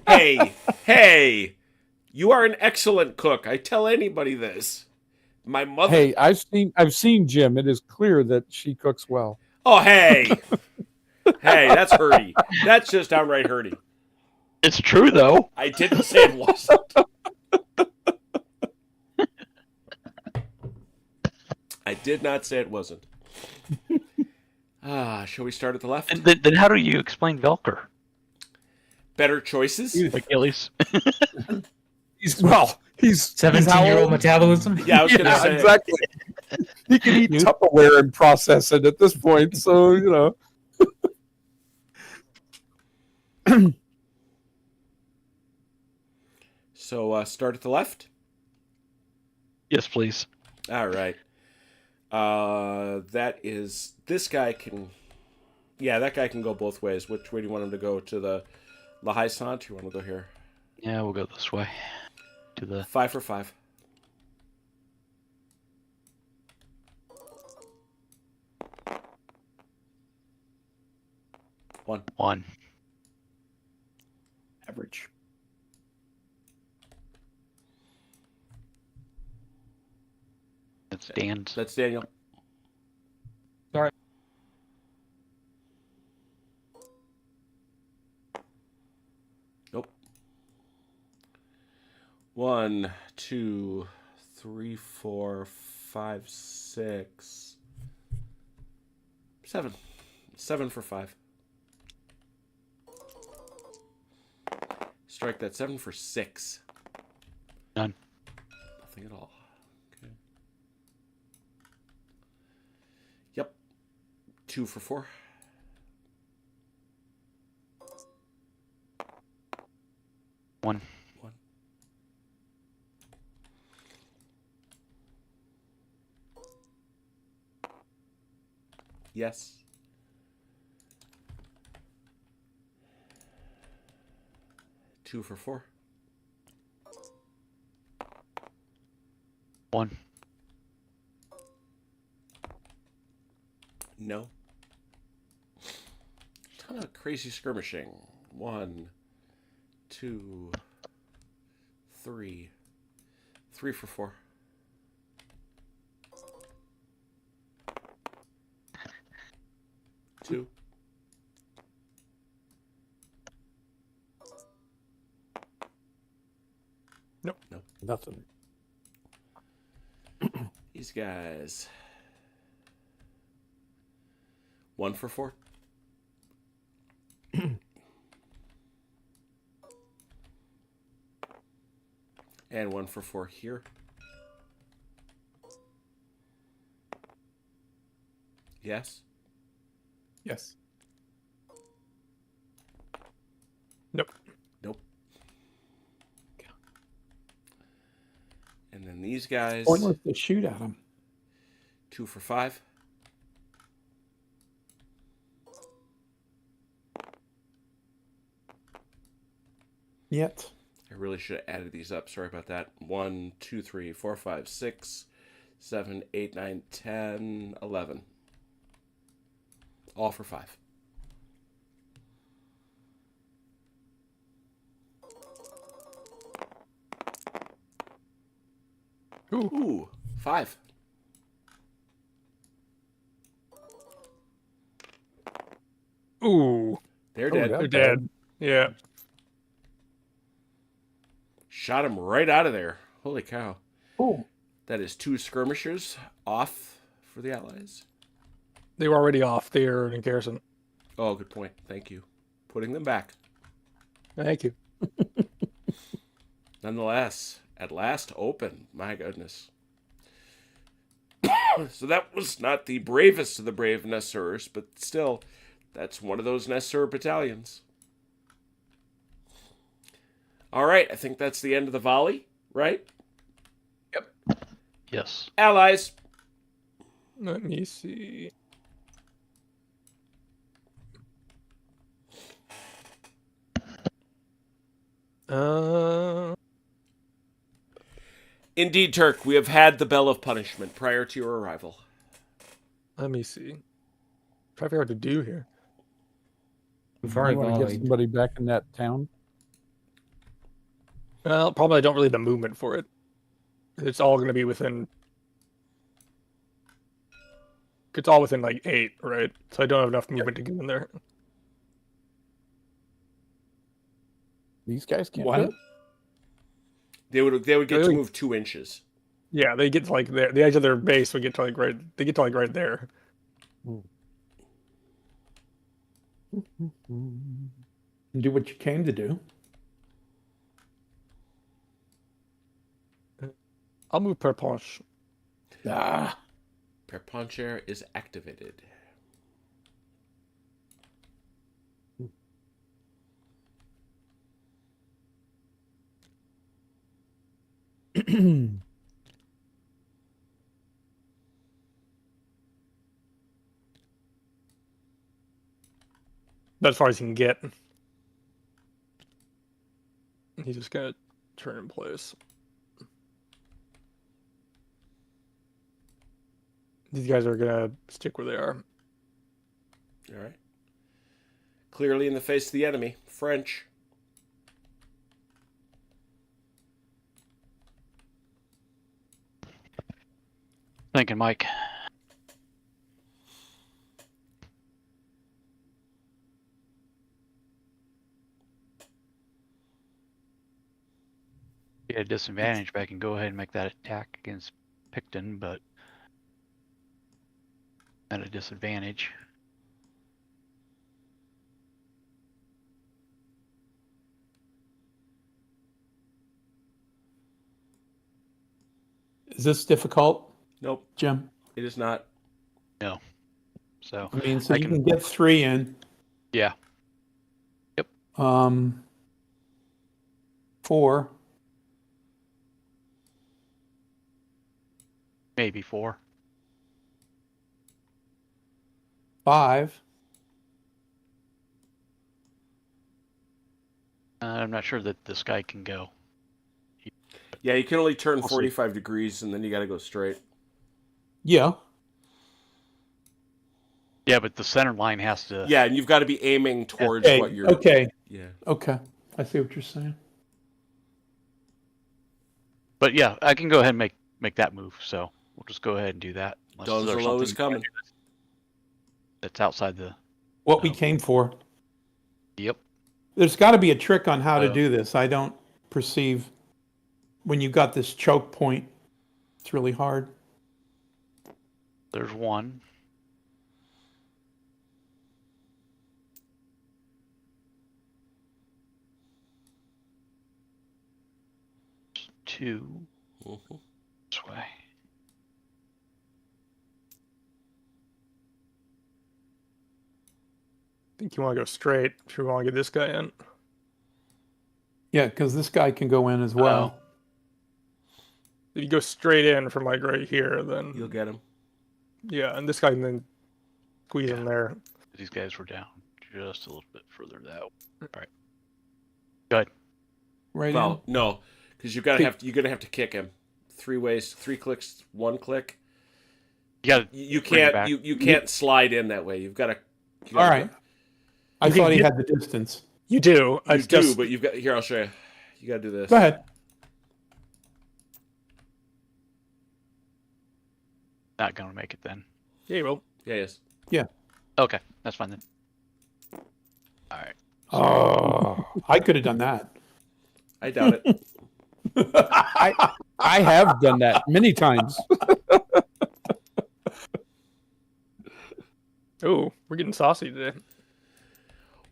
Hey, you are an excellent cook. I tell anybody this. My mother.
Hey, I've seen Jim. It is clear that she cooks well.
Oh, hey, that's hurty. That's just downright hurty.
It's true, though.
I didn't say it wasn't. I did not say it wasn't. Shall we start at the left?
And then how do you explain Velker?
Better choices?
Like Achilles?
He's
17-year-old metabolism.
Yeah, I was going to
yeah,
say.
exactly. He can eat Tupperware and process it at this point. So
So start at the left?
Yes, please.
All right. That is... This guy can... Yeah, that guy can go both ways. Which way do you want him to go? To the La Haisant? You want to go here?
Yeah, we'll go this way. To the
5 for 5. One.
Average.
That's Dan's.
That's Daniel.
Sorry.
Nope. 1, 2, 3, 4, 5, 6, 7. 7 for 5. Strike that 7 for 6.
None.
Nothing at all. Okay. Yep. 2 for 4.
One.
1. Yes. Two for 4.
One.
No. Ton of crazy skirmishing. 1, 2, 3. 3 for 4. Two.
Nothing.
These guys. 1 for 4. And 1 for 4 here. Yes.
Yes.
Nope.
Nope. And then these guys.
Pointless to shoot at them.
2 for 5.
Yet.
I really should have added these up. Sorry about that. 1, 2, 3, 4, 5, 6, 7, 8, 9, 10, 11. All for 5. Ooh, 5.
Ooh,
They're
Oh,
dead.
that
they're
bad.
dead. Yeah.
Shot him right out of there. Holy cow.
Oh,
That is 2 skirmishers off for the Allies.
They were already off. They are in garrison.
Oh, good point. Thank you. Putting them back.
Thank you.
Nonetheless, at last open. My goodness. So that was not the bravest of the brave Nassurs, but still, that's one of those Nassur battalions. All right, I think that's the end of the volley, right?
Yes.
Allies.
Let me see.
Indeed, Turk, we have had the bell of punishment prior to your arrival.
Let me see. Try to figure out what to do here.
We've
You
already
want to get
volleyed.
somebody back in that town?
Well, probably I don't really have the movement for it. It's all going to be within. It's all within like 8, right? So I don't have enough movement to get in there.
These guys can't
what?
do it?
They would get to
Really?
move 2 inches.
Yeah, they get to like the edge of their base would get to like right. They get to like right there.
Do what you came to do.
I'll move per punch.
Ah.
Perponcher is activated.
That's as far as he can get. He's just gonna turn in place. These guys are gonna stick where they are.
All right. Clearly in the face of the enemy. French.
Thinking, Mike. At a disadvantage, but I can go ahead and make that attack against Picton, but at a disadvantage.
Is this difficult,
Nope,
Jim?
it is not.
No. So
I mean, so
I
you
can-
can get 3 in.
yeah.
4.
Maybe 4.
5.
I'm not sure that this guy can go.
Yeah, you can only turn
We'll see.
45 degrees, and then you got to go straight.
Yeah.
Yeah, but the center line has to.
Yeah, and you've got to be aiming towards
Okay.
what you're.
Okay.
Yeah.
Okay. I see what you're saying.
But yeah, I can go ahead and make that move. So we'll just go ahead and do that. Unless there's
Donzolo is
something
coming.
that's outside the.
What we
No.
came for.
Yep.
There's got to be a trick on how to
Oh.
do this. I don't perceive when you got this choke point. It's really hard.
There's one. Two.
Mhm.
This way.
I think you want to go straight if you want to get this guy in.
Yeah, because this guy can go in as well.
If you go straight in from like right here, then
You'll get him.
yeah, and this guy can then squeeze in there.
These guys were down just a little bit further that way. All right. Go ahead.
Right
Well, no, because you're
Kick.
gonna have to kick him 3 ways, 3 clicks, 1 click.
You got
You
Bring it
can't
back.
you can't slide in that way. You've got to.
in. All right. I
You can
thought he
get-
had the distance.
You do. I
You do,
just
but you've got here. I'll show you. You got to do this.
Go ahead.
not gonna make it then.
yeah, you will.
Yeah, yes.
Okay, that's fine then. All right.
Oh, I could have done that.
I doubt it.
I have done that many times.
Oh, we're getting saucy today.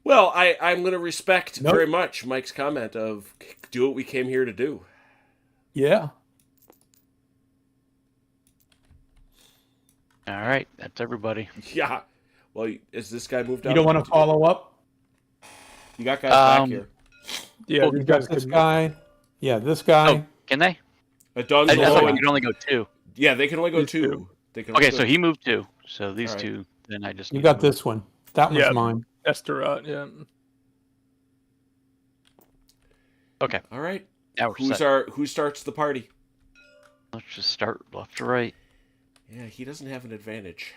Well, I'm going to respect
Nope.
very much Mike's comment of do what we came here to do.
Yeah.
All right, that's everybody.
Yeah. Well, is this guy moved out?
You don't want to follow up?
You got guys back
Um,
here.
Yeah,
Well,
these
You got
guys
this
could.
guy. Yeah, this guy.
Oh, can they?
A
I thought
Donzolo
you
and
could only go 2.
yeah, they can only go
These
2.
two.
They can only
Okay,
go
so he moved 2. So these
All right.
2, then I just
You
need
got
to move.
this one. That one's
Yeah.
mine.
Esterot, yeah.
Okay,
All right.
now we're set.
Who starts the party?
Let's just start left to right.
Yeah, he doesn't have an advantage.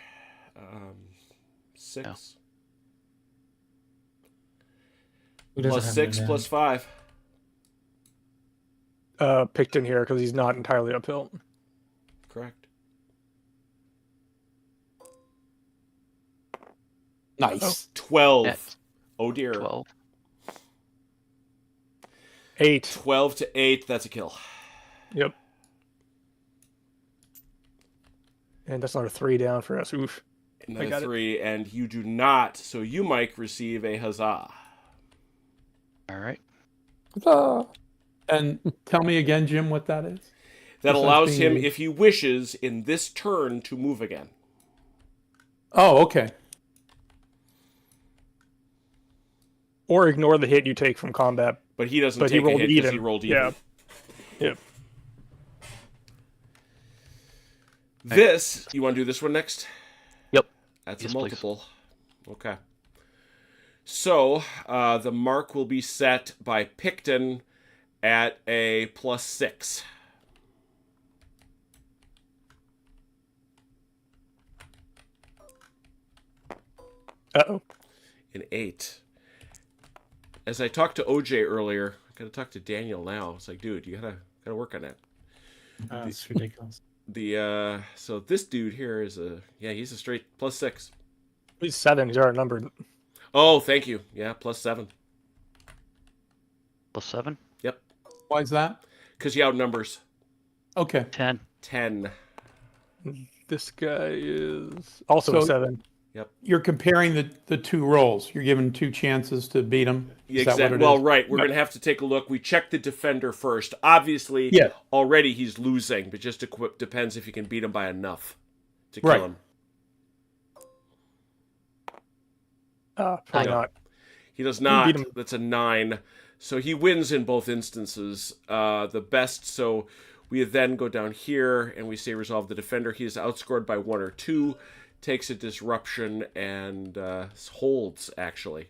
6
Who doesn't
plus
have
6
an
plus 5.
Picked in here because he's not entirely uphill.
Correct.
Nice.
12.
Yes.
Oh dear.
12.
8.
12 to 8. That's a kill.
Yep. And that's not a 3 down for us. Oof.
Another
got it.
3, and you do not. So you, Mike, receive a huzzah.
All right.
And tell me again, Jim, what that is.
That
Besides
allows
being
him,
moved.
if he wishes, in this turn to move again.
Oh, okay.
Or ignore the hit you take from combat.
But he doesn't
But he
take a
rolled
hit because he
even.
rolled even.
Yeah. Yep.
This, you want to do this one next?
Yep.
That's
Yes,
a
please.
multiple. Okay. So, the mark will be set by Picton at a plus 6.
Uh-oh.
An 8. As I talked to OJ earlier, I gotta talk to Daniel now. It's like, dude, you gotta work on that.
That's ridiculous.
So this dude here is he's a straight plus 6.
He's 7. He's already numbered.
Oh, thank you. Yeah, plus 7.
Plus 7.
Yep.
Why is that?
Because he outnumbers.
Okay.
10.
10.
This guy is also
So-
a 7.
You're comparing the two rolls. You're given two chances to beat them. Is that what it
Well,
is?
right. We're going to have to take a look. We checked the defender first. Obviously,
Yeah.
already he's losing, but just depends if you can beat him by enough to kill
Right.
him.
Probably
No.
not.
He does
beat
not.
him.
That's a 9. So he wins in both instances. The best. So we then go down here and we say resolve the defender. He is outscored by 1 or 2, takes a disruption, and holds, actually.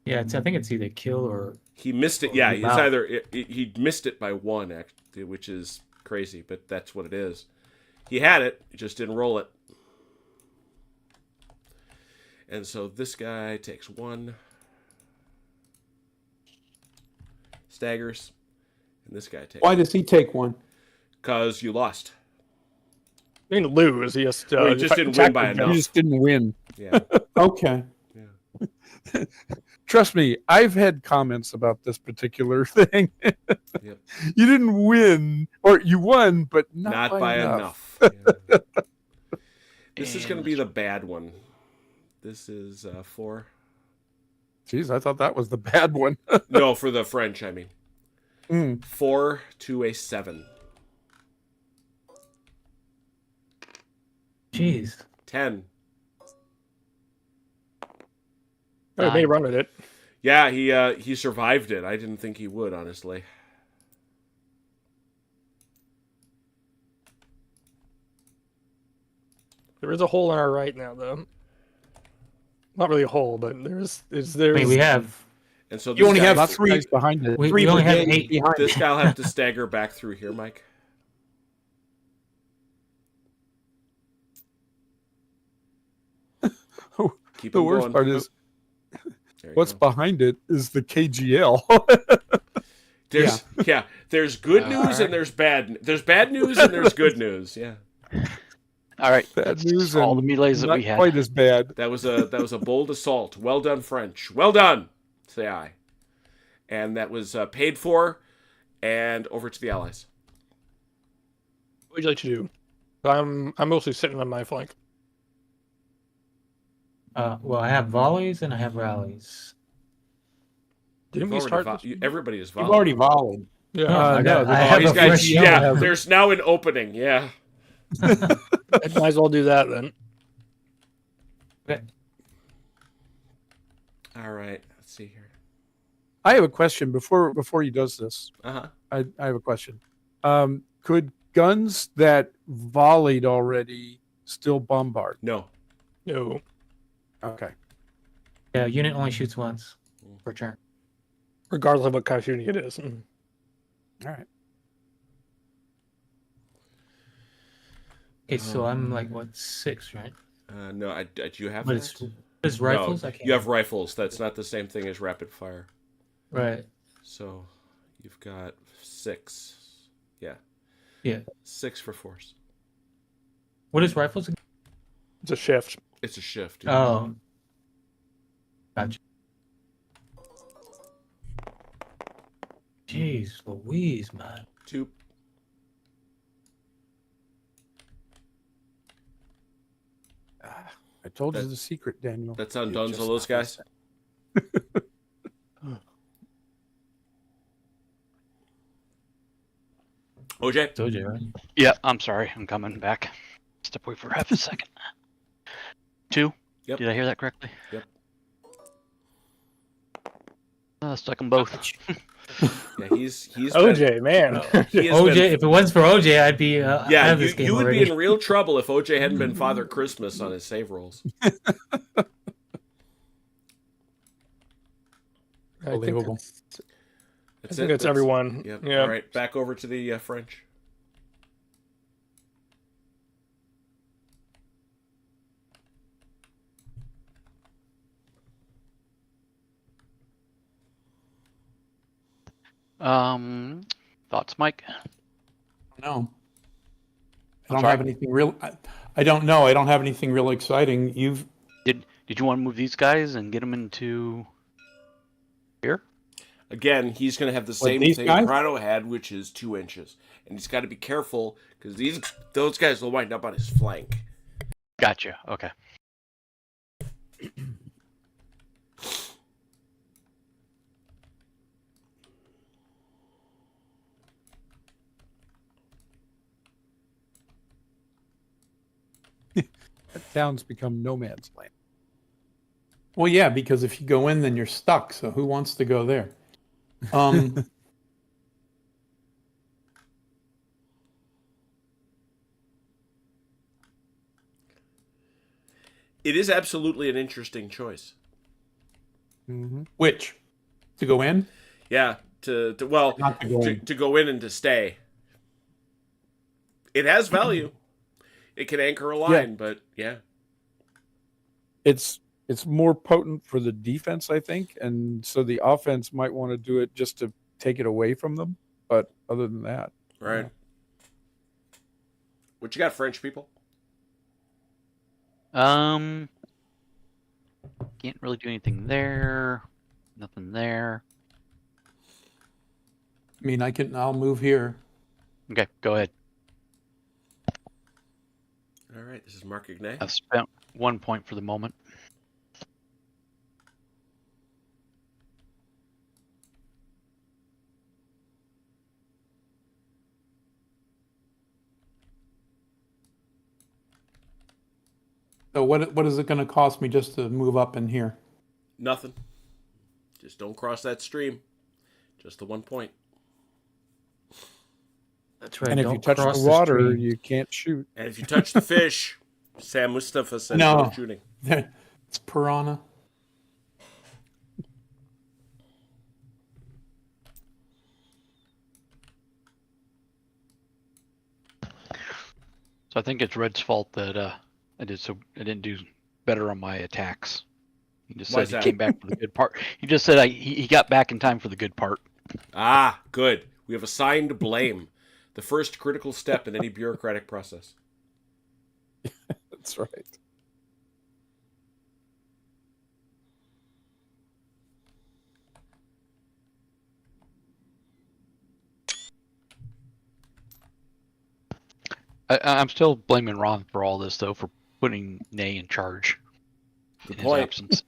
Yeah, I think it's either kill or
He missed it. Yeah,
Wow.
it's either he missed it by 1, actually, which is crazy, but that's what it is. He had it, he just didn't roll it. And so this guy takes 1, staggers, and this guy takes.
Why does he take one?
Because you lost.
He didn't lose. He just,
Well, he just didn't win by
tackled
enough.
You just didn't win.
Yeah.
Okay.
Trust me, I've had comments about this particular thing.
Yep.
You didn't win, or you won, but not,
by
enough.
enough. Yeah. This is going to
And
be the bad one. This is 4.
Jeez, I thought that was the bad one.
No, for the French, I mean.
Mm.
4 to a 7.
jeez.
10.
Oh, he made a run with it.
Yeah, he survived it. I didn't think he would, honestly.
There is a hole in our right now, though. Not really a hole, but there's.
I mean, we have
And so this
You only
guy,
have
Lots of
3
guys behind it.
we,
Three
we only have
brigades
8.
behind
this guy will have to stagger back through here, Mike. Keep
The
him
worst
going.
part is
There you
what's
go.
behind it is the KGL.
There's good news and there's bad. There's bad news and there's good news. Yeah,
All right.
Bad
That's
news
all
and
the melees that
Not
we had.
quite as bad.
that was a bold assault. Well done, French. Well done, say I. And that was paid for, and over to the Allies.
What would you like to do? I'm mostly sitting on my flank.
Well, I have volleys and I have rallies.
Didn't we
You've
start?
already
this?
everybody is
You've
volleyed.
already volleyed.
Yeah.
I got- I
Oh,
have
these
a
guys.
fresh yellow.
Yeah, there's now an opening. Yeah.
Might as well do that then.
Okay.
All right. Let's see here.
I have a question before he does this.
Uh-huh.
I have a question. Could guns that volleyed already still bombard?
No.
No.
Okay.
Yeah, unit only shoots once per turn.
Regardless of what kind of shooting it is. Mm.
All right.
Okay, so I'm like what 6, right?
No. Do you have
But
that?
it's rifles.
No,
I can't.
you have rifles. That's not the same thing as rapid fire.
Right.
So you've got 6. Yeah.
Yeah.
6 for force.
What is rifles? Again?
It's a shift.
It's a shift.
Oh. Gotcha. Jeez Louise, man.
2.
I told you the secret, Daniel.
That's
You
undone
just
to those guys. OJ?
Told you, right?
Yeah, I'm sorry. I'm coming back. Step away for half a second. 2.
Yep.
Did I hear that correctly?
Yep.
Stuck them both.
Yeah, he's
OJ, man.
he has
OJ,
been-
if it wasn't for OJ, I'd be out
yeah,
of this game
you would
already.
be in real trouble if OJ hadn't been Father Christmas on his save rolls.
Unbelievable.
That's
think that's everyone.
Yep.
Yeah.
All right, back over to the French.
Thoughts, Mike?
No. I
I'm
don't
sorry?
have anything real. I don't know. I don't have anything real exciting.
Did you want to move these guys and get them into here?
Again, he's going to have the same
these
thing
guys?
Prado had, which is 2 inches. And he's got to be careful because those guys will wind up on his flank.
Gotcha. Okay.
That town's become no man's land.
Well, yeah, because if you go in, then you're stuck. So who wants to go there?
It is absolutely an interesting choice.
Mm-hmm.
Which? To go in?
Yeah, to go in and to stay. It has value. It can anchor a line, but yeah.
It's more potent for the defense, I think, and so the offense might want to do it just to take it away from them. But other than that,
Right.
yeah.
What you got, French people?
Can't really do anything there. Nothing there.
I mean, I'll move here.
Okay, go ahead.
All right, this is Mark Ignay.
I've spent 1 point for the moment.
So what is it going to cost me just to move up in here?
Nothing. Just don't cross that stream. Just the 1 point.
That's right.
And if
don't
you touch
cross
the water,
stream.
you can't shoot.
And if you touch the fish, Sam Mustafa says
No.
no shooting.
It's piranha.
So I think it's Red's fault that I didn't do better on my attacks. He just
Why
said
is
he
that?
came back for the good part. He just said he got back in time for the good part.
Ah, good. We have assigned blame. The first critical step in any bureaucratic process.
That's right.
I'm still blaming Ron for all this, though, for putting Nay in charge
Good
in
point.
his absence.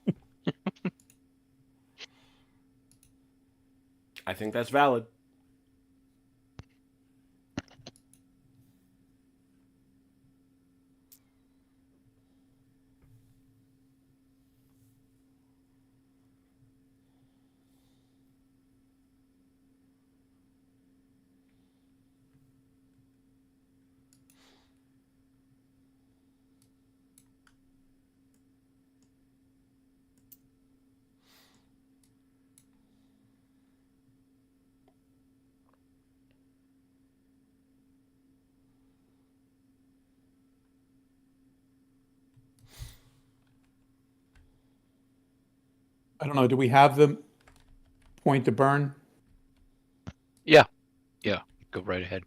I think that's valid.
I don't know. Do we have the point to burn?
Yeah, go right ahead.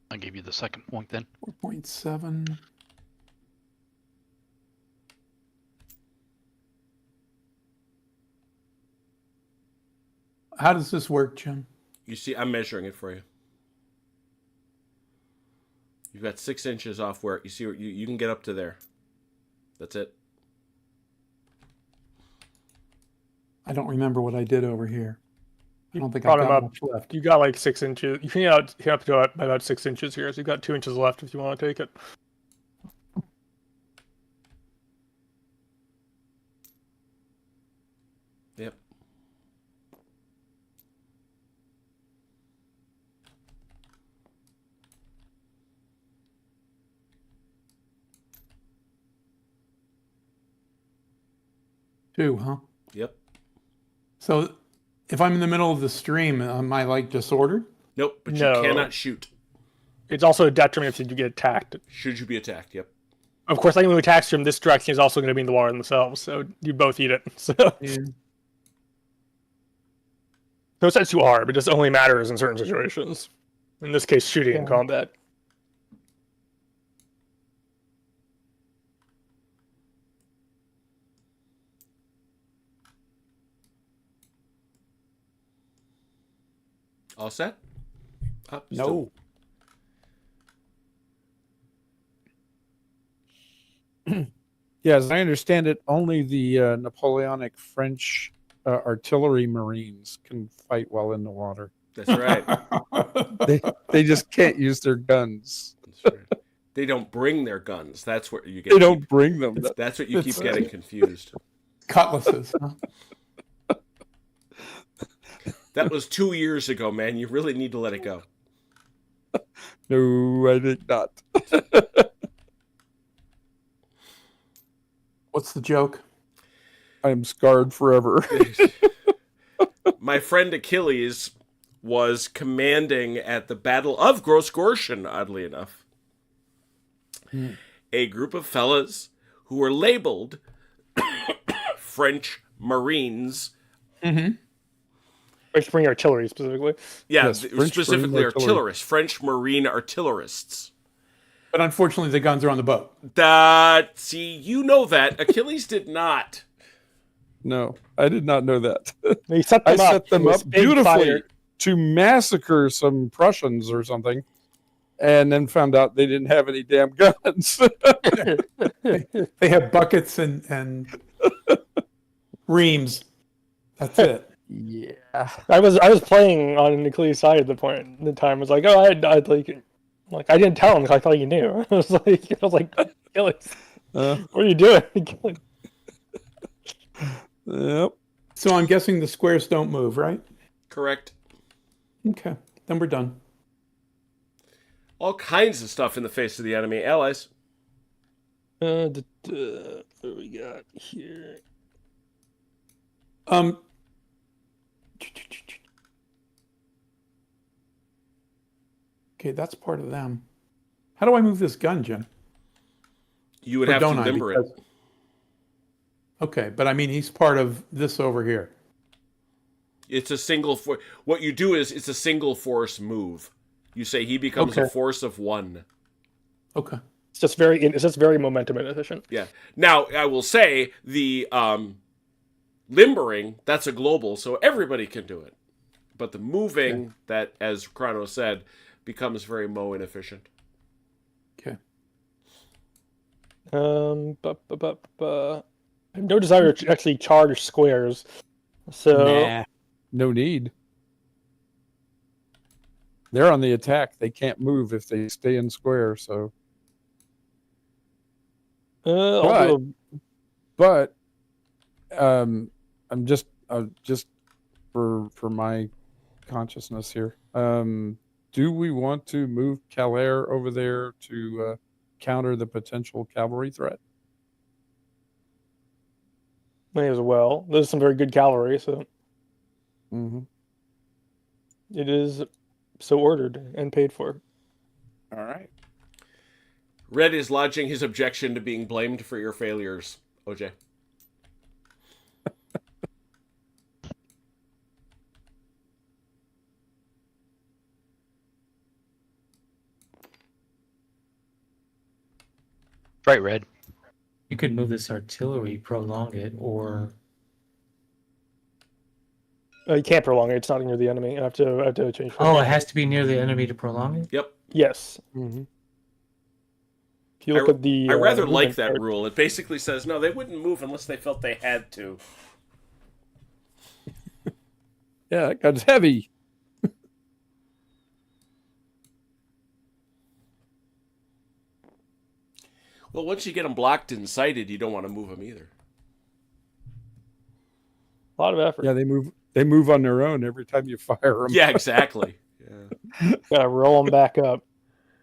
I'll give you the second point then.
4.7. How does this work, Jim?
You see, I'm measuring it for you. You've got 6 inches off where you see you can get up to there. That's it.
I don't remember what I did over here. I don't think
Brought
I've
him
got
up.
much left.
You got like 6 inches. You can get up to about 6 inches here, so you got 2 inches left if you want to take it.
Yep.
Two, huh?
Yep.
So if I'm in the middle of the stream, am I like disordered?
Nope, but
No.
you cannot shoot.
It's also a detriment if you get attacked.
Should you be attacked? Yep.
Of course, anyone who attacks from this direction is also going to be in the water themselves, so you both eat it. So
Yeah.
no sense you are, but it just only matters in certain situations. In this case, shooting in
Yeah.
combat.
All set? Up.
No. Yeah, as I understand it, only the Napoleonic French artillery marines can fight while in the water.
That's right.
They just can't use their guns.
That's right. They don't bring their guns. That's what you get.
They don't bring them.
That's what you keep getting confused.
Cutlasses. Huh?
That was 2 years ago, man. You really need to let it go.
No, I did not.
What's the joke?
I am scarred forever.
My friend Achilles was commanding at the Battle of Gross-Gorschen, oddly enough. A group of fellas who were labeled French Marines.
Mm-hmm.
French Marine artillery specifically.
Yeah,
Yes, French
specifically
Marine artillery.
artillerists, French Marine artillerists.
But unfortunately, the guns are on the boat.
See, you know that. Achilles did not.
No, I did not know that.
They set
I
them up.
set them
with
up
big
beautifully
fire.
to massacre some Prussians or something, and then found out they didn't have any damn guns.
They have buckets and reams. That's it.
Yeah.
I was playing on Achilles' side at the point. At the time I was like, oh, I'd like I didn't tell him because I thought you knew. I was like, Achilles, what are you doing?
Yep.
So I'm guessing the squares don't move, right?
Correct.
Okay, then we're done.
All kinds of stuff in the face of the enemy. Allies.
What do we got here?
Okay, that's part of them. How do I move this gun, Jim?
You would
Or
have to
don't I?
limber it.
Because- Okay, but I mean, he's part of this over here.
It's a single what you do is it's a single force move. You say he becomes a
Okay.
force of one.
Okay.
It's just very momentum inefficient.
Yeah. Now I will say the limbering, that's a global, so everybody can do it. But the moving, that, as Chrono said, becomes very inefficient.
Okay.
I have no desire to actually charge squares. So
Nah, no need. They're on the attack. They can't move if they stay in square. So,
I'll do
but I'm just for my consciousness here. Do we want to move Calair over there to counter the potential cavalry threat?
may as well. There's some very good cavalry, so
Mm-hmm.
it is so ordered and paid for.
All right.
Red is lodging his objection to being blamed for your failures, OJ.
Right, Red.
You could move this artillery, prolong it, or
You can't prolong it. It's not near the enemy. I have to change.
it has to be near the enemy to prolong it.
Yep.
Yes.
Mm-hmm.
If you look at the,
I rather
movement
like that
chart-
rule. It basically says, no, they wouldn't move unless they felt they had to.
Yeah, that gun's heavy.
Well, once you get them blocked and sighted, you don't want to move them either.
A lot of effort.
Yeah, they move. They move on their own every time you fire them.
Yeah, exactly. Yeah.
Gotta roll them back up.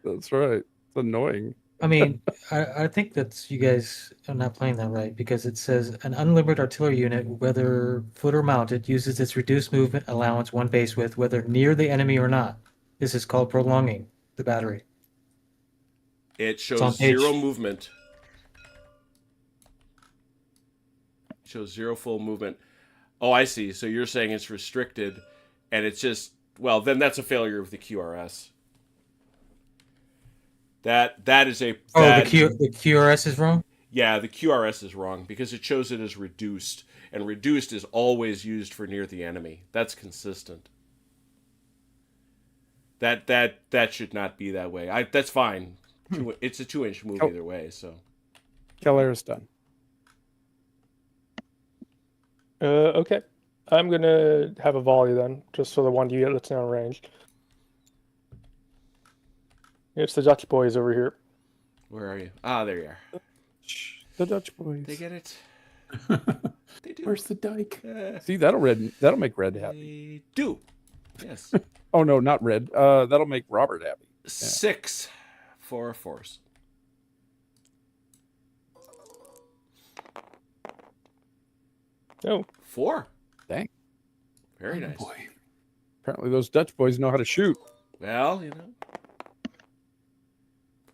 That's right. It's annoying.
I mean, I think that's you guys are not playing that right because it says an unlimited artillery unit, whether foot or mounted, uses its reduced movement allowance one base width, whether near the enemy or not. This is called prolonging the battery.
It
on
shows
page-
0 movement. It shows 0 full movement. Oh, I see. So you're saying it's restricted, and it's just, well, then that's a failure of the QRS. That is a
The QRS is wrong.
Yeah, the QRS is wrong because it shows it as reduced, and reduced is always used for near the enemy. That's consistent. That should not be that way. That's fine. It's a 2-inch move
Oh.
either way. So
Calera's done.
Okay. I'm gonna have a volley then, just so the one you get that's down range. It's the Dutch boys over here.
where are you? Ah, there you are.
The Dutch boys.
They get it. They do.
Where's the dike?
See, that'll make Red happy.
They do. Yes.
Oh no, not Red. That'll make Robert happy.
6 for a force.
Oh,
4.
Dang.
Very
Oh,
nice.
boy.
Apparently, those Dutch boys know how to shoot.
Well,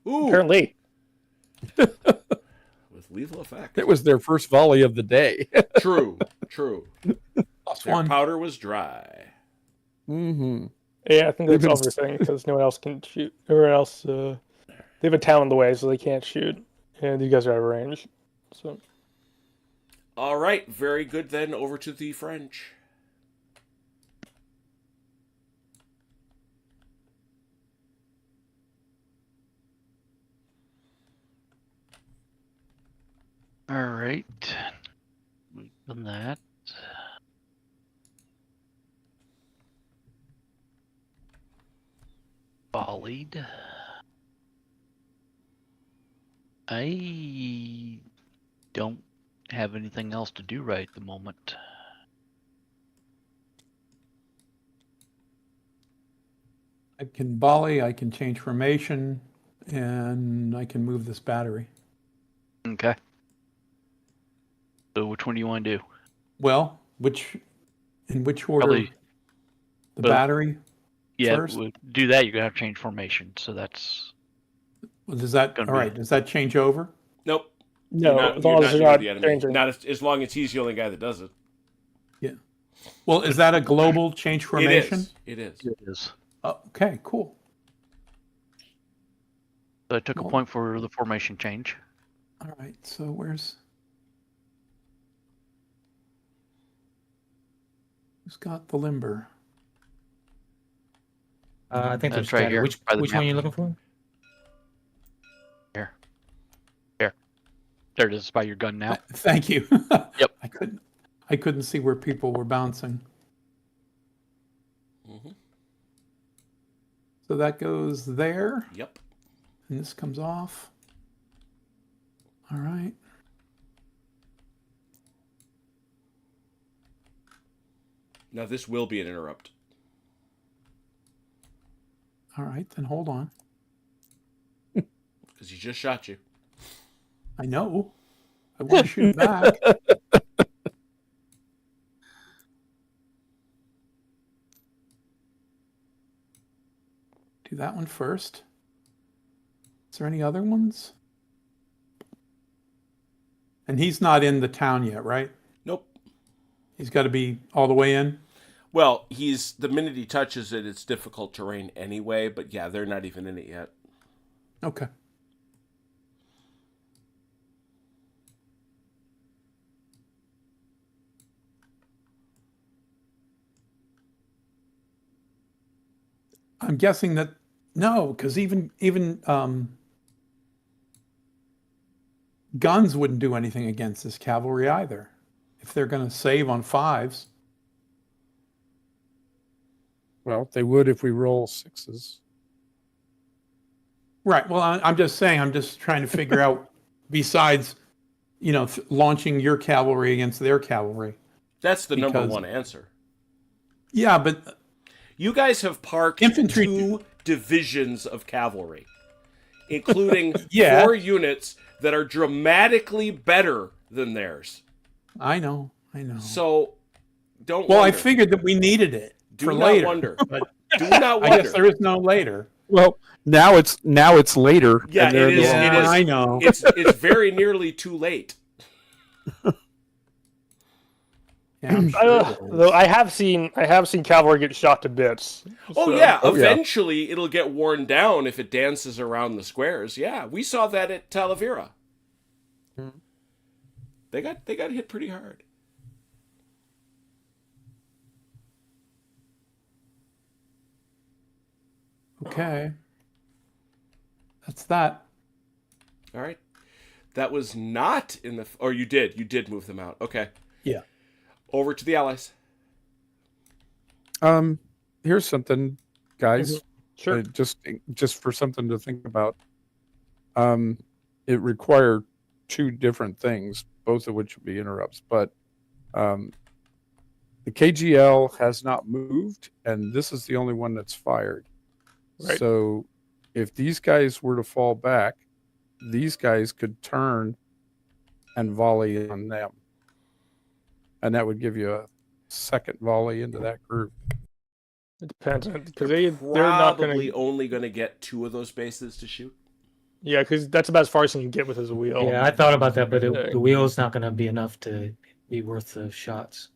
Ooh,
apparently.
with lethal effect.
It was their first volley of the day.
True.
Plus
Their
1.
powder was dry.
Mm-hmm.
Yeah, I think that's
They've been-
everything because no one else can shoot. Everyone else, they have a town in the way, so they can't shoot, and you guys are out of range. So
All right, very good. Then over to the French.
All right. We've done that. Volleyed. I don't have anything else to do right at the moment.
I can volley, I can change formation, and I can move this battery.
Okay. So which one do you want to do?
Well, in which order?
Probably.
The
Well,
battery?
Yeah,
First?
we'll do that. You're gonna have to change formation. So that's
Well, does that,
Gonna
all
be-
right, does that change over?
Nope.
no,
You're
as long as
near
you're not
the enemy.
changing.
Not as long as he's the only guy that does it.
Well, is that a global change formation?
It is.
it is.
Oh, okay, cool.
So I took a
Well-
point for the formation change.
All right, so who's got the limber?
I think
That's
there's
right
scattered.
here
Which
by the
one
map.
are you looking for?
There it is by your gun now.
Thank you.
Yep.
I couldn't see where people were bouncing.
Mhm.
So that goes there,
Yep.
and this comes off. All right.
Now this will be an interrupt.
All right, then hold on.
Because he just shot you.
I know. I want to shoot back. Do that one first. Is there any other ones? And he's not in the town yet, right?
Nope.
He's got to be all the way in.
Well, the minute he touches it, it's difficult terrain anyway. But yeah, they're not even in it yet.
Okay. I'm guessing that no, because even guns wouldn't do anything against this cavalry either. If they're going to save on 5s.
Well, they would if we roll 6s.
Right. Well, I'm just saying. I'm just trying to figure out. Besides, launching your cavalry against their cavalry.
That's the number
Because-
one answer.
Yeah, but
You guys have parked
Infantry-
2 divisions of cavalry, including
Yeah.
4 units that are dramatically better than theirs.
I know.
So don't
Well, I
wonder.
figured that we needed it
Do
for
not
later.
wonder.
But
Do not
I
wonder.
guess there is no later.
Well, now it's later.
Yeah,
and they're
it
in the
is.
wrong
It
place.
is.
I know.
It's very nearly too late.
Yeah, I'm sure there is.
Though I have seen cavalry get shot to bits.
Oh
So-
yeah,
Oh, yeah.
eventually it'll get worn down if it dances around the squares. Yeah, we saw that at Talavera.
Mhm.
They got hit pretty hard.
Okay. That's that.
All right. That was not in the... Or you did move them out. Okay.
Yeah.
Over to the allies.
Here's something, guys.
Sure.
Just for something to think about. It required two different things, both of which would be interrupts. But the KGL has not moved, and this is the only one that's fired.
Right.
So if these guys were to fall back, these guys could turn and volley on them. And that would give you a second volley into that group.
It depends because they're not
Probably
going to.
only going to get 2 of those bases to shoot.
Yeah, because that's about as far as you can get with his wheel.
Yeah, I thought about that, but the wheel's not going to be enough to be worth the shots.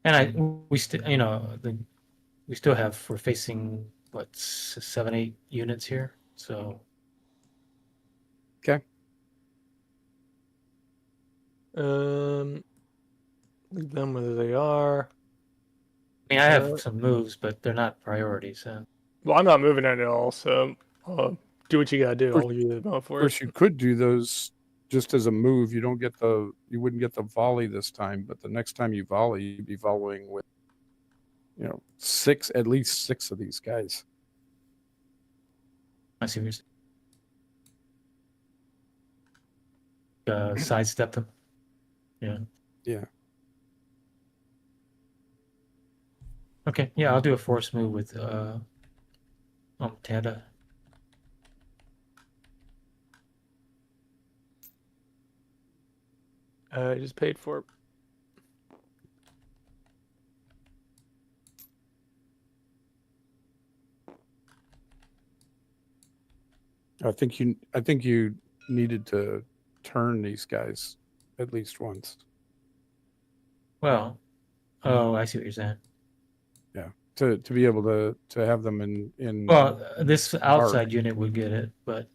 And we still, we still have, we're facing what, 7, 8 units here, so.
Okay.
Leave them where they are.
I mean, I have some moves, but they're not priorities.
Well, I'm not moving it at all, so do what you gotta do. I'll give you the vote
Of
for it.
course, you could do those just as a move. You wouldn't get the volley this time, but the next time you volley, you'd be volleying with, at least six of these guys.
I see what you're saying. Sidestep them. Yeah.
Yeah.
Okay, yeah, I'll do a force move with Tanda.
I just paid for it.
I think you needed to turn these guys at least once.
Well, I see what you're saying.
Yeah. To be able to have them in
Well, this outside unit would get it, but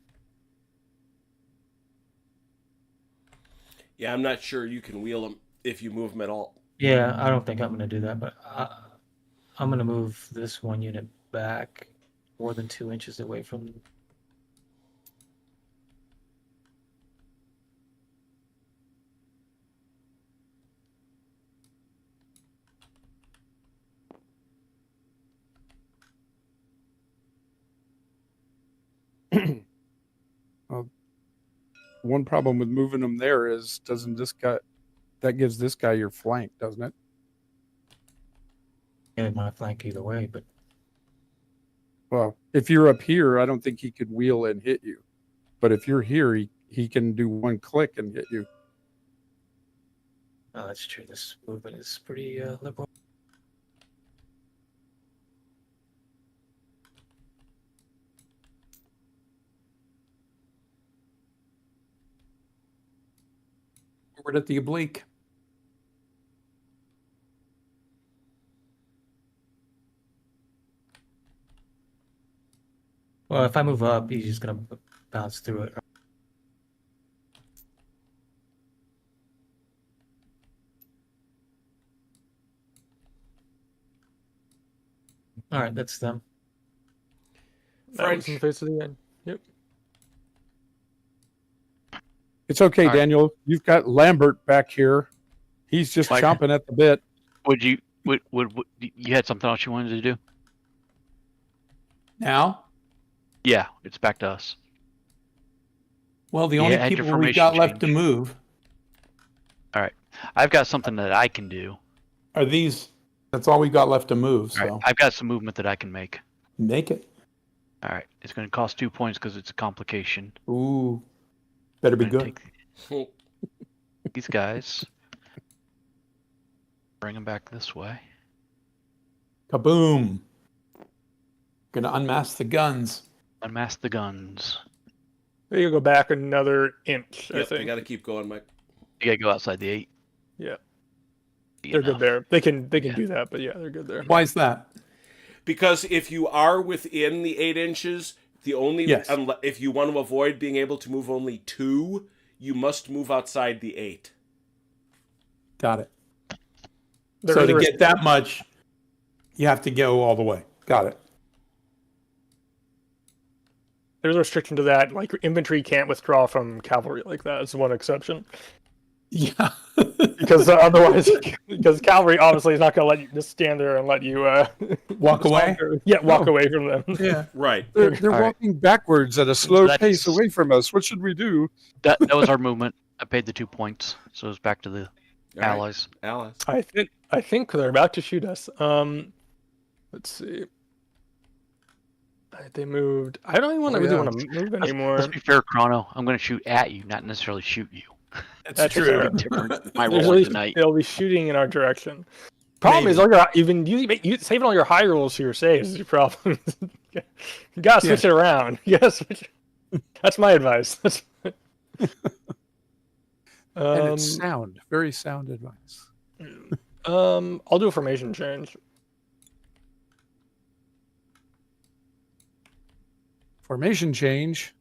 Yeah, I'm not sure you can wheel them if you move them at all.
yeah, I don't think I'm going to do that. But I'm going to move this one unit back more than 2 inches away from.
One problem with moving them there is that gives this guy your flank, doesn't it?
Yeah, my flank either way, but
Well, if you're up here, I don't think he could wheel and hit you. But if you're here, he can do one click and hit you.
oh, that's true. This movement is pretty liberal.
Forward at the oblique.
Well, if I move up, he's just going to bounce through it. All right, that's them.
That was in the face of the end. Yep.
It's okay,
All right.
Daniel. You've got Lambert back here. He's just
Mike.
chomping at the bit.
Would you had something else you wanted to do?
Now,
Yeah, it's back to us.
well, the
Yeah,
only
add your
people we've got
formation
left to
change.
move
I've got something that I can do.
are these. That's all we've got left to move. So
All right, I've got some movement that I can make.
make it.
All right, it's going to cost 2 points because it's a complication.
Ooh, better be
I'm gonna
good.
take these guys, bring them back this way.
Kaboom! Gonna unmask the guns.
Unmask the guns.
You go back another inch, I
Yep,
think.
you got to keep going, Mike.
You gotta go outside the 8.
Yeah.
Be
They're
enough.
good there. They can
Yeah.
do that, but yeah, they're good there.
Why is that?
Because if you are within the 8 inches,
Yes.
if you want to avoid being able to move only 2, you must move outside the 8.
Got it.
There
So
is
to
a
get that much, You have to go all the way. Got it.
There's a restriction to that. Like infantry can't withdraw from cavalry like that. It's one exception.
Yeah.
Because otherwise, because cavalry obviously is not going to let you just stand there and let you
Walk away?
walk
Oh.
away from them.
Yeah.
Right.
They're
All right.
walking backwards at a slow
That's-
pace away from us. What should we do?
That was our movement. I paid the 2 points, so it's back to the
All right.
allies.
Alice.
I think they're about to shoot us. Let's see. They moved. I don't even really want to move anymore.
Let's be fair, Chrono. I'm going to shoot at you, not necessarily shoot you.
That's
true.
fair.
Different. My
There's
role
really-
tonight.
They'll be shooting in our direction. Problem is, all your even you saving all your high rolls to your saves is your problem. You gotta switch it around. You gotta switch. That's my advice.
And it's sound, very sound advice.
I'll do a formation change.
Formation change.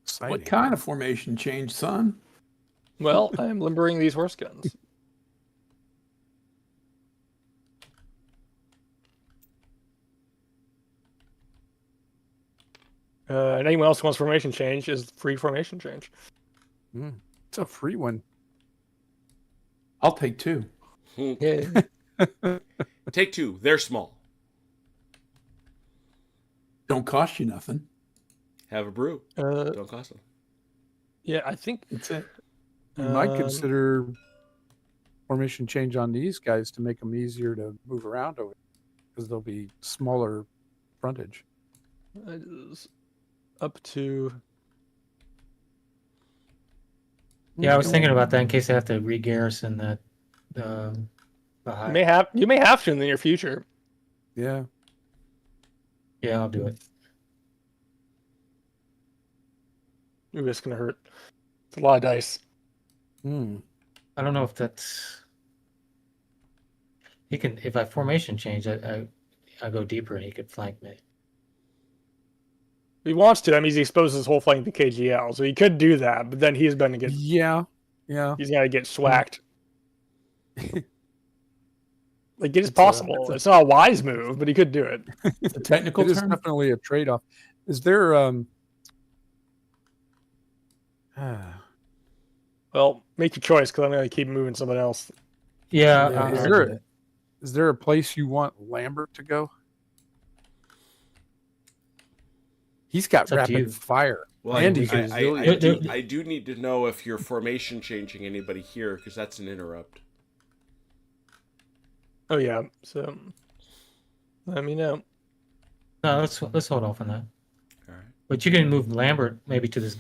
Exciting.
What kind of formation change, son?
Well, I'm limbering these horse guns. And anyone else who wants formation change is free formation change.
It's a free one.
I'll take 2.
Yeah.
Take 2. They're small.
Don't cost you nothing.
Have a brew. Don't cost them.
Yeah, I think
That's it.
You might consider formation change on these guys to make them easier to move around over, because they'll be smaller frontage.
it is up to.
Yeah, I was thinking about that in case I have to re-garrison that. The high.
You may have to in the near future.
Yeah.
Yeah, I'll do it.
Ooh, that's gonna hurt. It's a lot of dice.
I don't know if that's. He can, if I formation change, I go deeper and he could flank me.
If he wants to. I mean, he exposes his whole flank to KGL, so he could do that. But then he's going to get.
Yeah.
He's going to get swacked. Like it is possible. It's not a wise move, but he could do it.
It's a technical
It is
term.
definitely a trade-off. Is there
Well, make your choice because I'm going to keep moving someone else.
Yeah,
Yeah,
I'll
is
do
there
it.
is there a place you want Lambert to go? He's got
It's up to you.
rapid fire.
Well,
And
I,
he's
I,
resilient.
I do need to know if you're formation changing anybody here, because that's an interrupt.
Oh yeah, so let me know.
No, let's hold off on that.
All right.
But you can move Lambert maybe to this.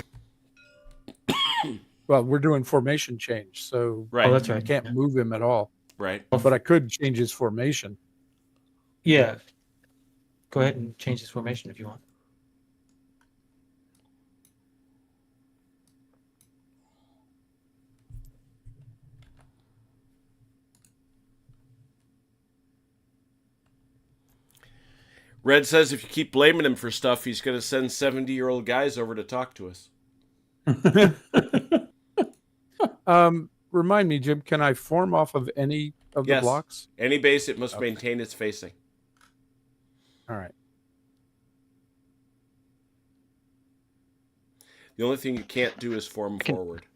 Well, we're doing formation change, so
Right.
Oh, that's
I
right.
can't move him at all.
Right.
But I could change his formation.
Yeah. Go ahead and change his formation if you want.
Red says if you keep blaming him for stuff, he's going to send 70-year-old guys over to talk to us.
Remind me, Jim, can I form off of any of
Yes.
the blocks?
Any base, it must
Okay.
maintain its facing.
All right.
The only thing you can't do is form forward.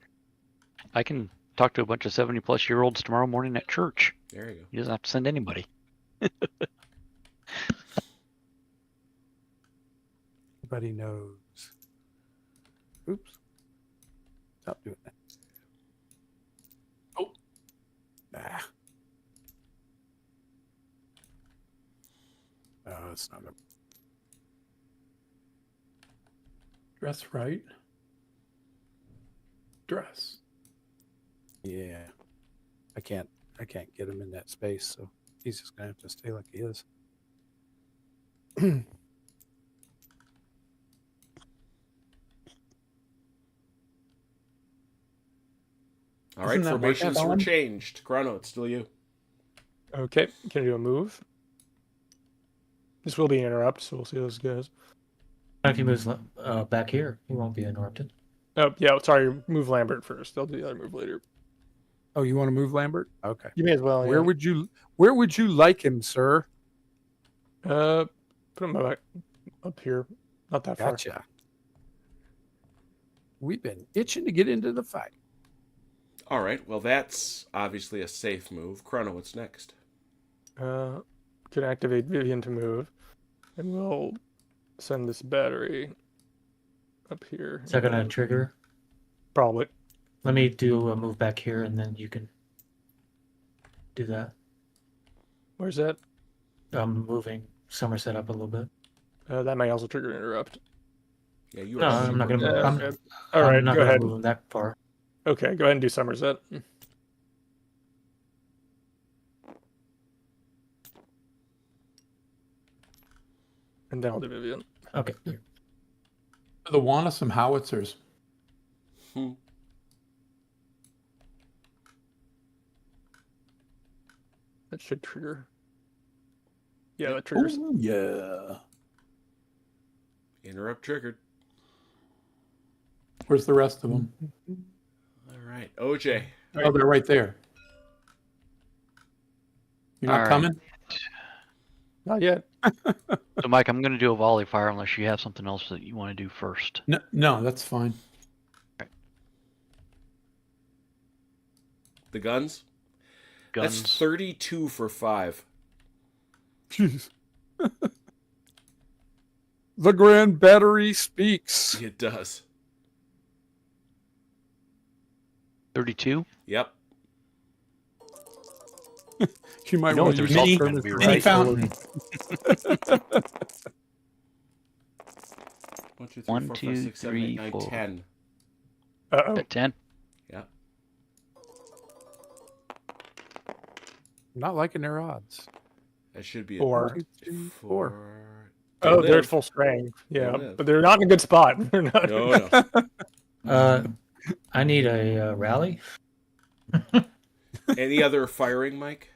I can talk to a bunch of 70-plus-year-olds tomorrow morning at church.
There you go.
He doesn't have to send anybody.
Everybody knows. Oops. Stop doing that. Oh. Ah. Oh, it's not a...
Dress right. Dress.
Yeah. I can't get him in that space, so he's just gonna have to stay like he is.
All right,
Isn't that
formations
workout
were
on?
changed. Chrono, it's still you.
Okay, can I do a move? This will be an interrupt, so we'll see how this goes.
If he moves back here, he won't be interrupted.
Oh, yeah, sorry, move Lambert first. I'll do the other move later.
Oh, you want to move Lambert? Okay.
You may as well.
Where would you like him, sir?
Put him up here, not that far.
Gotcha. We've been itching to get into the fight.
All right. Well, that's obviously a safe move. Chrono, what's next?
Can activate Vivian to move, and we'll send this battery up here.
Is that gonna trigger?
Probably.
Let me do a move back here, and then you can do that.
Where's that?
I'm moving Somerset up a little bit.
That may also trigger interrupt.
Yeah, you
No,
are.
I'm not gonna move.
Okay. All right,
I'm not
go
gonna
ahead.
move him that far.
Okay, go ahead and do Somerset. And then I'll do Vivian.
Okay.
The want of some howitzers.
Hmm.
That should trigger. Yeah, that triggers.
Ooh, yeah.
Interrupt triggered.
Where's the rest of them?
All right. OJ.
Oh, they're right there. You're not
All right.
coming?
Not yet.
So, Mike, I'm going to do a volley fire unless you have something else that you want to do first.
No, that's fine.
The guns?
Guns.
That's 32 for 5.
Jeez. The Grand Battery speaks.
It does.
32.
Yep.
You might
You know
want
what
to
the
use
result's
mini-
going to be,
mini
right?
fountain.
1, 2, 3,
1,
4, 5,
2,
6, 7, 8,
3,
9,
4.
10.
Uh-oh.
At 10.
Yeah.
Not liking their odds.
That should be a
4.
1, 2, 3, 4.
4.
Oh,
They
they're
live.
at full strength. Yeah,
live.
but they're not in a good spot. They're not.
No, no.
I need a rally.
Any other firing, Mike?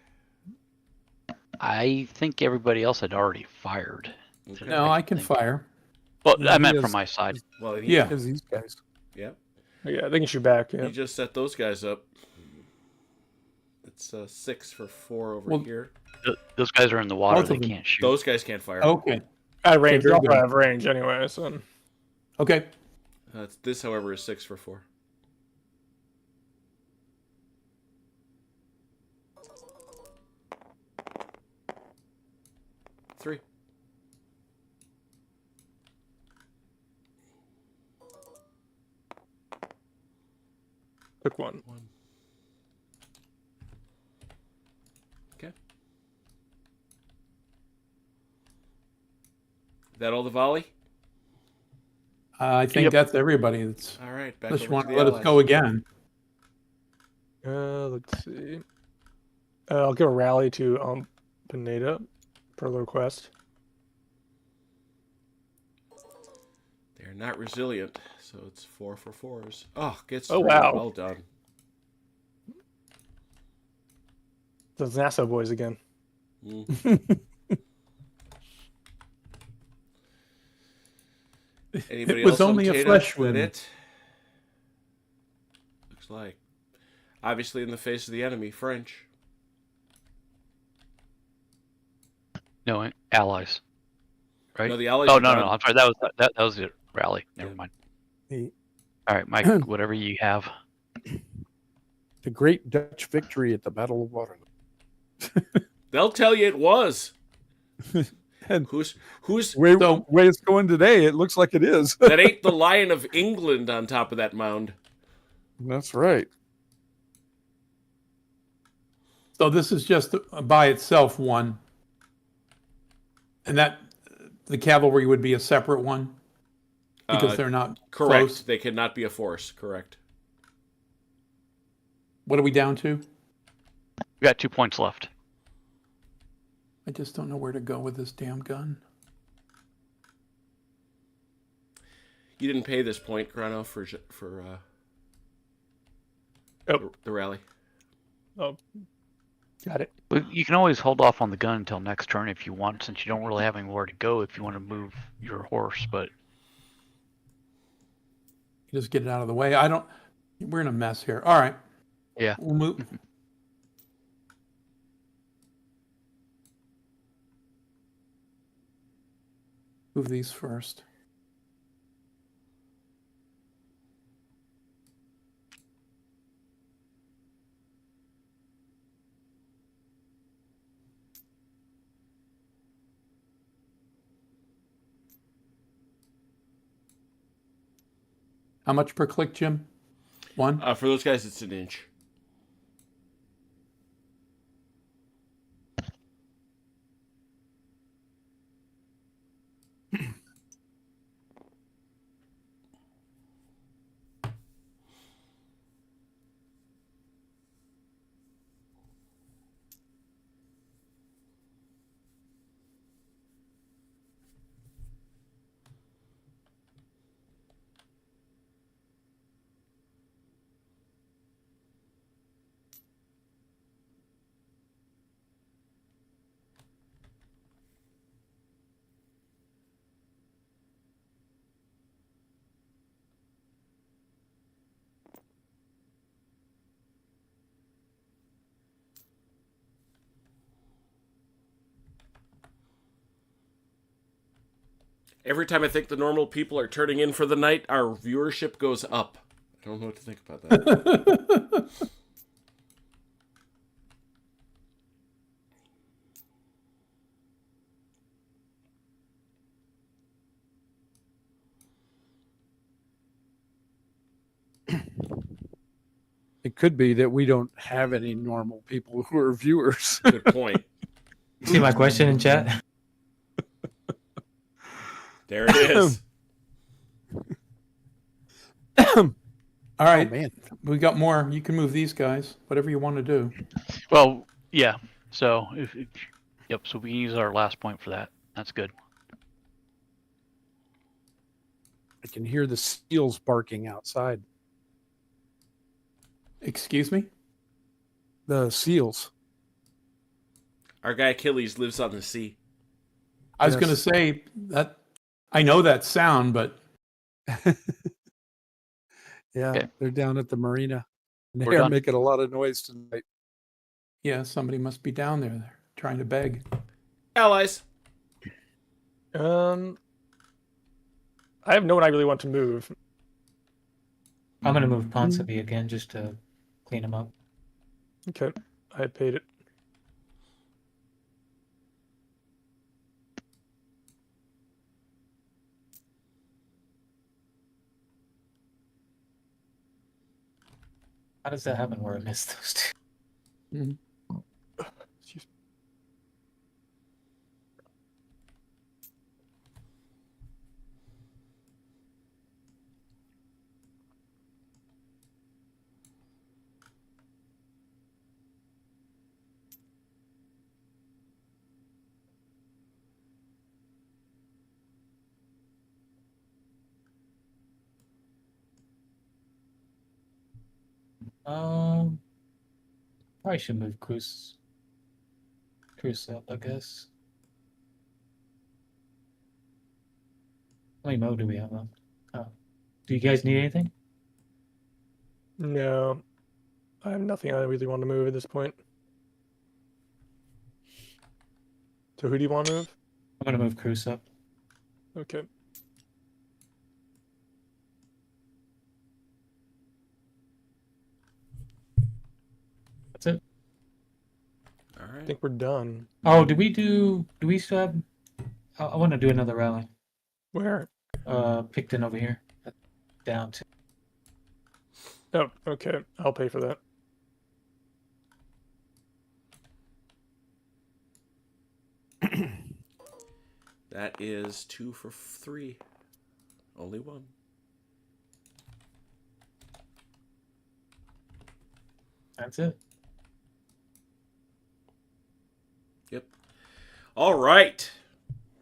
I think everybody else had already fired.
Okay.
No, I can fire.
Well,
Yeah,
I meant
he
from
is-
my side.
Well,
Yeah.
Because these guys.
Yeah.
Yeah, they can shoot back. Yeah.
You just set those guys up. It's 6 for 4 over
Well-
here.
Those guys are in the water.
Both
They
of them.
can't shoot.
Those guys can't fire.
Okay.
At range, they
very
also
good.
have range anyway. So
Okay.
This, however, is 6 for 4. Three.
took one.
1. Okay. Is that all the volley?
I think
Yep.
that's everybody. That's
All right. Back
unless you
over
want
to
to
the
let us go
allies.
again.
Let's see. I'll give a rally to Pineda per the request.
They're not resilient, so it's 4 for 4s. Oh, gets
Oh,
3.
wow.
Well done.
Those NASA boys again.
Mm. Anybody
It was
else on
only a
Tata?
flesh
Is that
wound.
it? Looks like. Obviously, in the face of the enemy, French.
No, allies. Right?
No, the allies.
Oh
are
no,
done.
no, I'm sorry. That was it. Rally. Never
Yeah.
mind.
The,
All right, Mike. Whatever you have.
the great Dutch victory at the Battle of Waterloo.
They'll tell you it was.
And
Who's
way,
So-
way it's going today, it looks like it is.
that? Ain't the Lion of England on top of that mound?
That's right.
So this is just by itself one. And that the cavalry would be a separate one because they're not
Correct.
close.
They cannot be a force. Correct.
What are we down to?
We got 2 points left.
I just don't know where to go with this damn gun.
You didn't pay this point, Chrono, for
Oh,
the rally.
got it.
Well, you can always hold off on the gun until next turn if you want, since you don't really have anywhere to go if you want to move your horse. But
Just get it out of the way. We're in a mess here. All right.
Yeah.
We'll move. Move these first. How much per click, Jim? 1?
For those guys, it's an inch. Every time I think the normal people are turning in for the night, our viewership goes up. I don't know what to think about that.
It could be that we don't have any normal people who are viewers.
Good point.
See my question in chat?
There it is.
All right,
Man,
we got more. You can move these guys, whatever you want to do.
Well, yeah. So yep. So we can use our last point for that. That's good.
I can hear the seals barking outside.
Excuse me?
The seals.
Our guy Achilles lives on the sea.
I was
Yes.
going to say that I know that sound, but
Yeah,
Okay.
they're down at the marina. And
We're
they're
done.
making a lot of noise tonight.
yeah, somebody must be down there trying to beg.
Allies.
I have no one I really want to move.
I'm gonna move Ponsonby again just to clean him up.
Okay, I paid it.
How does that happen where I missed those two?
Excuse me.
Probably should move Cruz up, I guess. How many mo do we have left? Oh. Do you guys need anything?
No, I have nothing I really want to move at this point. So who do you want to move?
I'm gonna move Cruz up.
Okay.
That's it.
All
I
right.
think we're done.
Oh, do we still have I want to do another rally.
Where?
Picton over here. Down to
Oh, okay. I'll pay for that.
That is 2 for 3. Only one.
that's it.
Yep. All right.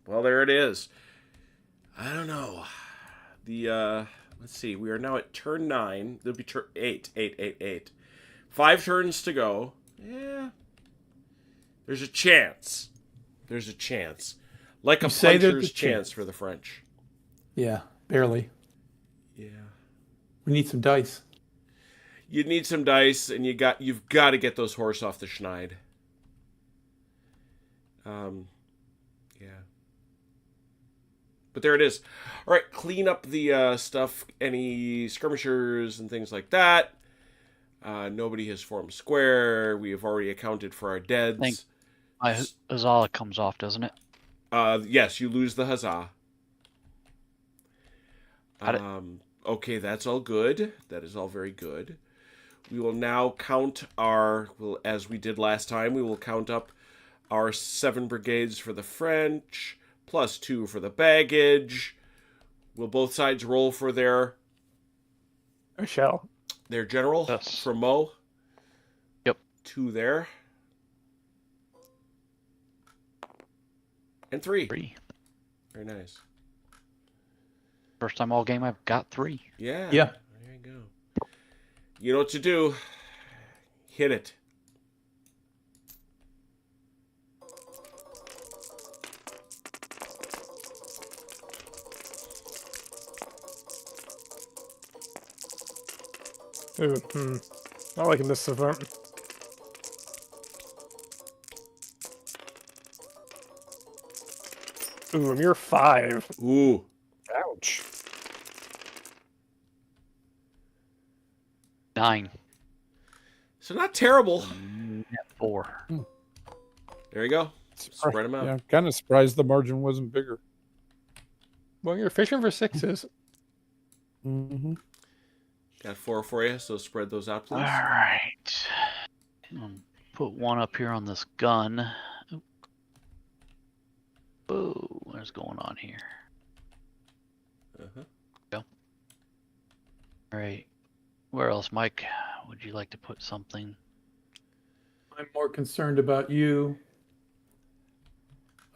Well, there it is. I don't know. The let's see. We are now at turn 9. There'll be turn 8. 5 turns to go. Yeah. There's a chance. There's a chance. Like a
You say there's
puncher's
a
chance
chance.
for the French.
Yeah, barely.
Yeah.
We need some dice.
You need some dice, and you've got to get those horse off the schneid. Yeah. But there it is. All right, clean up the stuff, any skirmishers and things like that. Nobody has formed square. We have already accounted for our deads.
My Huzzah comes off, doesn't it?
Yes, you lose the huzzah.
Got it.
Okay, that's all good. That is all very good. We will now count as we did last time, we will count up our 7 brigades for the French, plus 2 for the baggage. Will both sides roll for their
I shall.
their general
Yes.
for Mo?
Yep.
2 there. And 3.
3.
Very nice.
First time all game I've got 3.
Yeah.
Yeah.
There you go. You know what to do. Hit it.
Ooh, Not liking this so far. Ooh, a mere 5.
Ooh.
Ouch.
9.
So not terrible.
Net 4.
There you go. Spread them out.
Yeah, kind of surprised the margin wasn't bigger.
Well, you're fishing for 6s.
Mm-hmm.
Got 4 for you, so spread those out, please.
All right. Put 1 up here on this gun. Oh, what's going on here?
Uh-huh.
All right. Where else, Mike? Would you like to put something?
I'm more concerned about you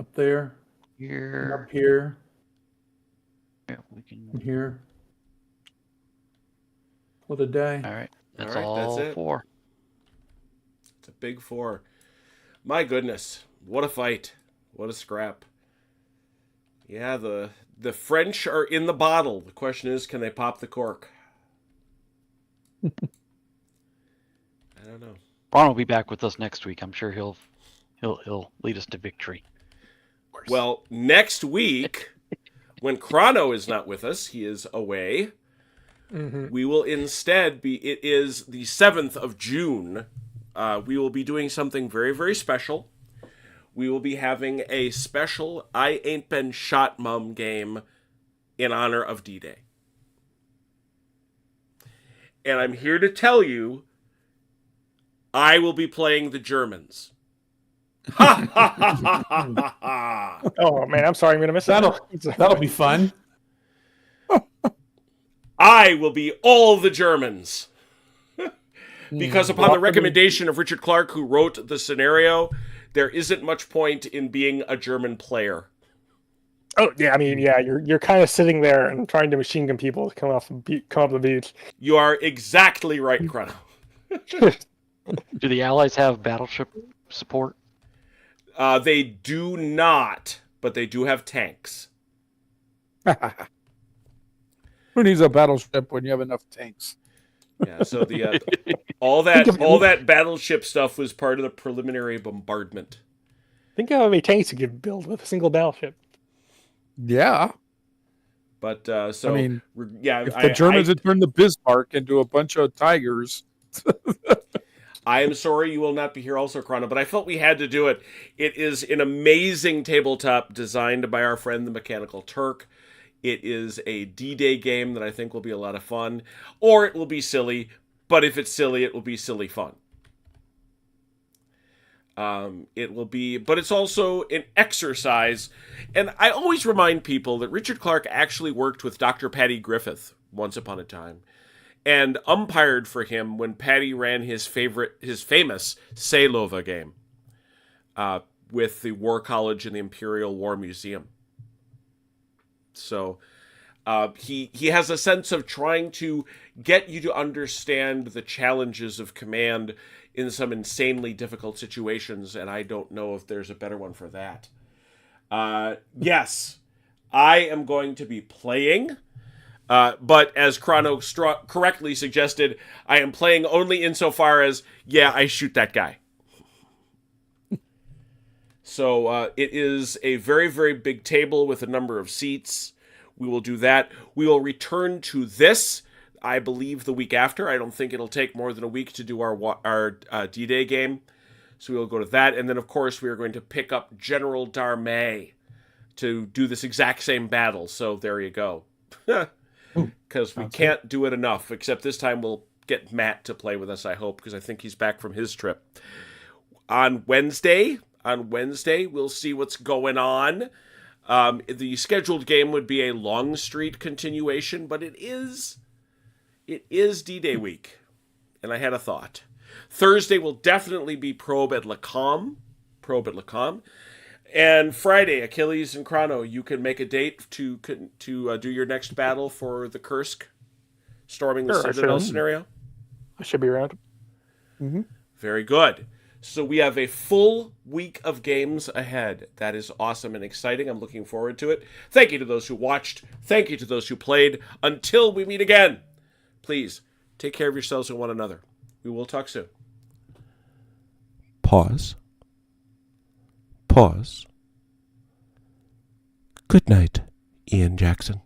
up there, and
Here.
up here,
Yeah, we can.
and here. What a day.
All right. That's
All right,
all
that's it.
4.
It's a big 4. My goodness. What a fight. What a scrap. Yeah, the French are in the bottle. The question is, can they pop the cork? I don't know.
Ron will be back with us next week. I'm sure he'll lead us to victory.
Well, next week, when Chrono is not with us, he is away.
Mm-hmm.
We will instead it is the 7th of June. We will be doing something very, very special. We will be having a special I Ain't Been Shot Mum game in honor of D-Day. And I'm here to tell you, I will be playing the Germans. Ha ha ha ha ha ha!
Oh man, I'm sorry, I'm gonna miss it.
That'll be fun.
I will be all the Germans. Because upon the
Welcome.
recommendation of Richard Clark, who wrote the scenario, there isn't much point in being a German player.
Oh yeah, I mean yeah, you're kind of sitting there and trying to machine gun people to come off the beach.
You are exactly right, Chrono.
Do the Allies have battleship support?
They do not, but they do have tanks.
Who needs a battleship when you have enough tanks?
Yeah, so the all that battleship stuff was part of the preliminary bombardment.
Think of how many tanks you could build with a single battleship.
Yeah.
But so
I mean,
yeah,
if the Germans had turned the Bismarck into a bunch of tigers.
I am sorry you will not be here also, Chrono, but I felt we had to do it. It is an amazing tabletop designed by our friend the Mechanical Turk. It is a D-Day game that I think will be a lot of fun. Or it will be silly, but if it's silly, it will be silly fun. It will be, but it's also an exercise. And I always remind people that Richard Clark actually worked with Dr. Patty Griffith once upon a time, and umpired for him when Patty ran his famous Seilova game with the War College and the Imperial War Museum. So he has a sense of trying to get you to understand the challenges of command in some insanely difficult situations, and I don't know if there's a better one for that. Yes, I am going to be playing. But as Chrono correctly suggested, I am playing only insofar as, yeah, I shoot that guy. So it is a very, very big table with a number of seats. We will do that. We will return to this, I believe, the week after. I don't think it'll take more than a week to do our D-Day game. So we will go to that. And then, of course, we are going to pick up General Darmay to do this exact same battle. So there you go. Because we can't do it enough, except this time we'll get Matt to play with us, I hope, because I think he's back from his trip. On Wednesday, we'll see what's going on. The scheduled game would be a Longstreet continuation, but it is D-Day week, and I had a thought. Thursday will definitely be Probe at Lacombe. And Friday, Achilles and Chrono, you can make a date to do your next battle for the Kursk, storming the
Sure,
Citadel scenario.
I should be around.
Very good. So we have a full week of games ahead. That is awesome and exciting. I'm looking forward to it. Thank you to those who watched. Thank you to those who played. Until we meet again, please take care of yourselves and one another. We will talk soon. Pause. Good night, Ian Jackson.